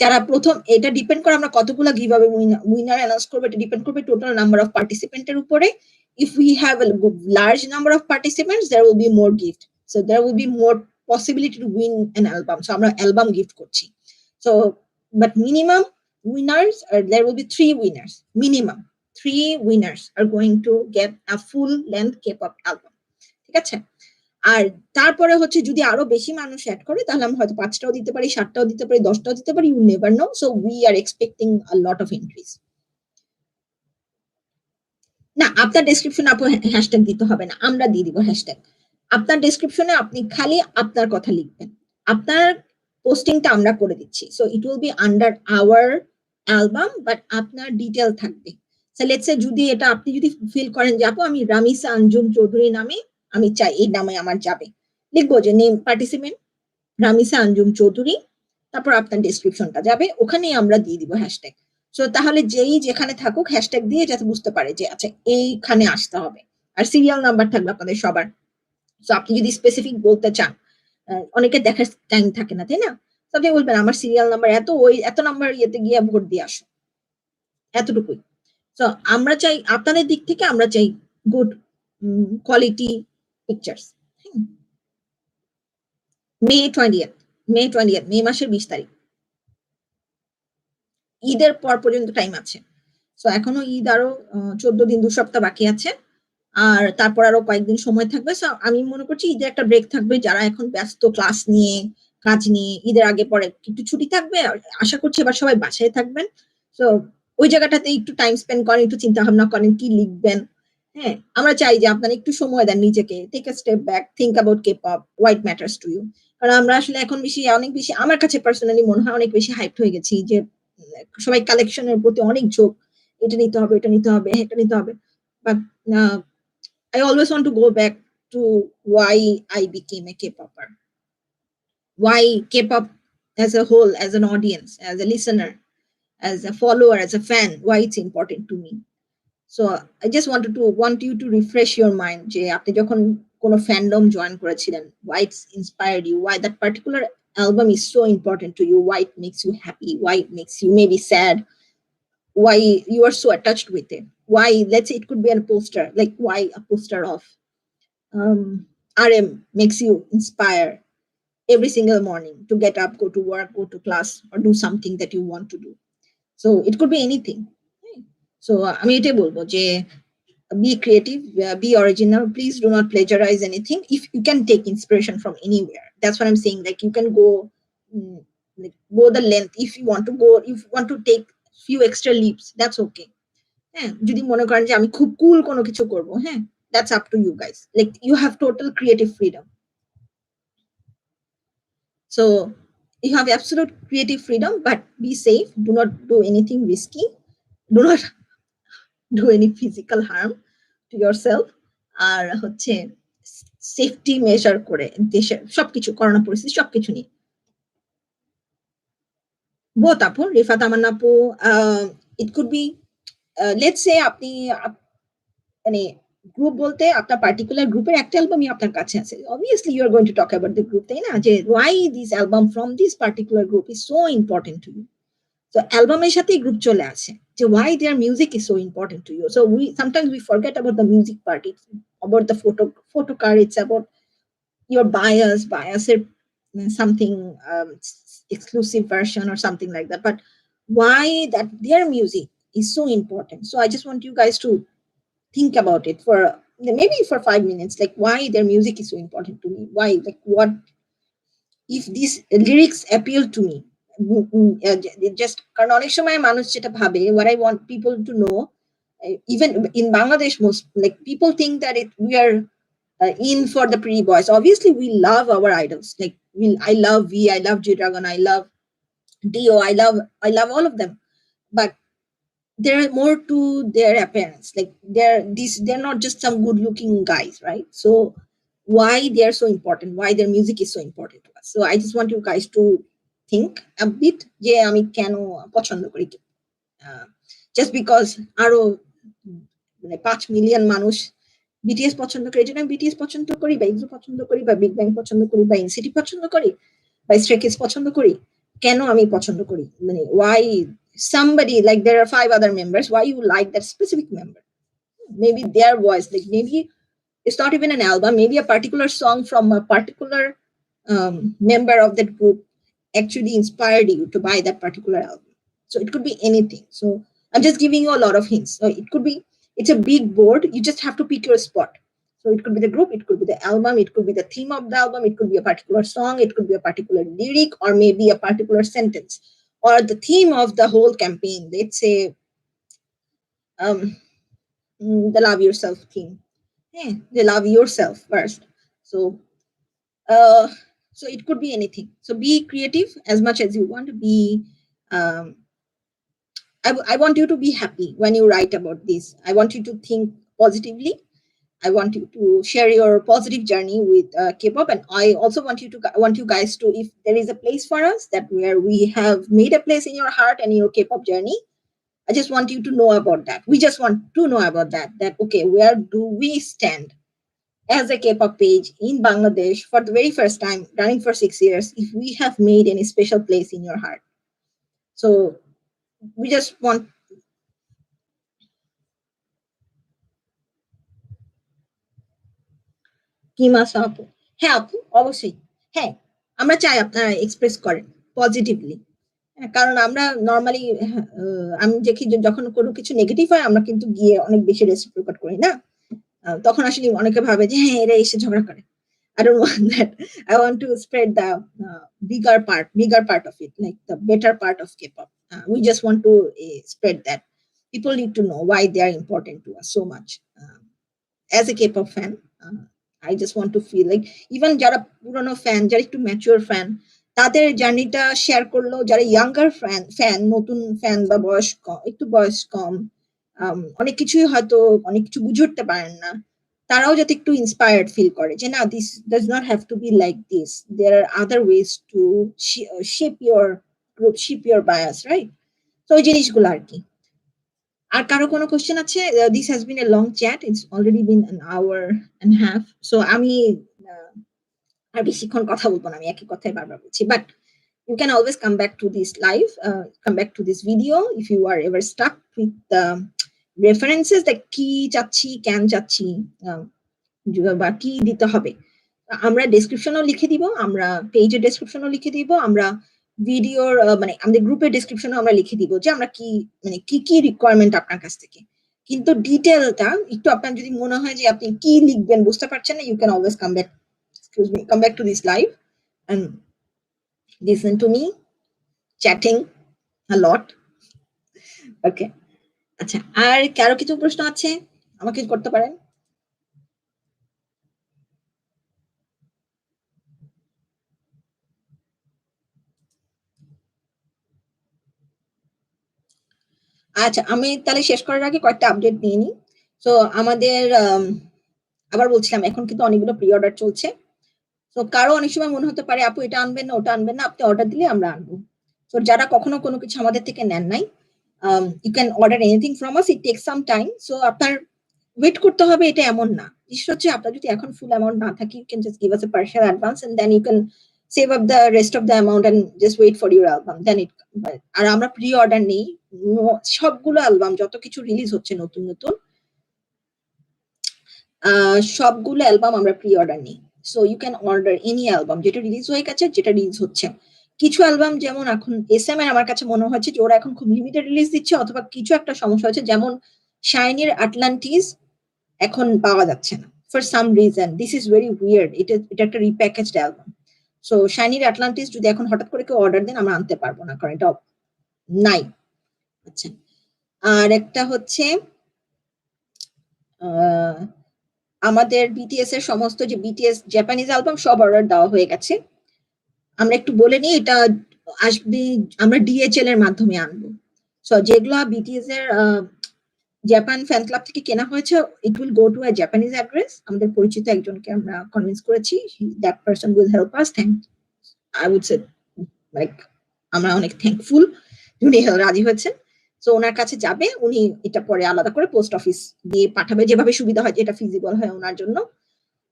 যারা প্রথম, এটা ডিপেন্ড করে আমরা কতগুলো গিভঅ্যাওয়ে উইনার অ্যানাউন্স করব, এটা ডিপেন্ড করবে টোটাল নাম্বার অফ পার্টিসিপেন্টের উপরে। If we have a large number of participants, there will be more gift, so there will be more possibility to win an album. So আমরা album gift করছি। So but minimum winners, there will be 3 winners minimum. 3 winners are going to get a full length K-pop album, ঠিক আছে? আর তারপরে হচ্ছে যদি আরো বেশি মানুষ অ্যাড করে তাহলে আমরা হয়তো 5টাও দিতে পারি, 7টাও দিতে পারি, 10টাও দিতে পারি, you never know. So we are expecting a lot of entries. না, আপনার ডেসক্রিপশনে আপু হ্যাশট্যাগ দিতে হবে না, আমরা দিয়ে দিব হ্যাশট্যাগ। আপনার ডেসক্রিপশনে আপনি খালি আপনার কথা লিখবেন, আপনার পোস্টিংটা আমরা করে দিচ্ছি। So it will B under hour album, but আপনার ডিটেল থাকবে। সো লেটস সে যদি এটা আপনি যদি ফিল করেন যে আপু আমি রামিসা আঞ্জুম চৌধুরী নামে আমি চাই, এই নামে আমার যাবে, লিখবো যে নেম পার্টিসিপেন্ট রামিসা আঞ্জুম চৌধুরী, তারপর আপনার ডেসক্রিপশনটা যাবে, ওখানেই আমরা দিয়ে দিব হ্যাশট্যাগ। সো তাহলে যেই যেখানে থাকুক হ্যাশট্যাগ দিয়ে যাতে বুঝতে পারে যে আচ্ছা এইখানে আসতে হবে। আর সিরিয়াল নাম্বার থাকবে আপনাদের সবার। সো আপনি যদি স্পেসিফিক বলতে চান, অনেকে দেখার টাইম থাকে না, তাই না? তো আপনি বলবেন আমার সিরিয়াল নাম্বার এত, ওই এত নাম্বার ইয়েতে গিয়ে ভোট দিয়ে আসো, এতটুকুই। সো আমরা চাই আপনাদের দিক থেকে, আমরা চাই গুড কোয়ালিটি পিকচার্স। মে 20th, মে মাসের 20 তারিখ, ঈদের পর পর্যন্ত টাইম আছে। সো এখনো ঈদ আরো 14 দিন, 2 সপ্তাহ বাকি আছে। আর তারপর আরো কয়েকদিন সময় থাকবে। সো আমি মনে করছি ঈদের একটা ব্রেক থাকবে, যারা এখন ব্যস্ত ক্লাস নিয়ে, কাজ নিয়ে, ঈদের আগে পরে একটু ছুটি থাকবে। আশা করছি এবার সবাই বাসায় থাকবেন। সো ওই জায়গাটাতে একটু টাইম স্পেন্ড করেন, একটু চিন্তা ভাবনা করেন কি লিখবেন। হ্যাঁ, আমরা চাই যে আপনারা একটু সময় দেন নিজেকে, take a step back, think about K-pop, what matters to you. কারণ আমরা আসলে এখন অনেক বেশি, আমার কাছে পার্সোনালি মনে হয় অনেক বেশি হাইপড হয়ে গেছি, যে সবাই কালেকশনের প্রতি অনেক ঝোঁক, এটা নিতে হবে, এটা নিতে হবে, এটা নিতে হবে। But I always want to go back to why I became a K-popper, why K-pop as a whole, as an audience, as a listener, as a follower, as a fan, why it's important to me. So I just want you to refresh your mind যে আপনি যখন কোনো fandom join করেছিলেন, why it's inspired you, why that particular album is so important to you, why it makes you happy, why it makes you maybe sad, why you are so attached with it, why, let's say it could be a poster, like why a poster of RM makes you inspire every single morning to get up, go to work, go to class, or do something that you want to do. So it could be anything. So আমি এটাই বলবো যে be creative, be original, please do not plagiarize anything. If you can take inspiration from anywhere, that's what I'm saying, like you can go like go the length, if you want to go, if you want to take few extra leaps, that's okay. হ্যাঁ, যদি মনে করেন যে আমি খুব কুল কোনো কিছু করব, হ্যাঁ, that's up to you guys, like you have total creative freedom. So you have absolute creative freedom, but be safe, do not do anything risky, do not do any physical harm to yourself. আর হচ্ছে safety measure করে দেশের সবকিছু, corona পরিস্থিতি সবকিছু নিয়ে। Both আপু, রিফাত আমান আপু, ইট could B let's say আপনি মানে গ্রুপ বলতে আপনার পার্টিকুলার গ্রুপের একটা অ্যালবামই আপনার কাছে আছে, obviously you are going to talk about the group, তাই না? যে why this album from this particular group is so important to you. So অ্যালবামের সাথেই গ্রুপ চলে আসে যে why their music is so important to you. So we sometimes we forget about the music part. It's about the photo card. It's about your bias or something exclusive version or something like that. But why that their music is so important. So I just want you guys to think about it for maybe for 5 minutes, like why their music is so important to me. Why, like what if these lyrics appeal to me. Just কারণ অনেক সময় মানুষ যেটা ভাবে, what I want people to know, even in Bangladesh, most like people think that we are in for the pretty boys. Obviously we love our idols, like I love G-Dragon, I love Dio, I love all of them, but there are more to their appearance, like they're not just some good looking guys, right? So why they are so important, why their music is so important to us. So I just want you guys to think a bit যে আমি কেন পছন্দ করি। Just because আরো মানে ৫ million মানুষ BTS পছন্দ করে। এজন্য আমি বিটিএস পছন্দ করি বা এক্সো পছন্দ করি বা বিগ ব্যাং পছন্দ করি বা এনসিটি পছন্দ করি বা স্ট্রে কিডস পছন্দ করি। কেন আমি পছন্দ করি? মানে why somebody like there are 5 other members, why you like that specific member? Maybe their voice, like maybe it's not even an album, maybe a particular song from a particular member of that group actually inspired you to buy that particular album. So it could be anything. So I'm just giving you a lot of hints. So it could be, it's a big board, you just have to pick your spot. So it could be the group, it could be the album, it could be the theme of the album, it could be a particular song, it could be a particular lyric, or maybe a particular sentence, or the theme of the whole campaign. Let's say um, the love yourself theme. Yeah, they love yourself first. So uh, so it could be anything. So be creative as much as you want to be. um, I want you to be happy when you write about this. I want you to think positively. I want you to share your positive journey with K-pop, and I also want you guys to, if there is a place for us that where we have made a place in your heart and your K-pop journey, I just want you to know about that. We just want to know about that. That okay, where do we stand as a K-pop page in Bangladesh for the very first time, running for 6 years? If we have made any special place in your heart, so we just want. কি মাছ আপু? হ্যাঁ আপু, অবশ্যই। হ্যাঁ, আমরা চাই আপনারা express করেন পজিটিভলি। কারণ আমরা নরমালি আমি দেখি যে যখন কোনো কিছু নেগেটিভ হয় আমরা কিন্তু গিয়ে অনেক বেশি রেসিপ্রোকেট করি না? তখন আসলে অনেকে ভাবে যে হ্যাঁ, এরা এসে ঝগড়া করে। I don't want that. I want to spread the bigger part of it, like the better part of K-pop. We just want to spread that. People need to know why they are important to us so much. As a K-pop fan, I just want to feel like even যারা পুরনো fan, যারা একটু mature fan, তাদের জার্নিটা share করলেও যারা younger fan, নতুন fan বা একটু বয়স কম, অনেক কিছুই হয়তো অনেক কিছু বুঝে উঠতে পারেন না, তারাও যাতে একটু ইন্সপায়ার্ড ফিল করে যে না, this does not have to be like this, there are other ways to shape your group, shape your bias, right? তো ওই জিনিসগুলো আর কি। আর কারো কোনো কোয়েশ্চেন আছে? This has been a long chat, it's already been an hour and a half. So আমি আর বেশিক্ষণ কথা বলবো না, আমি একই কথাই বারবার বলছি। But you can always come back to this live, come back to this video if you are ever stuck with the references, like কি চাচ্ছি, কেন চাচ্ছি, বা কি দিতে হবে। আমরা ডেসক্রিপশনও লিখে দিব, আমরা পেজের ডেসক্রিপশনও লিখে দিব, আমরা ভিডিওর মানে আমাদের গ্রুপের ডেসক্রিপশনও আমরা লিখে দিব যে আমরা কি মানে কি রিকোয়ারমেন্ট আপনার কাছ থেকে। কিন্তু ডিটেলটা একটু আপনার যদি মনে হয় যে আপনি কি লিখবেন বুঝতে পারছেন না, you can always come back to this live and listen to me chatting a lot. ওকে, আচ্ছা, আর কারো কিছু প্রশ্ন আছে আমাকে করতে পারেন। আচ্ছা, আমি তাহলে শেষ করার আগে কয়েকটা আপডেট নিয়ে নিই। সো আমাদের আবার বলছিলাম এখন কিন্তু অনেকগুলো প্রি অর্ডার চলছে। তো কারো অনেক সময় মনে হতে পারে আপু এটা আনবেন না, ওটা আনবেন না, আপনি অর্ডার দিলে আমরা আনবো। তো যারা কখনো কোনো কিছু আমাদের থেকে নেন নাই, you can order anything from us, it takes some time. So আপনার ওয়েট করতে হবে এটা এমন না। জিনিস হচ্ছে আপনার যদি এখন ফুল অ্যামাউন্ট না থাকে, you can just give us a partial advance and then you can save up the rest of the amount and just wait for your album, then it. আর আমরা প্রি অর্ডার নেই সবগুলো অ্যালবাম, যত কিছু release হচ্ছে নতুন নতুন সবগুলো অ্যালবাম আমরা প্রি অর্ডার নিই। So you can order any album যেটা রিলিজ হয়ে গেছে, যেটা রিলিজ হচ্ছে। কিছু অ্যালবাম যেমন এখন এসএম এর আমার কাছে মনে হচ্ছে যে ওরা এখন খুব লিমিটেড রিলিজ দিচ্ছে, অথবা কিছু একটা সমস্যা হচ্ছে, যেমন শাইনির আটলান্টিস এখন পাওয়া যাচ্ছে না for some reason. This is very weird, এটা একটা রিপ্যাকেজড অ্যালবাম। সো শাইনির আটলান্টিস যদি এখন হঠাৎ করে কেউ অর্ডার দেন, আমরা আনতে পারবো না, কারণ এটা নাই। আচ্ছা, আর একটা হচ্ছে আমাদের বিটিএস এর সমস্ত যে বিটিএস জাপানিজ অ্যালবাম সব অর্ডার দেওয়া হয়ে গেছে। আমরা একটু বলে নিই, এটা আসবে, আমরা ডিএচএল এর মাধ্যমে আনবো। সো যেগুলো বিটিএস এর জাপান ফ্যান ক্লাব থেকে কেনা হয়েছে, it will go to a Japanese address. আমাদের পরিচিত একজনকে আমরা কনভিন্স করেছি, that person will help us. Thank, I would say like আমরা অনেক থ্যাঙ্কফুল উনি রাজি হয়েছেন। সো উনার কাছে যাবে, উনি এটা পরে আলাদা করে পোস্ট অফিস দিয়ে পাঠাবে যেভাবে সুবিধা হয়, যেটা ফিজিবল হয় উনার জন্য।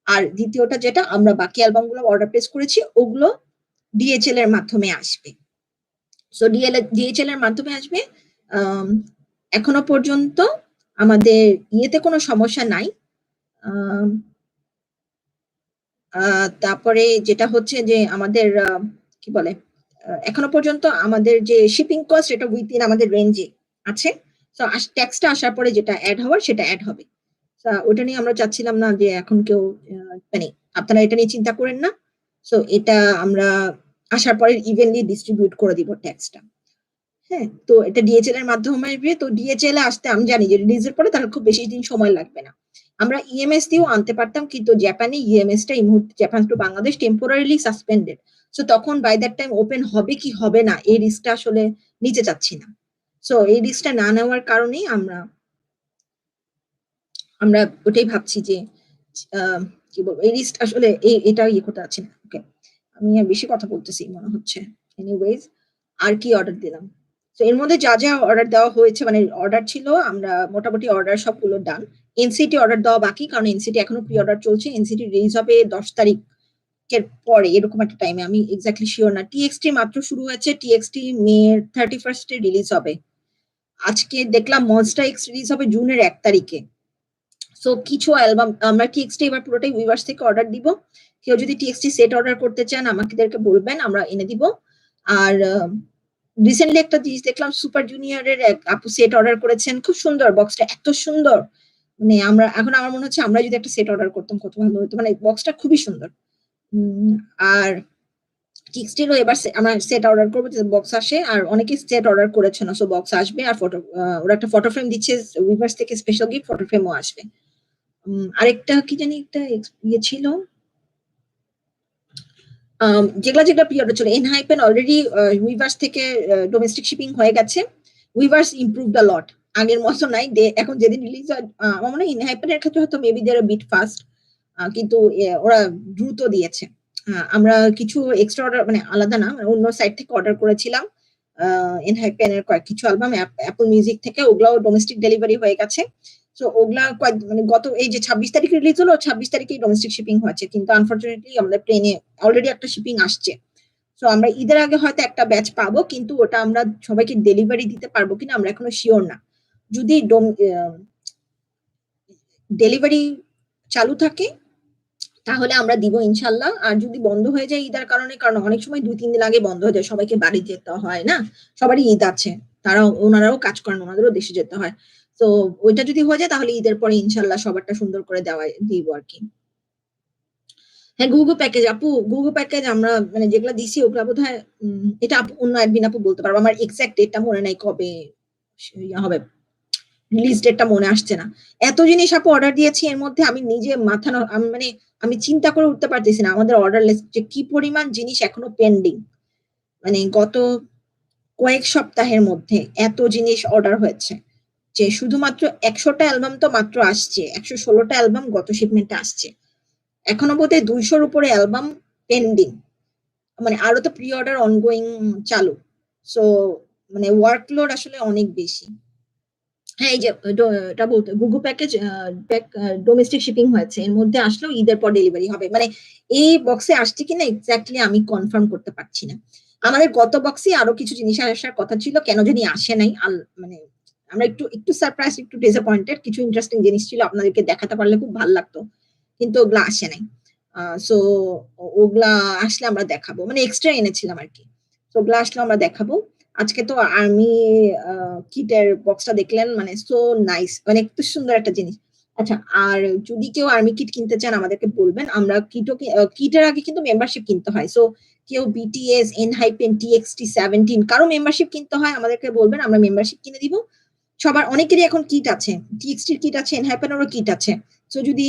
আর দ্বিতীয়টা যেটা আমরা বাকি অ্যালবামগুলো অর্ডার প্লেস করেছি ওগুলো ডিএচএল এর মাধ্যমে আসবে। সো ডিএচএল এর মাধ্যমে আসবে। আম এখনো পর্যন্ত আমাদের ইয়েতে কোনো সমস্যা নাই। আম তারপরে যেটা হচ্ছে যে আমাদের কি বলে? এখনো পর্যন্ত আমাদের যে শিপিং কস্ট এটা উইথিন আমাদের রেঞ্জে আছে। সো ট্যাক্সটা আসার পরে যেটা এড হওয়ার সেটা এড হবে। ওটা নিয়ে আমরা চাচ্ছিলাম না যে এখন কেউ মানে আপনারা এটা নিয়ে চিন্তা করেন না। সো এটা আমরা আসার পরে ইভেনলি ডিস্ট্রিবিউট করে দিব ট্যাক্সটা। হ্যাঁ? তো এটা ডিএচএল এর মাধ্যমে আসবে। তো ডিএচএল এ আসতে আমি জানি যে রিলিজের পরে তার খুব বেশি দিন সময় লাগবে না। আমরা ইএমএস দিয়েও আনতে পারতাম কিন্তু জাপানে ইএমএস টা এই মুহূর্তে Japan to Bangladesh temporarily suspended. So তখন বাই দ্যাট টাইম ওপেন হবে কি হবে না এই রিস্কটা আসলে নিতে চাচ্ছি না। সো এই রিস্কটা না নেওয়ার কারণেই আমরা আমরা ওটাই ভাবছি যে কি বলবো এই রিস্ক আসলে এটা ইয়ে করতে চাচ্ছি না। ওকে। আমি আর বেশি কথা বলতেছি মনে হচ্ছে। এনিওয়েজ আর কি অর্ডার দিলাম? তো এর মধ্যে যা অর্ডার দেওয়া হয়েছে মানে অর্ডার ছিল আমরা মোটামুটি অর্ডার সবগুলো ডান। এনসিটি অর্ডার দেওয়া বাকি কারণ এনসিটি এখনো প্রি অর্ডার চলছে। এনসিটি রিলিজ হবে ১০ তারিখের পরে এরকম একটা টাইমে আমি এক্সাক্টলি সিওর না। টিএক্সটি মাত্র শুরু হয়েছে। টিএক্সটি মে 31st এ রিলিজ হবে। আজকে দেখলাম মনস্টার এক্স রিলিজ হবে জুনের ১ তারিখে। সো কিছু অ্যালবাম আমরা টিএক্সটি এবার পুরোটাই উইভার্স থেকে অর্ডার দিব। কেউ যদি টিএক্সটি সেট অর্ডার করতে চান আমাদেরকে বলবেন আমরা এনে দিব। আর রিসেন্টলি একটা জিনিস দেখলাম সুপার জুনিয়রের এক আপু সেট অর্ডার করেছেন। খুব সুন্দর বক্সটা এত সুন্দর। মানে এখন আমার মনে হচ্ছে আমরা যদি একটা সেট অর্ডার করতাম কত ভালো হতো। মানে বক্সটা খুবই সুন্দর। আর টিএক্সটিরও এবার আমরা সেট অর্ডার করবো যে বক্স আসে আর অনেকে সেট অর্ডার করেছে না সো বক্স আসবে আর ওরা একটা ফটো ফ্রেম দিচ্ছে উইভার্স থেকে স্পেশাল গিফট ফটো ফ্রেমও আসবে। আরেকটা কি জানি একটা ইয়ে ছিল যেগুলা প্রি অর্ডার ছিল এনহাইপেন অলরেডি উইভার্স থেকে ডোমেস্টিক শিপিং হয়ে গেছে। উইভার্স ইমপ্রুভড আ লট। আগের মতো নাই এখন যেদিন রিলিজ হয় আমার মনে হয় এনহাইপেনের ক্ষেত্রে হয়তো maybe they are bit fast কিন্তু ওরা দ্রুত দিয়েছে। আমরা কিছু এক্সট্রা অর্ডার মানে আলাদা না মানে অন্য সাইট থেকে অর্ডার করেছিলাম। এনহাইপেনের কিছু অ্যালবাম অ্যাপল মিউজিক থেকে ওগুলাও ডোমেস্টিক ডেলিভারি হয়ে গেছে। সো ওগুলা মানে গত এই যে ২৬ তারিখে রিলিজ হলো ২৬ তারিখেই ডোমেস্টিক শিপিং হয়েছে কিন্তু আনফরচুনেটলি আমাদের প্লেনে অলরেডি একটা শিপিং আসছে। সো আমরা ঈদের আগে হয়তো একটা ব্যাচ পাবো কিন্তু ওটা আমরা সবাইকে ডেলিভারি দিতে পারবো কিনা আমরা এখনো শিওর না। যদি ডেলিভারি চালু থাকে তাহলে আমরা দিব ইনশাল্লাহ। আর যদি বন্ধ হয়ে যায় ঈদের কারণে কারণ অনেক সময় ২-৩ দিন আগে বন্ধ হয়ে যায়। সবাইকে বাড়ি যেতে হয় না? সবারই ঈদ আছে। ওনারাও কাজ করেন, ওনাদেরও দেশে যেতে হয়। তো ওইটা যদি হয়ে যায় তাহলে ঈদের পরে ইনশাল্লাহ সবারটা সুন্দর করে দিব আরকি। হ্যাঁ, গুগু প্যাকেজ আপু, গুগু প্যাকেজ আমরা মানে যেগুলা দিছি ওগুলা বোধহয় এটা অন্য অ্যাডমিন আপু বলতে পারবো। আমার এক্সাক্ট ডেটটা মনে নাই কবে ইয়া হবে। রিলিজ ডেটটা মনে আসছে না। এত জিনিস আপু অর্ডার দিয়েছি এর মধ্যে আমি নিজে মাথা আমি মানে আমি চিন্তা করে উঠতে পারতেছি না। আমাদের অর্ডার লিস্ট যে কি পরিমাণ জিনিস এখনো পেন্ডিং। মানে গত কয়েক সপ্তাহের মধ্যে এত জিনিস অর্ডার হয়েছে। যে শুধুমাত্র ১০০ টা অ্যালবাম তো মাত্র আসছে। ১১৬ টা অ্যালবাম গত শিপমেন্টে আসছে। এখনো বোধহয় ২০০ র উপরে অ্যালবাম পেন্ডিং। মানে আরো তো প্রি অর্ডার অনগোয়িং চালু। সো মানে ওয়ার্কলোড আসলে অনেক বেশি। হ্যাঁ, এই যে এটা বলতে গুগু প্যাকেজ ডোমেস্টিক শিপিং হয়েছে। এর মধ্যে আসলেও ঈদের পর ডেলিভারি হবে। মানে এই বক্সে আসছে কিনা এক্সাক্টলি আমি কনফার্ম করতে পারছি না। আমাদের গত বক্সে আরো কিছু জিনিস আসার কথা ছিল। কেন জানি আসে নাই। মানে আমরা একটু সারপ্রাইজ, একটু ডিসঅ্যাপয়েন্টেড। কিছু ইন্টারেস্টিং জিনিস ছিল আপনাদেরকে দেখাতে পারলে খুব ভাল লাগতো। কিন্তু ওগুলা আসে নাই। সো ওগুলা আসলে আমরা দেখাবো। মানে এক্সট্রা এনেছিলাম আরকি। তো ওগুলা আসলে আমরা দেখাবো। আজকে তো আর্মি কিটের বক্সটা দেখলেন মানে সো নাইস মানে একটু সুন্দর একটা জিনিস। আচ্ছা আর যদি কেউ আর্মি কিট কিনতে চান আমাদেরকে বলবেন। আমরা কিটের আগে কিন্তু মেম্বারশিপ কিনতে হয়। সো কেউ বিটিএস, এনহাইপেন, টিএক্সটি 17 কারো মেম্বারশিপ কিনতে হয় আমাদেরকে বলবেন আমরা মেম্বারশিপ কিনে দিব। সবার অনেকেরই এখন কিট আছে। টিএক্সটির কিট আছে, এনহাইপেনেরও কিট আছে। সো যদি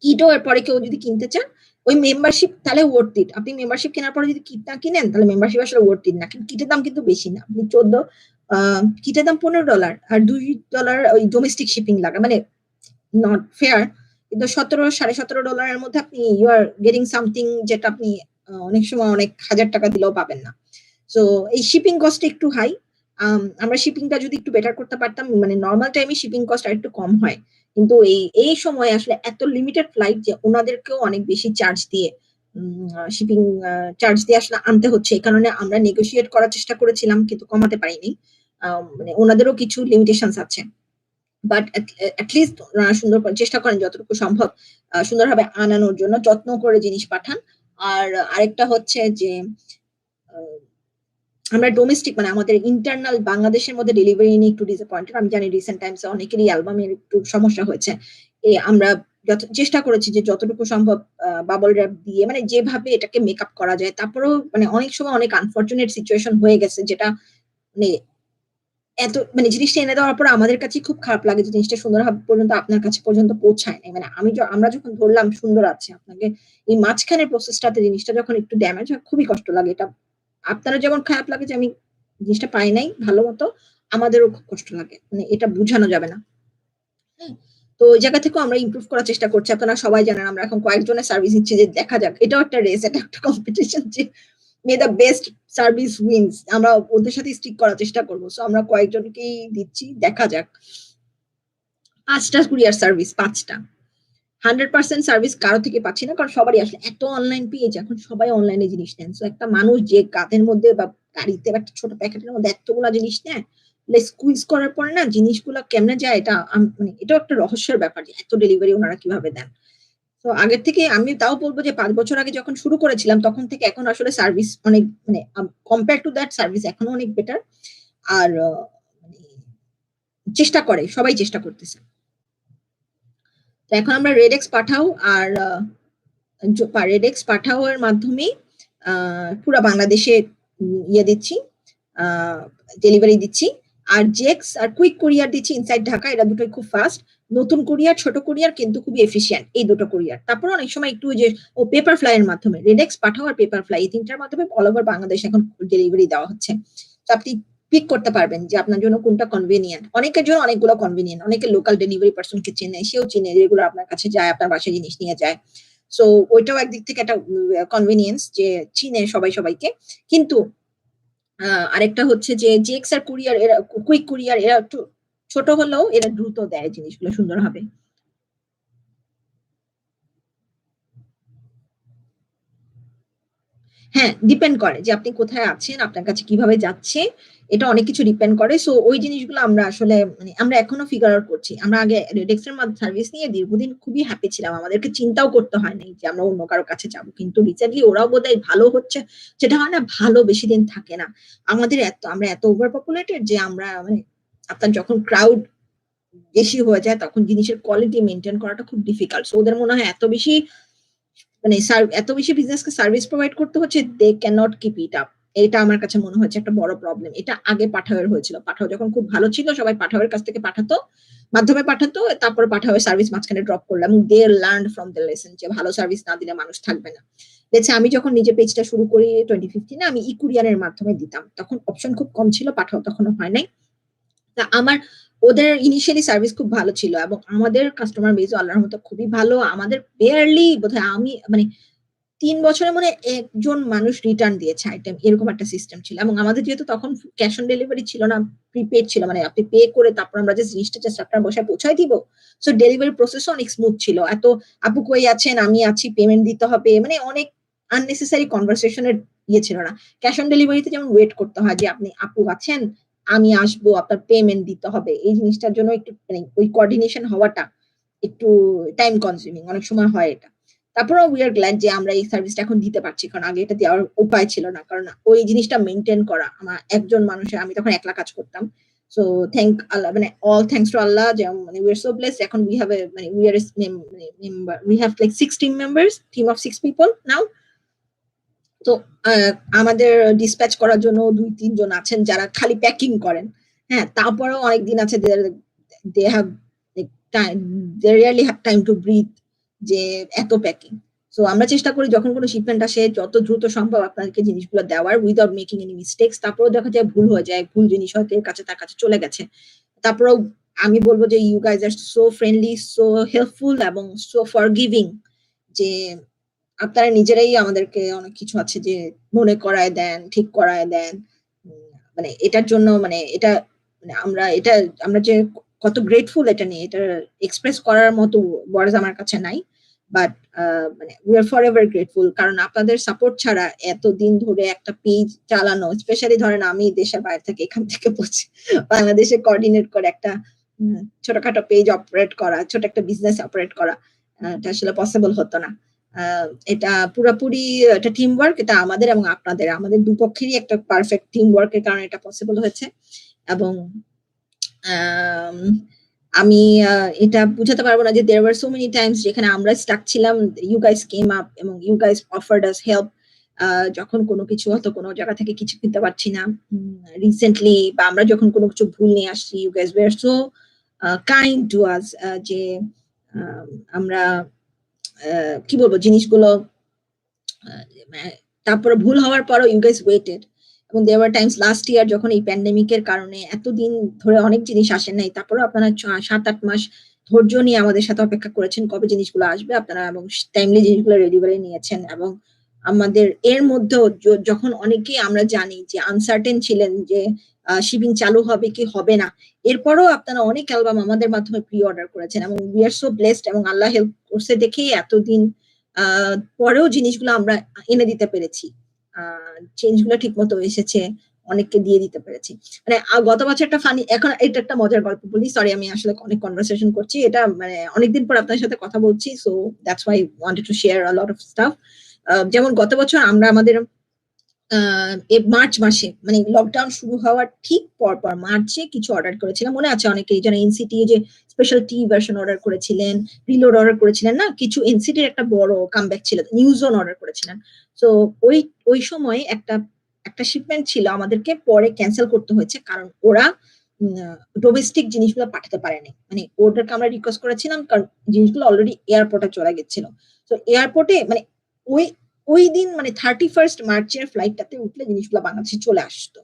কিটও এর পরে কেউ যদি কিনতে চান ওই মেম্বারশিপ তাহলে ওর্থ ইট। আপনি মেম্বারশিপ কেনার পরে যদি কিট না কিনেন তাহলে মেম্বারশিপ আসলে ওর্থ ইট না। কিন্তু কিটের দাম কিন্তু বেশি না। আপনি ১৪ কিটের দাম $15 আর $2 ওই ডোমেস্টিক শিপিং লাগে। মানে নট ফেয়ার। কিন্তু ১৭ $17.৫ এর মধ্যে আপনি ইউ আর গেটিং সামথিং যেটা আপনি অনেক সময় অনেক হাজার টাকা দিলেও পাবেন না। সো এই শিপিং কস্ট টা একটু হাই। আমরা শিপিংটা যদি একটু বেটার করতে পারতাম, মানে নরমাল টাইমে শিপিং কস্ট আরেকটু কম হয়। কিন্তু এই সময়ে আসলে এত লিমিটেড ফ্লাইট যে উনাদেরকেও অনেক বেশি চার্জ দিয়ে শিপিং চার্জ দিয়ে আসলে আনতে হচ্ছে। এই কারণে আমরা নেগোশিয়েট করার চেষ্টা করেছিলাম কিন্তু কমাতে পারিনি। মানে উনাদেরও কিছু লিমিটেশনস আছে। বাট এট লিস্ট সুন্দর করে চেষ্টা করেন যতটুকু সম্ভব সুন্দরভাবে আনানোর জন্য যত্ন করে জিনিস পাঠান। আর আরেকটা হচ্ছে যে আ আমরা ডোমেস্টিক মানে আমাদের ইন্টারনাল বাংলাদেশের মধ্যে ডেলিভারি নিয়ে একটু ডিসঅ্যাপয়েন্টেড। আমি জানি রিসেন্ট টাইমস এ অনেকেরই অ্যালবামের একটু সমস্যা হয়েছে। আমরা চেষ্টা করেছি যে যতটুকু সম্ভব বাবল র‍্যাপ দিয়ে মানে যেভাবে এটাকে মেকআপ করা যায়। তারপরেও মানে অনেক সময় অনেক আনফরচুনেট সিচুয়েশন হয়ে গেছে যেটা মানে মানে জিনিসটা এনে দেওয়ার পর আমাদের কাছেই খুব খারাপ লাগে যে জিনিসটা সুন্দরভাবে পর্যন্ত আপনার কাছে পর্যন্ত পৌঁছায় নাই। মানে আমরা যখন ধরলাম সুন্দর আছে আপনাকে এই মাঝখানের প্রসেসটাতে জিনিসটা যখন একটু ড্যামেজ হয় খুবই কষ্ট লাগে। এটা আপনারও যেমন খারাপ লাগে যে আমি জিনিসটা পাই নাই ভালো মতো, আমাদেরও খুব কষ্ট লাগে। মানে এটা বুঝানো যাবে না। হ্যাঁ? তো ওই জায়গা থেকেও আমরা ইমপ্রুভ করার চেষ্টা করছি। আপনারা সবাই জানেন আমরা এখন কয়েকজনের সার্ভিস নিচ্ছি যে দেখা যাক। এটাও একটা রেস, এটা একটা কম্পিটিশন যে মে দ্যা বেস্ট সার্ভিস উইনস। আমরা ওদের সাথে স্টিক করার চেষ্টা করব। সো আমরা কয়েকজনকেই দিচ্ছি। দেখা যাক। ৫ টা কুরিয়ার সার্ভিস ৫ টা। 100% সার্ভিস কারো থেকে পাচ্ছি না। কারণ সবারই আসলে এত অনলাইন পেজ এখন সবাই অনলাইনে জিনিস নেন। সো একটা মানুষ যে কাঁধের মধ্যে বা গাড়িতে বা একটা ছোট প্যাকেটের মধ্যে এতগুলা জিনিস নেয়, স্কুইজ করার পরে না জিনিসগুলা কেমনে যায় এটা মানে এটাও একটা রহস্যের ব্যাপার যে এত ডেলিভারি উনারা কিভাবে দেন। তো আগের থেকে আমি তাও বলব যে ৫ বছর আগে যখন শুরু করেছিলাম তখন থেকে এখন আসলে সার্ভিস অনেক মানে কম্পেয়ার টু দ্যাট সার্ভিস এখনো অনেক বেটার। আর মানে চেষ্টা করে, সবাই চেষ্টা করতেছে। তো এখন আমরা রেডেক্স পাঠাও আর রেডেক্স পাঠাও এর মাধ্যমেই আ পুরা বাংলাদেশে ইয়ে দিচ্ছি, আ ডেলিভারি দিচ্ছি। আর জেক্স আর কুইক কুরিয়ার দিচ্ছি ইনসাইড ঢাকা। এরা দুটোই খুব ফাস্ট। নতুন কুরিয়ার, ছোট কুরিয়ার কিন্তু খুবই এফিশিয়েন্ট এই ২ টো কুরিয়ার। তারপরে অনেক সময় একটু ওই যে পেপার ফ্লাই এর মাধ্যমে রেডেক্স পাঠাও আর পেপার ফ্লাই এই ৩ টার মাধ্যমে অল ওভার বাংলাদেশ এখন ডেলিভারি দেওয়া হচ্ছে। তো আপনি পিক করতে পারবেন যে আপনার জন্য কোনটা কনভেনিয়েন্ট। অনেকের জন্য অনেকগুলো কনভেনিয়েন্ট। অনেকে লোকাল ডেলিভারি পারসন কে চেনে, সেও চিনে যেগুলো আপনার কাছে যায়, আপনার বাসায় জিনিস নিয়ে যায়। সো ওইটাও একদিক থেকে একটা কনভেনিয়েন্স যে চিনে সবাই সবাইকে। কিন্তু আ আরেকটা হচ্ছে যে জেক্স আর কুরিয়ার এরা কুইক কুরিয়ার এরা একটু ছোট হলেও এরা দ্রুত দেয় জিনিসগুলো সুন্দরভাবে। হ্যাঁ, ডিপেন্ড করে যে আপনি কোথায় আছেন, আপনার কাছে কিভাবে যাচ্ছে, এটা অনেক কিছু ডিপেন্ড করে। সো ওই জিনিসগুলো আমরা আসলে মানে আমরা এখনো ফিগার আউট করছি। আমরা আগে রেডেক্স এর সার্ভিস নিয়ে দীর্ঘদিন খুবই হ্যাপি ছিলাম। আমাদেরকে চিন্তাও করতে হয় নাই যে আমরা অন্য কারো কাছে যাবো। কিন্তু রিসেন্টলি ওরাও বোধহয় ভালো হচ্ছে। যেটা হয় না ভালো বেশিদিন থাকে না। আমরা এত ওভার পপুলেটেড যে আমরা মানে আপনার যখন ক্রাউড বেশি হয়ে যায় তখন জিনিসের কোয়ালিটি মেইনটেইন করাটা খুব ডিফিকাল্ট। সো ওদের মনে হয় এত বেশি মানে এত বেশি বিজনেসকে সার্ভিস প্রোভাইড করতে হচ্ছে they can not keep it up. এটা আমার কাছে মনে হয়েছে একটা বড় প্রবলেম। এটা আগে পাঠাওয়ের হয়েছিল। পাঠাও যখন খুব ভালো ছিল সবাই পাঠাওয়ের কাছ থেকে পাঠাতো। মাধ্যমে পাঠাতো। তারপরে পাঠাওয়ের সার্ভিস মাঝখানে ড্রপ করল এবং দে লার্নড ফ্রম দ্য লেসন যে ভালো সার্ভিস না দিলে মানুষ থাকবে না। আমি যখন নিজে পেজটা শুরু করি 2015 এ আমি ই-কুরিয়ার এর মাধ্যমে দিতাম। তখন অপশন খুব কম ছিল। পাঠাও তখনো হয় নাই। আমার ওদের ইনিশিয়ালি সার্ভিস খুব ভালো ছিল এবং আমাদের কাস্টমার বেস ও আল্লাহর মতো খুবই ভালো। আমাদের বেয়ারলি বোধহয় আমি মানে ৩ বছরে মনে হয় একজন মানুষ রিটার্ন দিয়েছে আইটেম। এরকম একটা সিস্টেম ছিল। এবং আমাদের যেহেতু তখন ক্যাশ অন ডেলিভারি ছিল না, প্রিপেইড ছিল। মানে আপনি পে করে তারপর আমরা যে জিনিসটা জাস্ট আপনার বাসায় পৌঁছায় দিব। সো ডেলিভারি প্রসেস ও অনেক স্মুথ ছিল। "আপু কই আছেন? আমি আছি, পেমেন্ট দিতে হবে।" মানে অনেক আননেসেসারি কনভারসেশন এর ইয়ে ছিল না। ক্যাশ অন ডেলিভারিতে যেমন ওয়েট করতে হয় যে, "আপনি আপু আছেন? আমি আসবো, আপনার পেমেন্ট দিতে হবে।" এই জিনিসটার জন্য একটু মানে ওই কোঅর্ডিনেশন হওয়াটা একটু টাইম কনজিউমিং অনেক সময় হয় এটা। তারপরেও উই আর গ্ল্যাড যে আমরা এই সার্ভিসটা এখন দিতে পারছি। কারণ আগে এটা দেওয়ার উপায় ছিল না। কারণ ওই জিনিসটা মেইনটেইন করা একজন মানুষের আমি তখন একলা কাজ করতাম। সো থ্যাংক আল্লাহ মানে অল থ্যাংকস টু আল্লাহ যে মানে উই আর সো ব্লেসড এখন উই হ্যাভ মানে উই আর মানে member we have like 6 team members, team of 6 people now. তো আ আমাদের ডিসপ্যাচ করার জন্য ২-৩ জন আছেন যারা খালি প্যাকিং করেন। হ্যাঁ? তারপরেও অনেকদিন আছে they have like time they really have time to breathe যে এত প্যাকিং। সো আমরা চেষ্টা করি যখন কোন শিপমেন্ট আসে যত দ্রুত সম্ভব আপনাদেরকে জিনিসগুলো দেওয়ার উইথআউট মেকিং এনি মিস্টেকস। তারপরেও দেখা যায় ভুল হয়ে যায়। ভুল জিনিস হয়তো এর কাছে তার কাছে চলে গেছে। তারপরেও আমি বলব যে you guys are so friendly, so helpful এবং সো ফরগিভিং যে আপনারা নিজেরাই আমাদেরকে অনেক কিছু আছে যে মনে করায় দেন, ঠিক করায় দেন। মানে এটার জন্য মানে এটা মানে আমরা যে কত গ্রেটফুল এটা নিয়ে, এটা এক্সপ্রেস করার মতো ওয়ার্ডস আমার কাছে নাই। বাট মানে উই আর ফরএভার গ্রেটফুল। কারণ আপনাদের সাপোর্ট ছাড়া এতদিন ধরে একটা পেজ চালানো, স্পেশালি ধরেন আমি দেশের বাইরে থেকে এখান থেকে বলছি, বাংলাদেশে কোঅর্ডিনেট করে একটা ছোটখাটো পেজ অপারেট করা, ছোট একটা বিজনেস অপারেট করা, এটা আসলে পসিবল হতো না। এটা পুরাপুরি এটা টিম ওয়ার্ক, এটা আমাদের এবং আমাদের দুপক্ষেরই একটা পারফেক্ট টিম ওয়ার্কের কারণে এটা পসিবল হয়েছে। এবং আমি এটা বুঝাতে পারবো না যে there were so many times যেখানে আমরা স্টাক ছিলাম, you guys came up এবং you guys offered us help যখন কোনো কিছু হতো, কোনো জায়গা থেকে কিছু কিনতে পারছি না রিসেন্টলি, বা আমরা যখন কোনো কিছু ভুল নিয়ে আসছি, you guys were so kind to us যে আমরা কি বলবো জিনিসগুলো তারপরে ভুল হওয়ার পরও you guys waited। এবং there were times last year যখন এই প্যান্ডেমিকের কারণে এতদিন ধরে অনেক জিনিস আসে নাই, তারপরেও আপনারা ৭-৮ মাস ধৈর্য নিয়ে আমাদের সাথে অপেক্ষা করেছেন কবে জিনিসগুলো আসবে আপনারা, এবং টাইমলি জিনিসগুলো রেডি করে নিয়েছেন। এবং আমাদের এর মধ্যেও যখন অনেকেই আমরা জানি যে আনসার্টেন ছিলেন যে শিপিং চালু হবে কি হবে না, এরপরও আপনারা অনেক অ্যালবাম আমাদের মাধ্যমে প্রি অর্ডার করেছেন এবং উই আর সো ব্লেসড, এবং আল্লাহ হেল্প করছে দেখেই এতদিন পরেও জিনিসগুলো আমরা এনে দিতে পেরেছি, চেঞ্জগুলো ঠিক মতো এসেছে, অনেককে দিয়ে দিতে পেরেছি। মানে গত বছরটা ফানি, এখন এটা একটা মজার গল্প বলি, সরি আমি আসলে অনেক কনভারসেশন করছি, এটা মানে অনেকদিন পর আপনার সাথে কথা বলছি, so that's Y wanted to share a lot of staff. যেমন গত বছর আমরা আমাদের মার্চ মাসে মানে লকডাউন শুরু হওয়ার ঠিক পর মার্চে কিছু অর্ডার করেছিলাম, মনে আছে অনেকেই যারা এনসিটি যে স্পেশাল টি ভার্সন অর্ডার করেছিলেন, রিলোড অর্ডার করেছিলেন না, কিছু এনসিটির একটা বড় কামব্যাক ছিল, নিউজন অর্ডার করেছিলেন। তো ওই সময় একটা শিপমেন্ট ছিল আমাদেরকে পরে ক্যান্সেল করতে হয়েছে, কারণ ওরা ডোমেস্টিক জিনিসগুলো পাঠাতে পারেনি, মানে ওদেরকে আমরা রিকোয়েস্ট করেছিলাম কারণ জিনিসগুলো অলরেডি এয়ারপোর্টে চলে গেছিল। তো এয়ারপোর্টে মানে ওই ওই দিন মানে 31st মার্চের ফ্লাইটটাতে উঠলে জিনিসগুলো বাংলাদেশে চলে আসতো।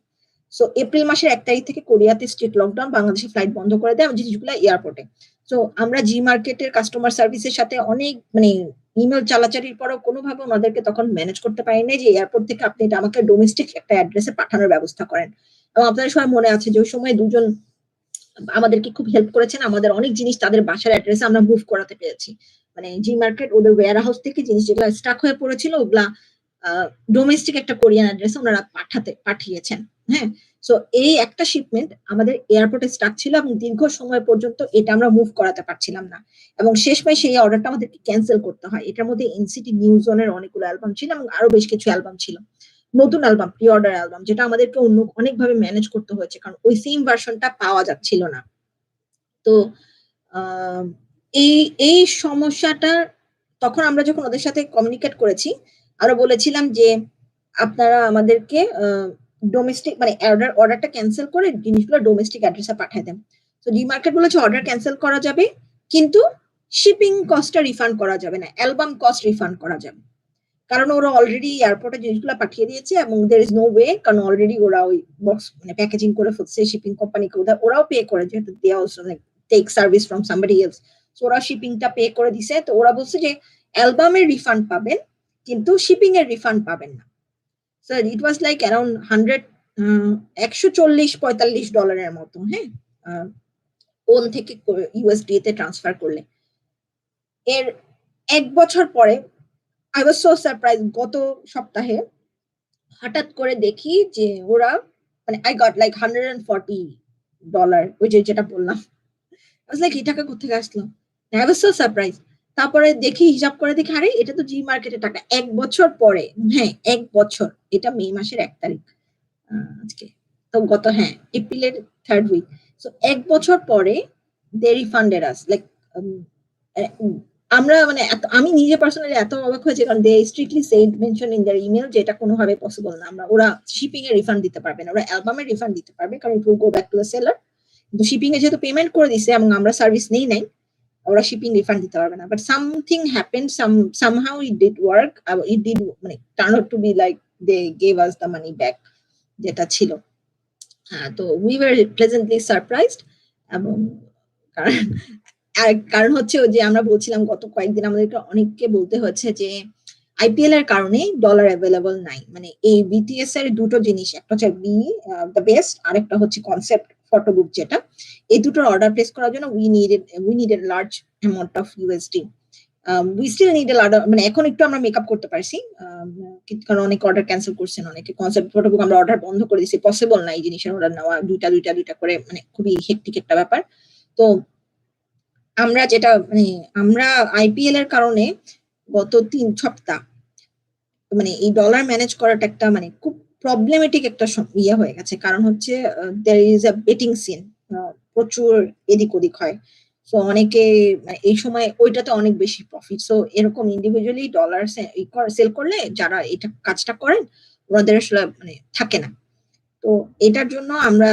সো এপ্রিল মাসের 1 তারিখ থেকে কোরিয়াতে স্ট্রিক্ট লকডাউন, বাংলাদেশে ফ্লাইট বন্ধ করে দেয় জিনিসগুলো এয়ারপোর্টে। সো আমরা জি মার্কেটের কাস্টমার সার্ভিসের সাথে অনেক মানে ইমেল চালাচালির পরেও কোনোভাবে ওনাদেরকে তখন ম্যানেজ করতে পারি না যে এয়ারপোর্ট থেকে আপনি এটা আমাকে ডোমেস্টিক একটা অ্যাড্রেসে পাঠানোর ব্যবস্থা করেন। এবং আপনাদের সবাই মনে আছে যে ওই সময় দুজন আমাদেরকে খুব হেল্প করেছেন, আমাদের অনেক জিনিস তাদের বাসার অ্যাড্রেসে আমরা মুভ করাতে পেরেছি। মানে জি মার্কেট ওদের ওয়্যার হাউস থেকে জিনিস যেগুলো স্টাক হয়ে পড়েছিল ওগুলা ডোমেস্টিক একটা কোরিয়ান অ্যাড্রেসে ওনারা পাঠিয়েছেন। হ্যাঁ, সো এই একটা শিপমেন্ট আমাদের এয়ারপোর্টে স্টাক ছিল এবং দীর্ঘ সময় পর্যন্ত এটা আমরা মুভ করাতে পারছিলাম না, এবং শেষমেশ সেই অর্ডারটা আমাদেরকে ক্যান্সেল করতে হয়। এটার মধ্যে এনসিটি নিউজ জোনের অনেকগুলো অ্যালবাম ছিল এবং আরো বেশ কিছু অ্যালবাম ছিল, নতুন অ্যালবাম, প্রি অর্ডার অ্যালবাম, যেটা আমাদেরকে অন্য অনেকভাবে ম্যানেজ করতে হয়েছে কারণ ওই সেম ভার্সনটা পাওয়া যাচ্ছিল না। তো এই এই সমস্যাটা তখন আমরা যখন ওদের সাথে কমিউনিকেট করেছি, আরো বলেছিলাম যে আপনারা আমাদেরকে ডোমেস্টিক মানে অর্ডারটা ক্যান্সেল করে জিনিসগুলো ডোমেস্টিক অ্যাড্রেসে পাঠিয়ে দেন। তো ডি মার্কেট বলেছে অর্ডার ক্যান্সেল করা যাবে, কিন্তু শিপিং কস্টটা রিফান্ড করা যাবে না, অ্যালবাম কস্ট রিফান্ড করা যাবে। কারণ ওরা অলরেডি এয়ারপোর্টে জিনিসগুলো পাঠিয়ে দিয়েছে এবং there is no way, কারণ অলরেডি ওরা ওই বক্স মানে প্যাকেজিং করে ফেলছে, শিপিং কোম্পানিকে ওরাও পে করে, যেহেতু they also like take service from somebody else, so ওরা শিপিংটা পে করে দিছে। তো ওরা বলছে যে অ্যালবামের রিফান্ড পাবেন কিন্তু শিপিং এর রিফান্ড পাবেন না। So it was like around 140-45 ডলারের মতো, হ্যাঁ, ওন থেকে ইউএসডি তে ট্রান্সফার করলে। এর 1 বছর পরে I was so surprised, গত সপ্তাহে হঠাৎ করে দেখি যে ওরা মানে I got like $140, ওই যেটা বললাম। I was like এই টাকা কোথেকে আসলো? I was so surprised। তারপরে দেখি হিসাব করে দেখি আরে এটা তো জি মার্কেটের টাকা। 1 বছর পরে, হ্যাঁ 1 বছর, এটা মে মাসের 1 তারিখ আজকে, তো গত হ্যাঁ এপ্রিলের 3rd উইক। সো 1 বছর পরে they refunded us like আমরা মানে আমি নিজে পার্সোনালি এত অবাক হয়েছি কারণ they strictly said mention in their email যে এটা কোনোভাবে পসিবল না, ওরা শিপিং এর রিফান্ড দিতে পারবে না, ওরা অ্যালবামের রিফান্ড দিতে পারবে কারণ ইট will go back to the seller, কিন্তু শিপিং এ যেহেতু পেমেন্ট করে দিছে এবং আমরা সার্ভিস নাই, ওরা শিপিং রিফান্ড দিতে পারবে না। But something happened, somehow it did work, it did মানে turn out to be like they gave us the money back যেটা ছিল। হ্যাঁ, তো উই ওয়ার প্লেজেন্টলি সারপ্রাইজড। এবং কারণ হচ্ছে যে আমরা বলছিলাম গত কয়েকদিন আমাদেরকে অনেককে বলতে হচ্ছে যে আইপিএল এর কারণে ডলার অ্যাভেলেবল নাই। মানে এই বিটিএস এর দুটো জিনিস, একটা হচ্ছে দ্য বেস্ট, আরেকটা হচ্ছে কনসেপ্ট ফটোবুক যেটা। এই দুটোর অর্ডার প্লেস করার জন্য we needed large amount of USD. We still need a lot, মানে এখন একটু আমরা মেকআপ করতে পারছি, কারণ অনেকে অর্ডার ক্যান্সেল করছেন, অনেকে কনসেপ্ট ফটোবুক আমরা অর্ডার বন্ধ করে দিছি, পসিবল না এই জিনিসের অর্ডার নেওয়া দুইটা করে, মানে খুবই হেক্টিক একটা ব্যাপার। তো আমরা যেটা মানে আমরা আইপিএল এর কারণে গত ৩ সপ্তাহ মানে এই ডলার ম্যানেজ করাটা একটা মানে খুব প্রবলেমেটিক একটা ইয়ে হয়ে গেছে। কারণ হচ্ছে there is a betting scene, প্রচুর এদিক ওদিক হয়। সো অনেকে মানে এই সময় ওইটাতে অনেক বেশি প্রফিট। সো এরকম ইন্ডিভিজুয়ালি ডলার সেল করলে যারা এটা কাজটা করেন ওনাদের আসলে মানে থাকে না। তো এটার জন্য আমরা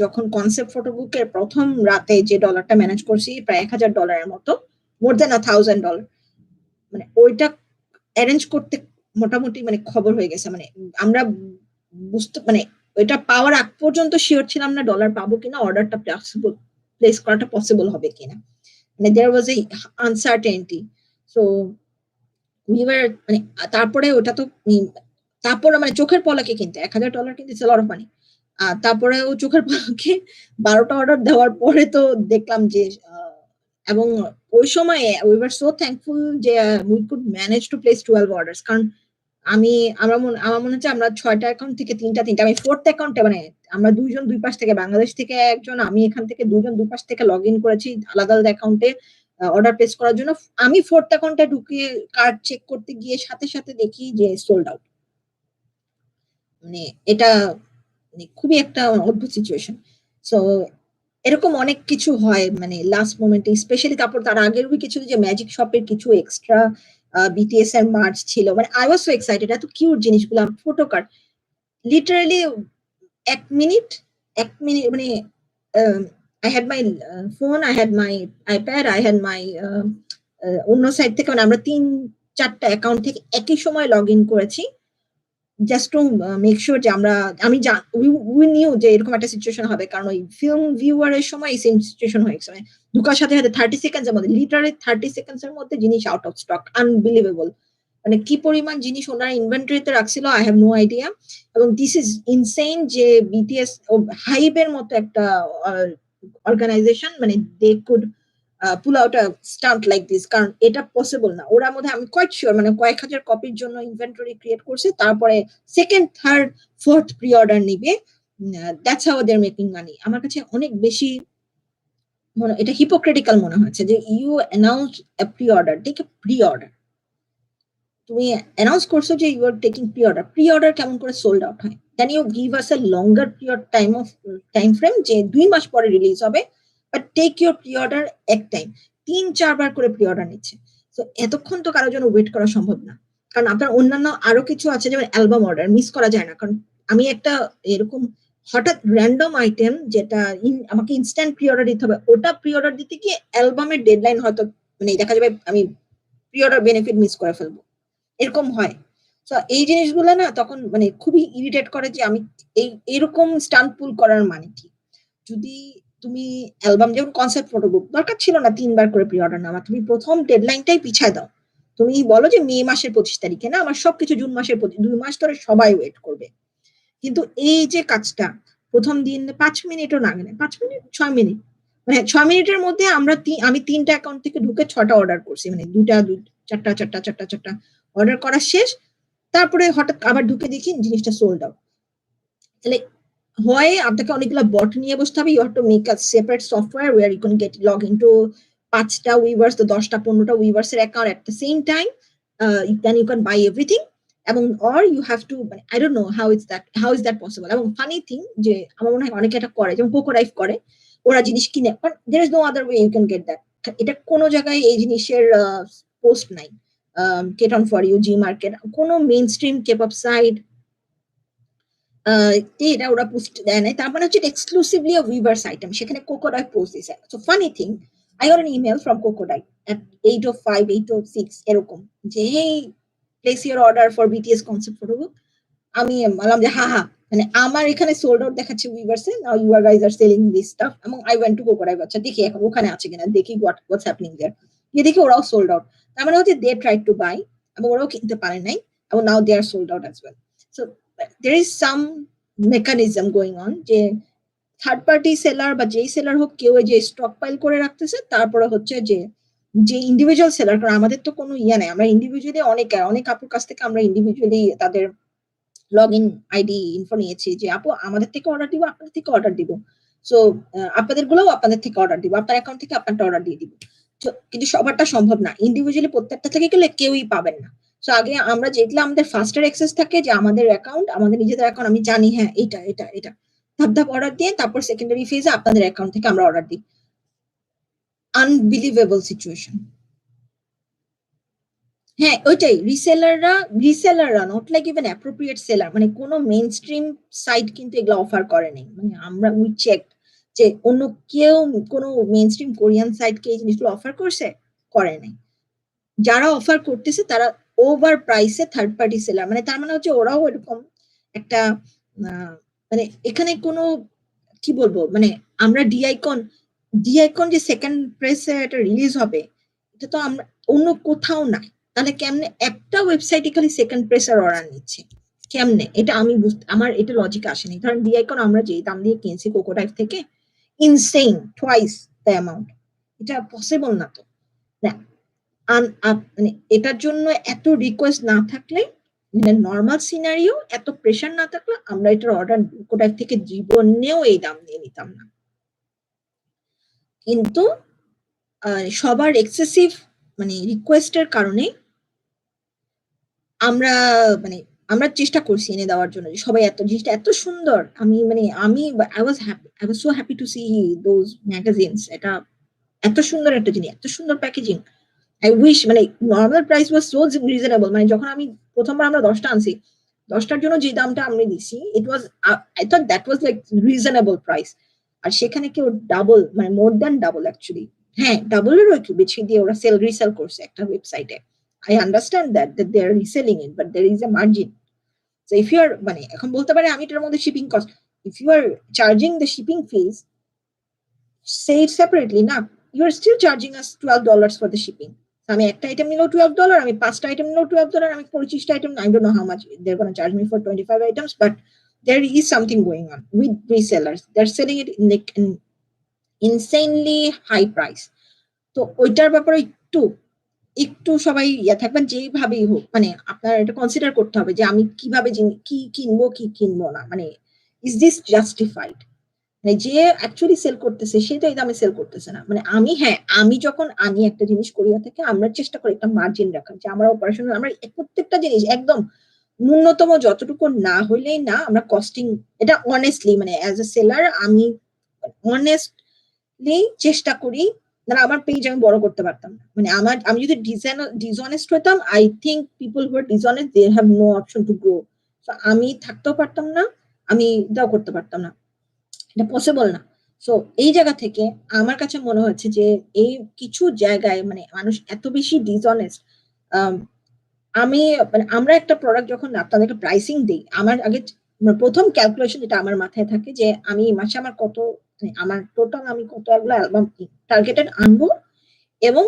যখন কনসেপ্ট ফটোবুকের প্রথম রাতে যে ডলারটা ম্যানেজ করছি প্রায় $১,০০০ মতো, মোর দেন $1,000, মানে ওইটা অ্যারেঞ্জ করতে মোটামুটি মানে খবর হয়ে গেছে। মানে আমরা বুঝতে মানে ওইটা পাওয়ার আগ পর্যন্ত শিওর ছিলাম না ডলার পাবো কিনা, অর্ডারটা প্লেস করাটা পসিবল হবে কিনা। মানে দেয়ার ওয়াজ এ আনসার্টেনিটি। সো উই ওয়ার মানে তারপরে ওটা তো তারপরে মানে চোখের পলকে কিনতে $১,০০০ কিন্তু it's a lot of money. তারপরেও চোখের পলকে ১২টা অর্ডার দেওয়ার পরে তো দেখলাম যে এবং ওই সময়ে উই ওয়ার সো থ্যাঙ্কফুল যে we could manage to place 12 orders. কারণ আমার মনে হচ্ছে আমরা ৬টা অ্যাকাউন্ট থেকে ৩টা আমি 4th অ্যাকাউন্টে মানে আমরা ২ জন ২ পাশ থেকে, বাংলাদেশ থেকে একজন, আমি এখান থেকে ২ জন ২ পাশ থেকে লগইন করেছি আলাদা অ্যাকাউন্টে অর্ডার প্লেস করার জন্য। আমি 4th অ্যাকাউন্টে ঢুকিয়ে কার্ড চেক করতে গিয়ে সাথে দেখি যে সোল্ড আউট। মানে এটা মানে খুবই একটা অদ্ভুত সিচুয়েশন। সো এরকম অনেক কিছু হয় মানে লাস্ট মোমেন্টে, স্পেশালি তারপর তার আগের উইকে ছিল যে ম্যাজিক শপের কিছু এক্সট্রা বিটিএস এর মার্চ ছিল। মানে আই ওয়াজ সো এক্সাইটেড, এত কিউট জিনিসগুলো, photo card literally ১ minute ১ minute মানে I had my phone, I had my iPad, I had my অন্য সাইড থেকে মানে আমরা ৩-৪টা অ্যাকাউন্ট থেকে একই সময় লগ ইন করেছি জাস্ট টু মেক সিউর যে উই নিউ যে এরকম একটা সিচুয়েশন হবে। কারণ ওই ফিল্ম ভিউয়ার এর সময় এই সেম সিচুয়েশন হয়ে গেছে। মানে ঢোকার সাথে 30 সেকেন্ডস এর মধ্যে, লিটারালি 30 সেকেন্ডস এর মধ্যে জিনিস আউট অফ স্টক। আনবিলিভেবল। মানে কি পরিমাণ জিনিস ওনারা ইনভেন্টরিতে রাখছিল আই হ্যাভ নো আইডিয়া। এবং দিস ইজ ইনসেইন যে বিটিএস ও হাইবের মতো একটা অর্গানাইজেশন মানে they could pull out a stunt like this. কারণ এটা পসিবল না। ওরা মধ্যে আমি কোয়াইট শিওর মানে কয়েক হাজার কপির জন্য ইনভেন্টরি ক্রিয়েট করছে, তারপরে second, third, fourth pre order নিবে। That's how they are making money. আমার কাছে অনেক বেশি এটা হিপোক্রিটিক্যাল মনে হয়েছে যে you announce a pre order, take a pre order. তুমি অ্যানাউন্স করছো যে you are taking pre order, pre order কেমন করে সোল্ড আউট হয়? Can you give us a longer period time frame যে ২ মাস পরে রিলিজ হবে, but take your pre order এক টাইম। ৩-৪ বার করে প্রি অর্ডার নিচ্ছে। তো এতক্ষণ তো কারোর জন্য ওয়েট করা সম্ভব না। কারণ আপনার অন্যান্য আরো কিছু আছে যেমন অ্যালবাম অর্ডার মিস করা যায় না। কারণ আমি একটা এরকম হঠাৎ র‍্যান্ডম আইটেম যেটা আমাকে ইনস্ট্যান্ট প্রি অর্ডার দিতে হবে, ওটা প্রি অর্ডার দিতে গিয়ে অ্যালবামের ডেডলাইন হয়তো মানে দেখা যাবে আমি প্রি অর্ডার বেনিফিট মিস করে ফেলবো। এরকম হয়। তো এই জিনিসগুলো না তখন মানে খুবই ইরিটেট করে যে আমি এরকম স্টান্ট পুল করার মানে কি? যদি তুমি অ্যালবাম যেমন কনসেপ্ট ফটো বুক দরকার ছিল না ৩ বার করে প্রি অর্ডার নেওয়া। তুমি ১ম ডেডলাইনটাই পিছায় দাও। তুমি বলো যে মে মাসের ২৫ তারিখে, না আমার সবকিছু জুন মাসের ২ মাস ধরে সবাই ওয়েট করবে। কিন্তু এই যে কাজটা ১ম দিন ৫ মিনিটও লাগে না। ৫ মিনিট ৬ মিনিট। মানে ৬ মিনিটের মধ্যে আমি ৩টা অ্যাকাউন্ট থেকে ঢুকে ৬টা অর্ডার করছি। মানে ২টা ৪টা অর্ডার করা শেষ। তারপরে হঠাৎ আবার ঢুকে দেখি জিনিসটা সোল্ড আউট। তাহলে হয় আপনাকে অনেকগুলো বট নিয়ে বসতে হবে, you have to make a separate software ware you can get log into ৫টা উইভার্স, ১০টা ১৫টা উইভার্স এর account at the same time. Then you can buy everything. এবং অর ইউ হ্যাভ টু মানে I don't know how is that possible. এবং funny thing যে আমার মনে হয় অনেকে এটা করে, যেমন কোকোডাইভ করে। ওরা জিনিস কিনে, but there is no other way you can get that. এটা কোন জায়গায় এই জিনিসের পোস্ট নাই। Get on for you, Gmarket, কোন মেইন স্ট্রিম কেপআপ সাইট এটা ওরা পোস্ট দেয় নাই। তার মানে হচ্ছে এক্সক্লুসিভলি a weavers item, সেখানে কোকোডাইভ পোস্ট দিছে। So funny thing, I got an email from কোকোডাইভ at 8:05 8:06 এরকম যে hey place your order for BTS concept photo book। আমি বললাম যে হা মানে আমার এখানে সোল্ড আউট দেখাচ্ছে উইভার্স এ, now you guys are selling this stuff. এবং আই ওয়েন্ট টু কোকোডাইভ, আচ্ছা দেখি এখন ওখানে আছে কিনা, দেখি হোয়াটস হ্যাপেনিং দেয়ার। গিয়ে দেখি ওরাও সোল্ড আউট। তার মানে হচ্ছে দে ট্রাইড টু বাই এবং ওরাও কিনতে পারে নাই এবং now they are sold out as well. So there is some mechanism going on যে থার্ড পার্টি সেলার বা যেই সেলার হোক কেউ যে স্টক পাইল করে রাখতেছে, তারপরে হচ্ছে যে যে ইন্ডিভিজুয়াল সেলার, কারণ আমাদের তো কোনো ইয়ে নাই, আমরা ইন্ডিভিজুয়ালি অনেক আপুর কাছ থেকে আমরা ইন্ডিভিজুয়ালি তাদের লগ ইন আইডি ইনফো নিয়েছি যে আপু আমাদের থেকে অর্ডার দিব, আপনাদের থেকে অর্ডার দিব। সো আপনাদের গুলোও আপনাদের থেকে অর্ডার দিব, আপনার অ্যাকাউন্ট থেকে আপনারটা অর্ডার দিয়ে দিব। কিন্তু সবারটা সম্ভব না, ইন্ডিভিজুয়ালি প্রত্যেকটা থেকে গেলে কেউই পাবেন না। সো আগে আমরা যেগুলো আমাদের ফার্স্টার অ্যাক্সেস থাকে যে আমাদের অ্যাকাউন্ট, আমাদের নিজেদের অ্যাকাউন্ট, আমি জানি হ্যাঁ এটা ধাপ ধাপ অর্ডার দিয়ে তারপর সেকেন্ডারি ফেজে আপনাদের অ্যাকাউন্ট থেকে আমরা অর্ডার দিই। Unbelievable situation. হ্যাঁ, ওইটাই রিসেলাররা not like even appropriate seller, মানে কোনো মেইন স্ট্রিম সাইট কিন্তু এগুলো অফার করে নাই। মানে আমরা উই চেক যে অন্য কেউ কোনো মেইন স্ট্রিম কোরিয়ান সাইটকে এই জিনিসগুলো অফার করছে, করে নাই। যারা অফার করতেছে তারা ওভার প্রাইসে থার্ড পার্টি সেলার, মানে তার মানে হচ্ছে ওরাও এরকম একটা মানে এখানে কোনো কি বলবো, মানে আমরা ডি আইকন যে সেকেন্ড প্রেসে এটা রিলিজ হবে, এটা তো আমরা অন্য কোথাও নাই। তাহলে কেমনে একটা ওয়েবসাইটে খালি সেকেন্ড প্রেসার অর্ডার নিচ্ছে, কেমনে? এটা আমি আমার এটা লজিক আসেনি। কারণ ডি আইকন আমরা যে দাম দিয়ে কিনছি কোকোটাইপ থেকে, ইনসেইন টুয়াইস দ্য অ্যামাউন্ট, এটা পসিবল না তো। না, মানে এটার জন্য এত রিকোয়েস্ট না থাকলে, নর্মাল সিনারিও এত প্রেশার না থাকলে আমরা এটার অর্ডার কোকোটাইপ থেকে জীবনেও এই দাম দিয়ে নিতাম না। কিন্তু সবার এক্সেসিভ মানে রিকোয়েস্টের কারণে আমরা মানে আমরা চেষ্টা করছি এনে দেওয়ার জন্য, যে সবাই এত জিনিসটা এত সুন্দর। আমি I was so happy to see those magazines. এটা এত সুন্দর একটা জিনিস, এত সুন্দর প্যাকেজিং। আই উইশ, মানে normal price was so reasonable. মানে যখন আমি প্রথমবার আমরা 10টা আনছি, 10টার জন্য যে দামটা আমি দিছি, it was, I thought that was like reasonable price. আর সেখানে কেউ ডাবল, মানে মোর দ্যান ডাবল অ্যাকচুয়ালি, হ্যাঁ ডাবলেরও একটু বেশি দিয়ে ওরা রিসেল করছে একটা ওয়েবসাইটে। I understand that they are reselling it, but there is a margin. So if you are, মানে এখন বলতে পারে আমি এটার মধ্যে shipping cost, if you are charging the shipping fees, say it separately না, you are still charging us $12 for the shipping. আমি একটা আইটেম নিলেও $12, আমি 5টা আইটেম নিলেও $12, আমি 25টা item, I don't know how much they're going to charge me for 25 items, but there is something going on with resellers. They're selling it in like an insanely high price. তো ওইটার ব্যাপারে একটু একটু সবাই থাকবেন, যেভাবেই হোক মানে আপনার এটা কনসিডার করতে হবে যে আমি কিভাবে কি কিনবো কি কিনবো না, মানে ইজ দিস জাস্টিফাইড? মানে যে অ্যাকচুয়ালি সেল করতেছে সে তো এই দামে সেল করতেছে না। মানে আমি যখন আনি একটা জিনিস কোরিয়া থেকে, আমরা চেষ্টা করি একটা মার্জিন রাখার, যে আমরা অপারেশনাল, আমরা প্রত্যেকটা জিনিস একদম ন্যূনতম যতটুকু না হইলেই না আমরা কস্টিং, এটা অনেস্টলি মানে অ্যাজ এ সেলার আমি অনেস্টলি চেষ্টা করি। না আমার পেজ আমি বড় করতে পারতাম না, মানে আমি যদি ডিসঅনেস্ট হতাম, I think people who are dishonest they have no option to grow. আমি থাকতেও পারতাম না, আমি এটাও করতে পারতাম না, এটা পসিবল না। সো এই জায়গা থেকে আমার কাছে মনে হচ্ছে যে এই কিছু জায়গায় মানে মানুষ এত বেশি ডিসঅনেস্ট। আমি মানে আমরা একটা প্রোডাক্ট যখন আপনাদেরকে প্রাইসিং দিই, আমার আগে প্রথম ক্যালকুলেশন যেটা আমার মাথায় থাকে যে আমি এই মাসে আমার কত, মানে আমার টোটাল আমি কতগুলো অ্যালবাম টার্গেটেড আনবো, এবং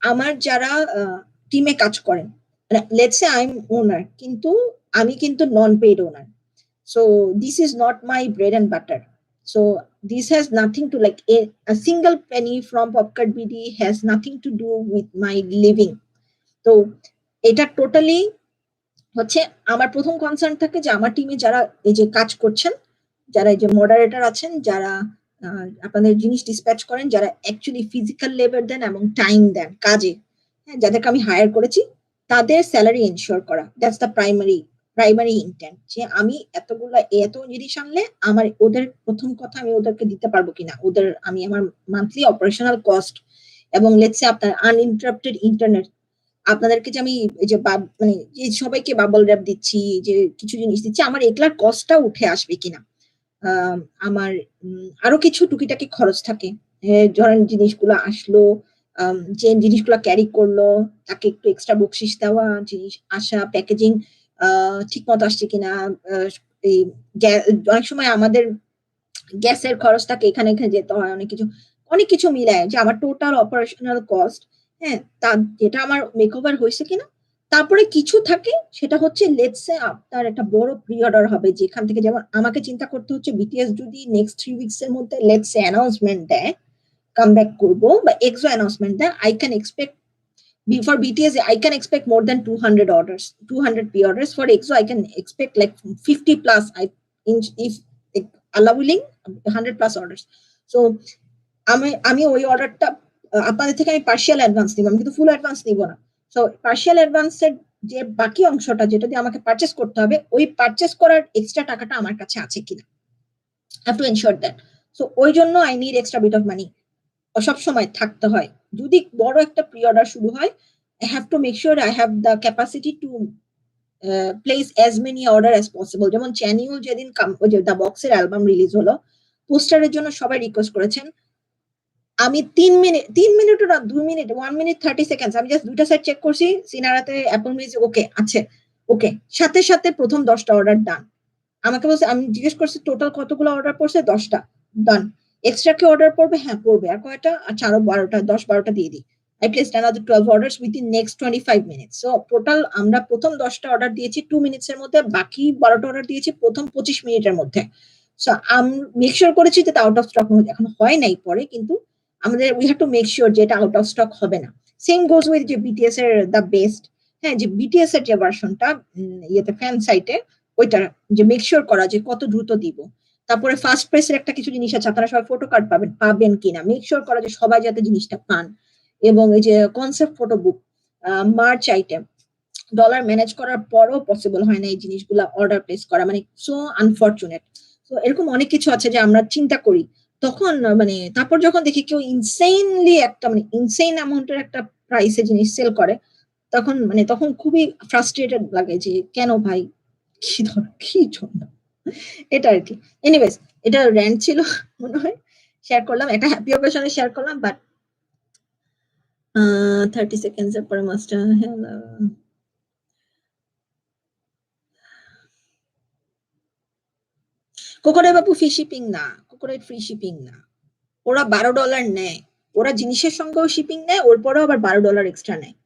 আমার যারা টিমে কাজ করেন, মানে let's say I am owner, কিন্তু আমি কিন্তু non paid owner. So this is not my bread and butter. So this has nothing to like a single penny from Popkart BD has nothing to do with my living. তো এটা totally হচ্ছে আমার প্রথম concern থাকে যে আমার টিমে যারা এই যে কাজ করছেন, যারা এই যে মডারেটর আছেন, যারা আপনাদের জিনিস ডিসপ্যাচ করেন, যারা অ্যাকচুয়ালি ফিজিক্যাল লেবার দেন এবং টাইম দেন কাজে, হ্যাঁ যাদেরকে আমি হায়ার করেছি, তাদের স্যালারি এনশিওর করা, দ্যাটস দ্য প্রাইমারি ইন্টেন্ট। যে আমি এত জিনিস আনলে আমার ওদের প্রথম কথা আমি ওদেরকে দিতে পারবো কিনা, আমি আমার মান্থলি অপারেশনাল কস্ট, এবং লেটস সে আপনার আনইন্টারাপ্টেড ইন্টারনেট, আপনাদেরকে যে আমি এই যে মানে যে সবাইকে বাবল র্যাপ দিচ্ছি, যে কিছু জিনিস দিচ্ছি, আমার এগুলার কস্টটা উঠে আসবে কিনা। আমার আরো কিছু টুকিটাকি খরচ থাকে, ধরেন জিনিসগুলো আসলো, যে জিনিসগুলো ক্যারি করলো তাকে একটু এক্সট্রা বকশিস দেওয়া, জিনিস আসা প্যাকেজিং ঠিক মতো আসছে কিনা, এই অনেক সময় আমাদের গ্যাসের খরচ থাকে, এখানে যেতে হয়, অনেক কিছু মিলায় যে আমার টোটাল অপারেশনাল কস্ট, হ্যাঁ তা যেটা আমার মেকওভার হয়েছে কিনা তারপরে কিছু থাকে সেটা হচ্ছে লেটস সে আপনার একটা বড় প্রি অর্ডার হবে যেখান থেকে যেমন আমাকে চিন্তা করতে হচ্ছে বিটিএস যদি নেক্সট 3 উইকস এর মধ্যে লেটস সে অ্যানাউন্সমেন্ট দেয়, কামব্যাক করবো বা এক্সো অ্যানাউন্সমেন্ট দেয়, I can expect for BTS I can expect more than 200 orders, 200 pre-orders. For EXO I can expect like 50 plus, if Allah willing 100 plus orders. So আমি ওই অর্ডারটা আপনাদের থেকে আমি পার্শিয়াল অ্যাডভান্স নিব, আমি কিন্তু ফুল অ্যাডভান্স নিব না। সো পার্শিয়াল অ্যাডভান্সের যে বাকি অংশটা যেটা দিয়ে আমাকে পারচেস করতে হবে, ওই পারচেস করার এক্সট্রা টাকাটা আমার কাছে আছে কিনা, have to ensure that. So ওই জন্য I need extra bit of money, সব সময় থাকতে হয়। যদি বড় একটা প্রি অর্ডার শুরু হয়, I have to make sure I have the capacity to place as many order as possible. যেমন চ্যানিউল যেদিন ওই যে দ্য বক্সের অ্যালবাম রিলিজ হলো, পোস্টারের জন্য সবাই রিকোয়েস্ট করেছেন, আমি 3 মিনিট না 2 মিনিট 1 মিনিট 30 সেকেন্ডস আমি জাস্ট দুইটা সাইড চেক করছি, সিনারাতে অ্যাপল মিউজিক ওকে আছে, ওকে সাথে সাথে প্রথম 10টা অর্ডার ডান। আমাকে বলছে, আমি জিজ্ঞেস করছি টোটাল কতগুলো অর্ডার পড়ছে, 10টা ডান। এক্সট্রা কি অর্ডার পড়বে? হ্যাঁ পড়বে। আর কয়টা? আচ্ছা আরো 12টা, 10-12টা দিয়ে দিই। I placed another 12 orders within next 25 minutes. So total আমরা প্রথম 10টা অর্ডার দিয়েছি 2 মিনিটস এর মধ্যে, বাকি 12টা অর্ডার দিয়েছি প্রথম 25 মিনিটের মধ্যে। সো মেক শিওর করেছি যে আউট অফ স্টক এখন হয় নাই পরে, কিন্তু আমাদের we have to make sure যে এটা আউট অফ স্টক হবে না। সেম গোজ উইথ যে বিটিএস এর দ্য বেস্ট, হ্যাঁ যে বিটিএস এর যে ভার্সনটা ইয়েতে ফ্যান সাইটে, ওইটা যে মেক শিওর করা যে কত দ্রুত দিব। তারপরে ফার্স্ট প্রেসের একটা কিছু জিনিস আছে, আপনারা সবাই ফটো কার্ড পাবেন কিনা মেক শিওর করা যে সবাই যাতে জিনিসটা পান। এবং এই যে কনসেপ্ট ফটো বুক, মার্চ আইটেম, ডলার ম্যানেজ করার পরও পসিবল হয় না এই জিনিসগুলা অর্ডার প্লেস করা, মানে সো আনফরচুনেট। তো এরকম অনেক কিছু আছে যে আমরা চিন্তা করি তখন, মানে তারপর যখন দেখি কেউ ইনসেইনলি একটা মানে ইনসেইন অ্যামাউন্টের একটা প্রাইসে জিনিস সেল করে, তখন খুবই ফ্রাস্ট্রেটেড লাগে যে কেন ভাই, কি জন্য, এটা আর কি। এনিওয়েজ, এটা র্যান্ট ছিল মনে হয়, শেয়ার করলাম, একটা হ্যাপি অকেশনে শেয়ার করলাম, বাট 30 সেকেন্ডস এর পরে মাস্টার কোকোডাই বাবু ফ্রি শিপিং না, কোকোডাই ফ্রি শিপিং না, ওরা $12 নেয়, ওরা জিনিসের সঙ্গেও শিপিং নেয়, ওর পরেও আবার $12 এক্সট্রা নেয়।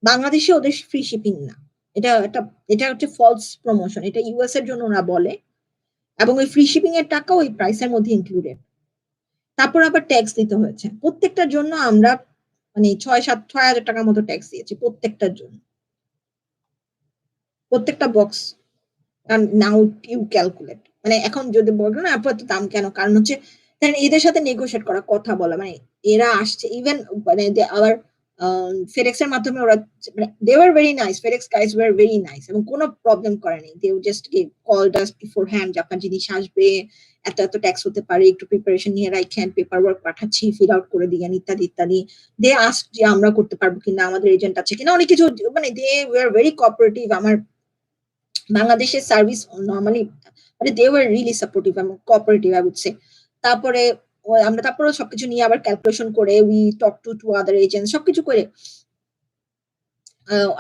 বাংলাদেশে ওদের ফ্রি শিপিং না, এটা হচ্ছে ফলস প্রমোশন, এটা ইউএস এর জন্য ওরা বলে, এবং ওই ফ্রি শিপিং এর টাকা ওই প্রাইসের মধ্যে ইনক্লুডেড। তারপর আবার ট্যাক্স দিতে হয়েছে প্রত্যেকটার জন্য, আমরা মানে 6,000 টাকার মতো ট্যাক্স দিয়েছি প্রত্যেকটার জন্য, প্রত্যেকটা বক্স। নাও ইউ ক্যালকুলেট, মানে এখন যদি বলবো না এত দাম কেন, কারণ হচ্ছে এদের সাথে নেগোশিয়েট করা, কথা বলা, মানে এরা আসছে ইভেন মানে আবার ফেডেক্স এর মাধ্যমে ওরা, মানে they were very nice, FedEx guys were very nice, এবং কোনো প্রবলেম করেনি, they just called us beforehand যে আপনার জিনিস আসবে, এত এত ট্যাক্স হতে পারে, একটু প্রিপারেশন নিয়ে রাখেন, পেপার ওয়ার্ক পাঠাচ্ছি, ফিল আউট করে দিয়েন, ইত্যাদি ইত্যাদি। দে আস্ক যে আমরা করতে পারবো কিনা, আমাদের এজেন্ট আছে কিনা, অনেক কিছু, মানে দে ওয়ার ভেরি কোঅপারেটিভ। আমার বাংলাদেশের সার্ভিস নরমালি, মানে দে ওয়ার রিয়েলি সাপোর্টিভ এবং কোঅপারেটিভ আই উড সে। তারপরে আমরা তারপরে সবকিছু নিয়ে আবার ক্যালকুলেশন করে we talk to other agent, সবকিছু করে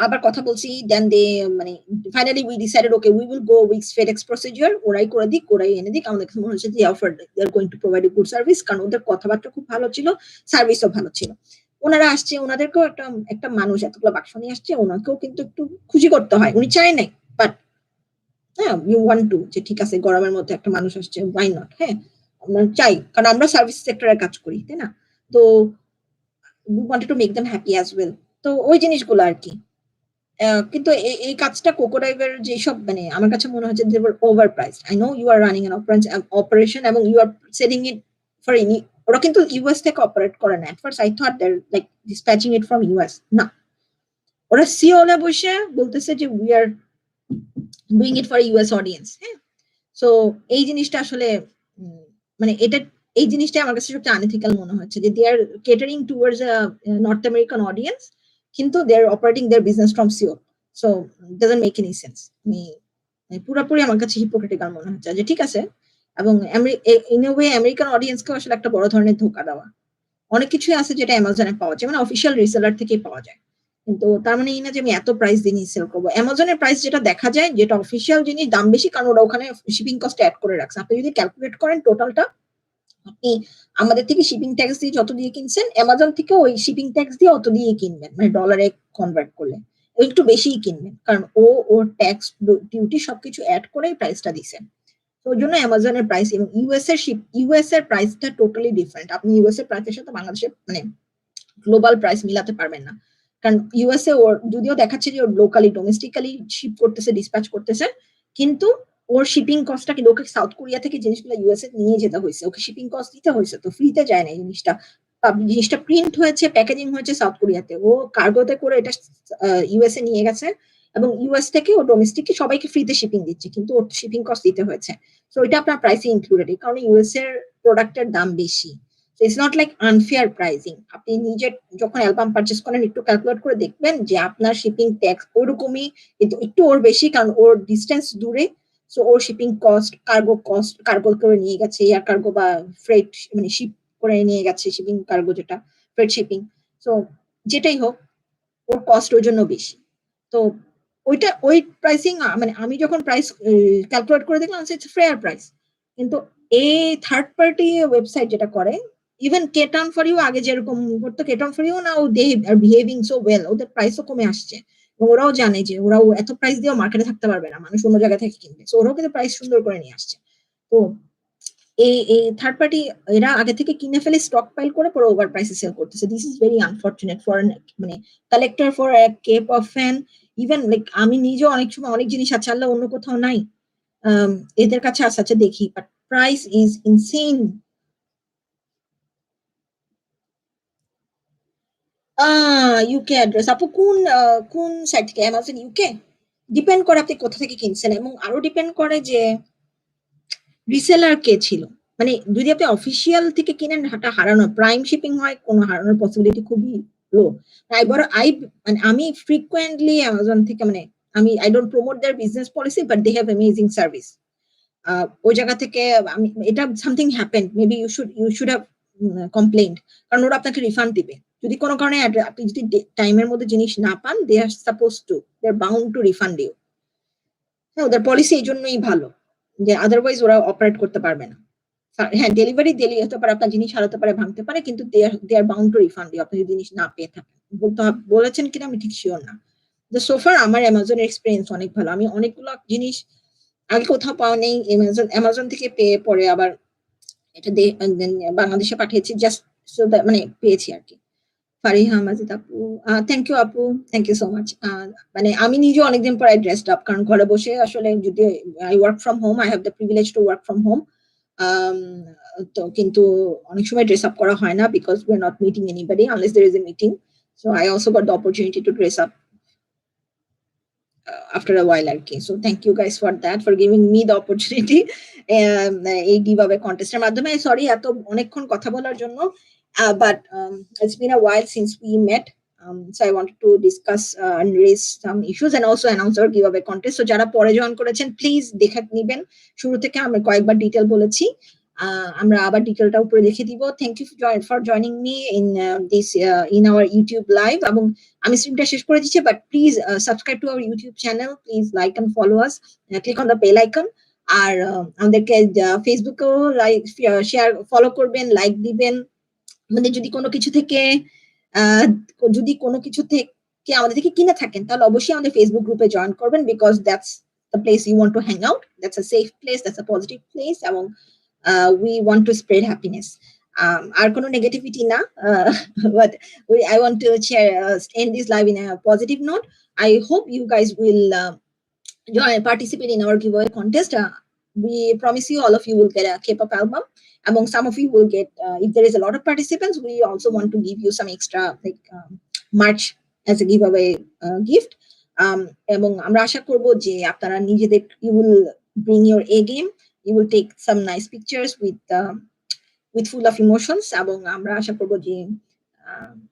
আবার কথা বলছি, দেন দে মানে finally we decided okay we will go with FedEx procedure, ওরাই করে দিক, ওরাই এনে দিক। আমাদের কাছে মনে হচ্ছে যে offer they are going to provide a good service, কারণ ওদের কথাবার্তা খুব ভালো ছিল, সার্ভিসও ভালো ছিল। ওনারা আসছে, ওনাদেরকেও একটা একটা মানুষ এতগুলো বাক্স নিয়ে আসছে, ওনাকেও কিন্তু একটু খুশি করতে হয়, উনি চায় নাই, বাট হ্যাঁ ইউ ওয়ান্ট টু, যে ঠিক আছে গরমের মধ্যে একটা মানুষ আসছে, ওয়াই নট, হ্যাঁ আমরা চাই, কারণ আমরা সার্ভিস সেক্টরে কাজ করি, তাই না? তো we wanted to make them happy as well. তো ওই জিনিসগুলো আর কি। কিন্তু এই কাজটা কোকোডাইভের যেসব, মানে আমার কাছে মনে হচ্ছে they were overpriced. I know you are running an operation এবং you are selling it for any, ওরা কিন্তু ইউএস থেকে অপারেট করে না। At first I thought they are like dispatching it from US, না, ওরা সিওলে বসে বলতেছে যে we are doing it for US audience, হ্যাঁ। সো এই জিনিসটা আসলে মানে এটা, এই জিনিসটা আমার কাছে সবচেয়ে আনএথিক্যাল মনে হচ্ছে, যে they are catering towards North American audience, কিন্তু they are operating their business from Seoul. So doesn't make any sense. পুরোপুরি আমার কাছে হিপোক্রিটিক্যাল মনে হচ্ছে, যে ঠিক আছে, এবং ইন এ ওয়ে আমেরিকান অডিয়েন্সকে আসলে একটা বড় ধরনের ধোকা দেওয়া। অনেক কিছুই আছে যেটা অ্যামাজনে পাওয়া যায়, মানে অফিসিয়াল রিসেলার থেকেই পাওয়া যায়, কিন্তু তার মানে এই না যে আমি এত প্রাইস দিয়ে সেল করবো। অ্যামাজনের প্রাইস যেটা দেখা যায়, যেটা অফিসিয়াল জিনিস দাম বেশি, কারণ ওরা ওখানে শিপিং কস্ট অ্যাড করে রাখছে। আপনি যদি ক্যালকুলেট করেন টোটালটা, আপনি আমাদের থেকে শিপিং ট্যাক্স দিয়ে যত দিয়ে কিনছেন, অ্যামাজন থেকে ওই শিপিং ট্যাক্স দিয়ে অত দিয়ে কিনবেন, মানে ডলারে কনভার্ট করলে, একটু বেশিই কিনবেন, কারণ ওর ট্যাক্স ডিউটি সবকিছু অ্যাড করেই প্রাইসটা দিছে। তো ওই জন্য অ্যামাজনের প্রাইস এবং ইউএস এর প্রাইসটা টোটালি ডিফারেন্ট। আপনি ইউএস এর প্রাইসের সাথে বাংলাদেশের মানে গ্লোবাল প্রাইস মিলাতে পারবেন না, কারণ ইউএসএ ওর যদিও দেখাচ্ছে যে ওর লোকালি ডোমেস্টিক্যালি শিপ করতেছে, ডিসপ্যাচ করতেছে, কিন্তু ওর শিপিং কস্টটা কিন্তু ওকে সাউথ কোরিয়া থেকে জিনিসগুলো ইউএসএ নিয়ে যেতে হয়েছে, ওকে শিপিং কস্ট দিতে হয়েছে, তো ফ্রিতে যায় না জিনিসটা। জিনিসটা প্রিন্ট হয়েছে, প্যাকেজিং হয়েছে সাউথ কোরিয়াতে, ও কার্গোতে করে এটা ইউএসএ নিয়ে গেছে এবং ইউএস থেকে ও ডোমেস্টিককে সবাইকে ফ্রিতে শিপিং দিচ্ছে, কিন্তু ওর শিপিং কস্ট দিতে হয়েছে। তো এটা আপনার প্রাইসে ইনক্লুডেড, কারণ ইউএস এর প্রোডাক্টের দাম বেশি। It's not like unfair pricing. আপনি নিজে যখন অ্যালবাম পারচেস করেন একটু ক্যালকুলেট করে দেখবেন যে আপনার শিপিং ট্যাক্স ওরকমই, কিন্তু একটু ওর বেশি, কারণ ওর ডিস্টেন্স দূরে। সো ওর শিপিং কস্ট, কার্গো করে নিয়ে গেছে, এয়ার কার্গো বা ফ্রেট মানে শিপ করে নিয়ে গেছে, শিপিং কার্গো যেটা ফ্রেট শিপিং। সো যেটাই হোক, ওর কস্ট ওই জন্য বেশি। তো ওই প্রাইসিং মানে আমি যখন প্রাইস ক্যালকুলেট করে দেখলাম ইটস ফেয়ার প্রাইস। কিন্তু এই থার্ড পার্টি ওয়েবসাইট যেটা করে, ইভেন কেটান ফর ইউ আগে যেরকম করতো, কেটান ফর ইউ না, দে আর বিহেভিং সো ওয়েল, ওদের প্রাইসও কমে আসছে। ওরাও জানে যে ওরাও এত প্রাইস দিয়েও মার্কেটে থাকতে পারবে না, মানুষ অন্য জায়গা থেকে কিনবে, সো ওরাও কিন্তু প্রাইস সুন্দর করে নিয়ে আসছে। তো এই থার্ড পার্টি এরা আগে থেকে কিনে ফেলে স্টক পাইল করে পরে ওভার প্রাইসে সেল করতেছে। This is very unfortunate for মানে collector, for K-pop fan. Even like আমি নিজেও অনেক সময় অনেক জিনিস আছে আল্লাহ অন্য কোথাও নাই, এদের কাছে আছে দেখি, but price is insane. UK address আপু কোন সাইট থেকে? Amazon UK? ডিপেন্ড করে আপনি কোথা থেকে কিনছেন, এবং আরো ডিপেন্ড করে যে রিসেলার কে ছিল। মানে যদি আপনি অফিসিয়াল থেকে কিনেন, হাটা হারানো প্রাইম শিপিং হয়, কোনো হারানোর পসিবিলিটি খুবই লো। মানে আমি ফ্রিকুয়েন্টলি অ্যামাজন থেকে মানে I don't promote their business policy, but they have amazing service. ওই জায়গা থেকে আমি এটা something happen, maybe you should have complaint, কারণ ওরা আপনাকে রিফান্ড দিবে যদি কোনো কারণে আপনি যদি টাইমের মধ্যে জিনিস না পান। They are suppose to, they are bound to refund you. হ্যাঁ, ওদের পলিসি এই জন্যই ভালো, যে আদারওয়াইজ ওরা অপারেট করতে পারবে না। হ্যাঁ, ডেলিভারি দেরি হতে পারে, আপনার জিনিস হারাতে পারে, ভাঙতে পারে, কিন্তু they are bound to refund you আপনি যদি জিনিস না পেয়ে থাকেন। বলেছেন কিনা আমি ঠিক শিওর না। সোফার আমার অ্যামাজনের এক্সপিরিয়েন্স অনেক ভালো। আমি অনেকগুলো জিনিস আগে কোথাও পাওয়া নেই, অ্যামাজন থেকে পেয়ে পরে আবার এটা বাংলাদেশে পাঠিয়েছি, জাস্ট সো দ্যাট মানে পেয়েছি আর কি। ফারিহা মাজিদ আপু, থ্যাংক ইউ আপু, থ্যাংক ইউ সো মাচ। মানে আমি নিজে অনেকদিন পর ড্রেসড আপ, কারণ ঘরে বসে আসলে যদি I work from home, I have the privilege to work from home. তো কিন্তু অনেক সময় ড্রেস আপ করা হয় না, because we are not meeting anybody unless there is a meeting. So I also got the opportunity to dress up after a while আর কি। So thank you guys for that, for giving me the opportunity এই giveaway কন্টেস্টের মাধ্যমে। Sorry এত অনেকক্ষণ কথা বলার জন্য, but it's been a while since we met. So I wanted to discuss and raise some issues and also announce our giveaway contest. So যারা পরে জয়েন করেছেন প্লিজ দেখে নিবেন, শুরু থেকে আমি কয়েকবার ডিটেল বলেছি, আমরা আবার ডিটেলটা উপরে লিখে দিব। Thank you for joining me in this in our YouTube live. এবং আমি স্ট্রিমটা শেষ করে দিচ্ছি, but please subscribe to our YouTube channel, please like and follow us, click on the bell icon. আর আমাদেরকে ফেসবুকেও লাইক শেয়ার ফলো করবেন, লাইক দিবেন। আমাদের যদি কোনো কিছু থেকে আমাদের থেকে কিনে থাকেন, তাহলে অবশ্যই আমাদের ফেসবুক গ্রুপে জয়েন করবেন, because that's the place you want to hang out, that's a safe place, that's a positive place, এবং we want to spread happiness. আর কোনো নেগেটিভিটি না, but I want to end this live in a positive note. I hope you guys will participate in our giveaway contest. We promise you all of you will get a K-pop album. Among some of you will get, if there is a lot of participants, we also want to give you some extra like merch as a giveaway gift. এবং আমরা আশা করব যে আপনারা নিজেদের, you will bring your A game, you will take some nice pictures with full of emotions, এবং আমরা আশা করব যে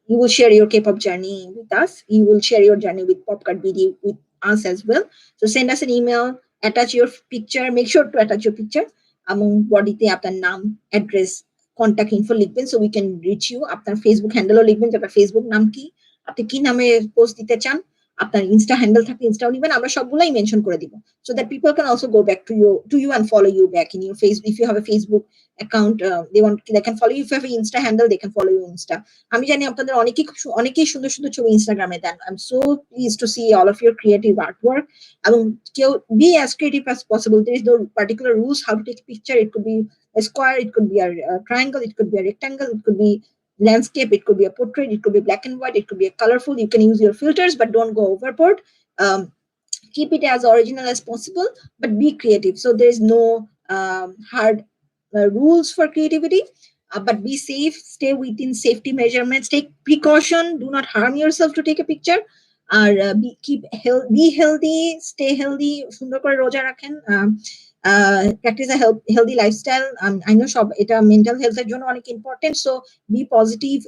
you will share your K-pop journey with us, you will share your journey with Popkart BD with us as well. So send us an email, attach your picture, make sure to attach your picture, এবং বডিতে আপনার নাম, address, contact info লিখবেন, so we can reach you. আপনার Facebook হ্যান্ডেলও লিখবেন যে আপনার ফেসবুক নাম কি, আপনি কি নামে পোস্ট দিতে চান, আপনার ইনস্টা হ্যান্ডেল থাকলে ইনস্টাও নিবেন, আমরা সবগুলাই মেনশন করে দিব, so that people can also go back to you and follow you back in your face. If you have a Facebook account, they can follow you. If you have an Insta handle, they can follow you on Insta. আমি জানি আপনাদের অনেকেই সুন্দর সুন্দর ছবি ইনস্টাগ্রামে দেন। I am so pleased to see all of your creative artwork, এবং কেউ be as creative as possible. There is no particular rules how to take a picture. It could be a square, it could be a triangle, it could be a rectangle, it could be landscape, it could be a portrait, it could be black and white, it could be a colorful. You can use your filters, but don't go overboard. um, Keep it as original as possible, but be creative. So there is no hard rules for creativity, but be safe, stay within safety measurements, take precaution, do not harm yourself to take a picture, or be healthy, stay healthy, সুন্দর করে রোজা রাখেন, practice a healthy lifestyle. I know সব এটা mental হেলথের জন্য অনেক important, so be positive,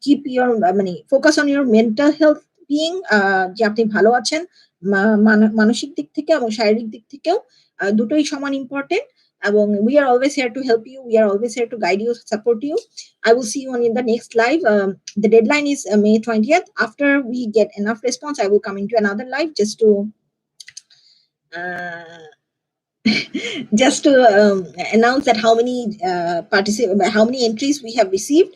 keep your মানে focus on your mental health being, যে আপনি ভালো আছেন মানসিক দিক থেকে এবং শারীরিক দিক থেকেও, দুটোই সমান ইম্পর্টেন্ট। এবং we are always here to help you, we are always here to guide you, support you. I will see you on in the next live. The deadline is May 20th. After we get enough response, I will come into another live just to announce that how many entries we have received.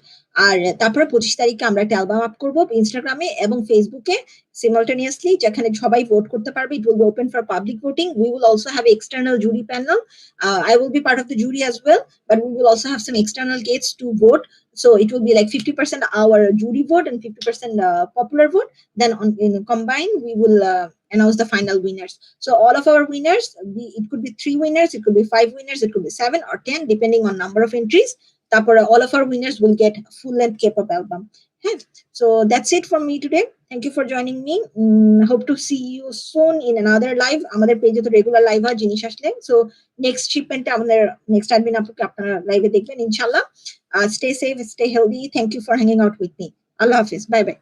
আর তারপরে 25 তারিখে আমরা একটা album up করব ইনস্টাগ্রামে এবং ফেসবুকে simultaneously, যেখানে সবাই ভোট করতে পারবে। It will be open for public voting. We will also have external jury panel. I will be part of the jury as well, but we will also have some external guests to vote. So it will be like 50% our jury vote and 50% popular vote. Then combined, we will announce the final winners. So all of our winners, it could be 3 winners, it could be 5 winners, it could be 7 or 10, depending on number of entries. তারপরে all of our winners will get full length K-pop album. So that's it from me today. Thank you for joining me. Hope to see you soon in another live. আমাদের পেজে তো regular live হয় জিনিস আসলে, so next shipment আমাদের next admin আপুকে আপনারা লাইভে দেখবেন ইনশাআল্লাহ. Stay safe, stay healthy. Thank you for hanging out with me. Allah Hafiz. Bye bye.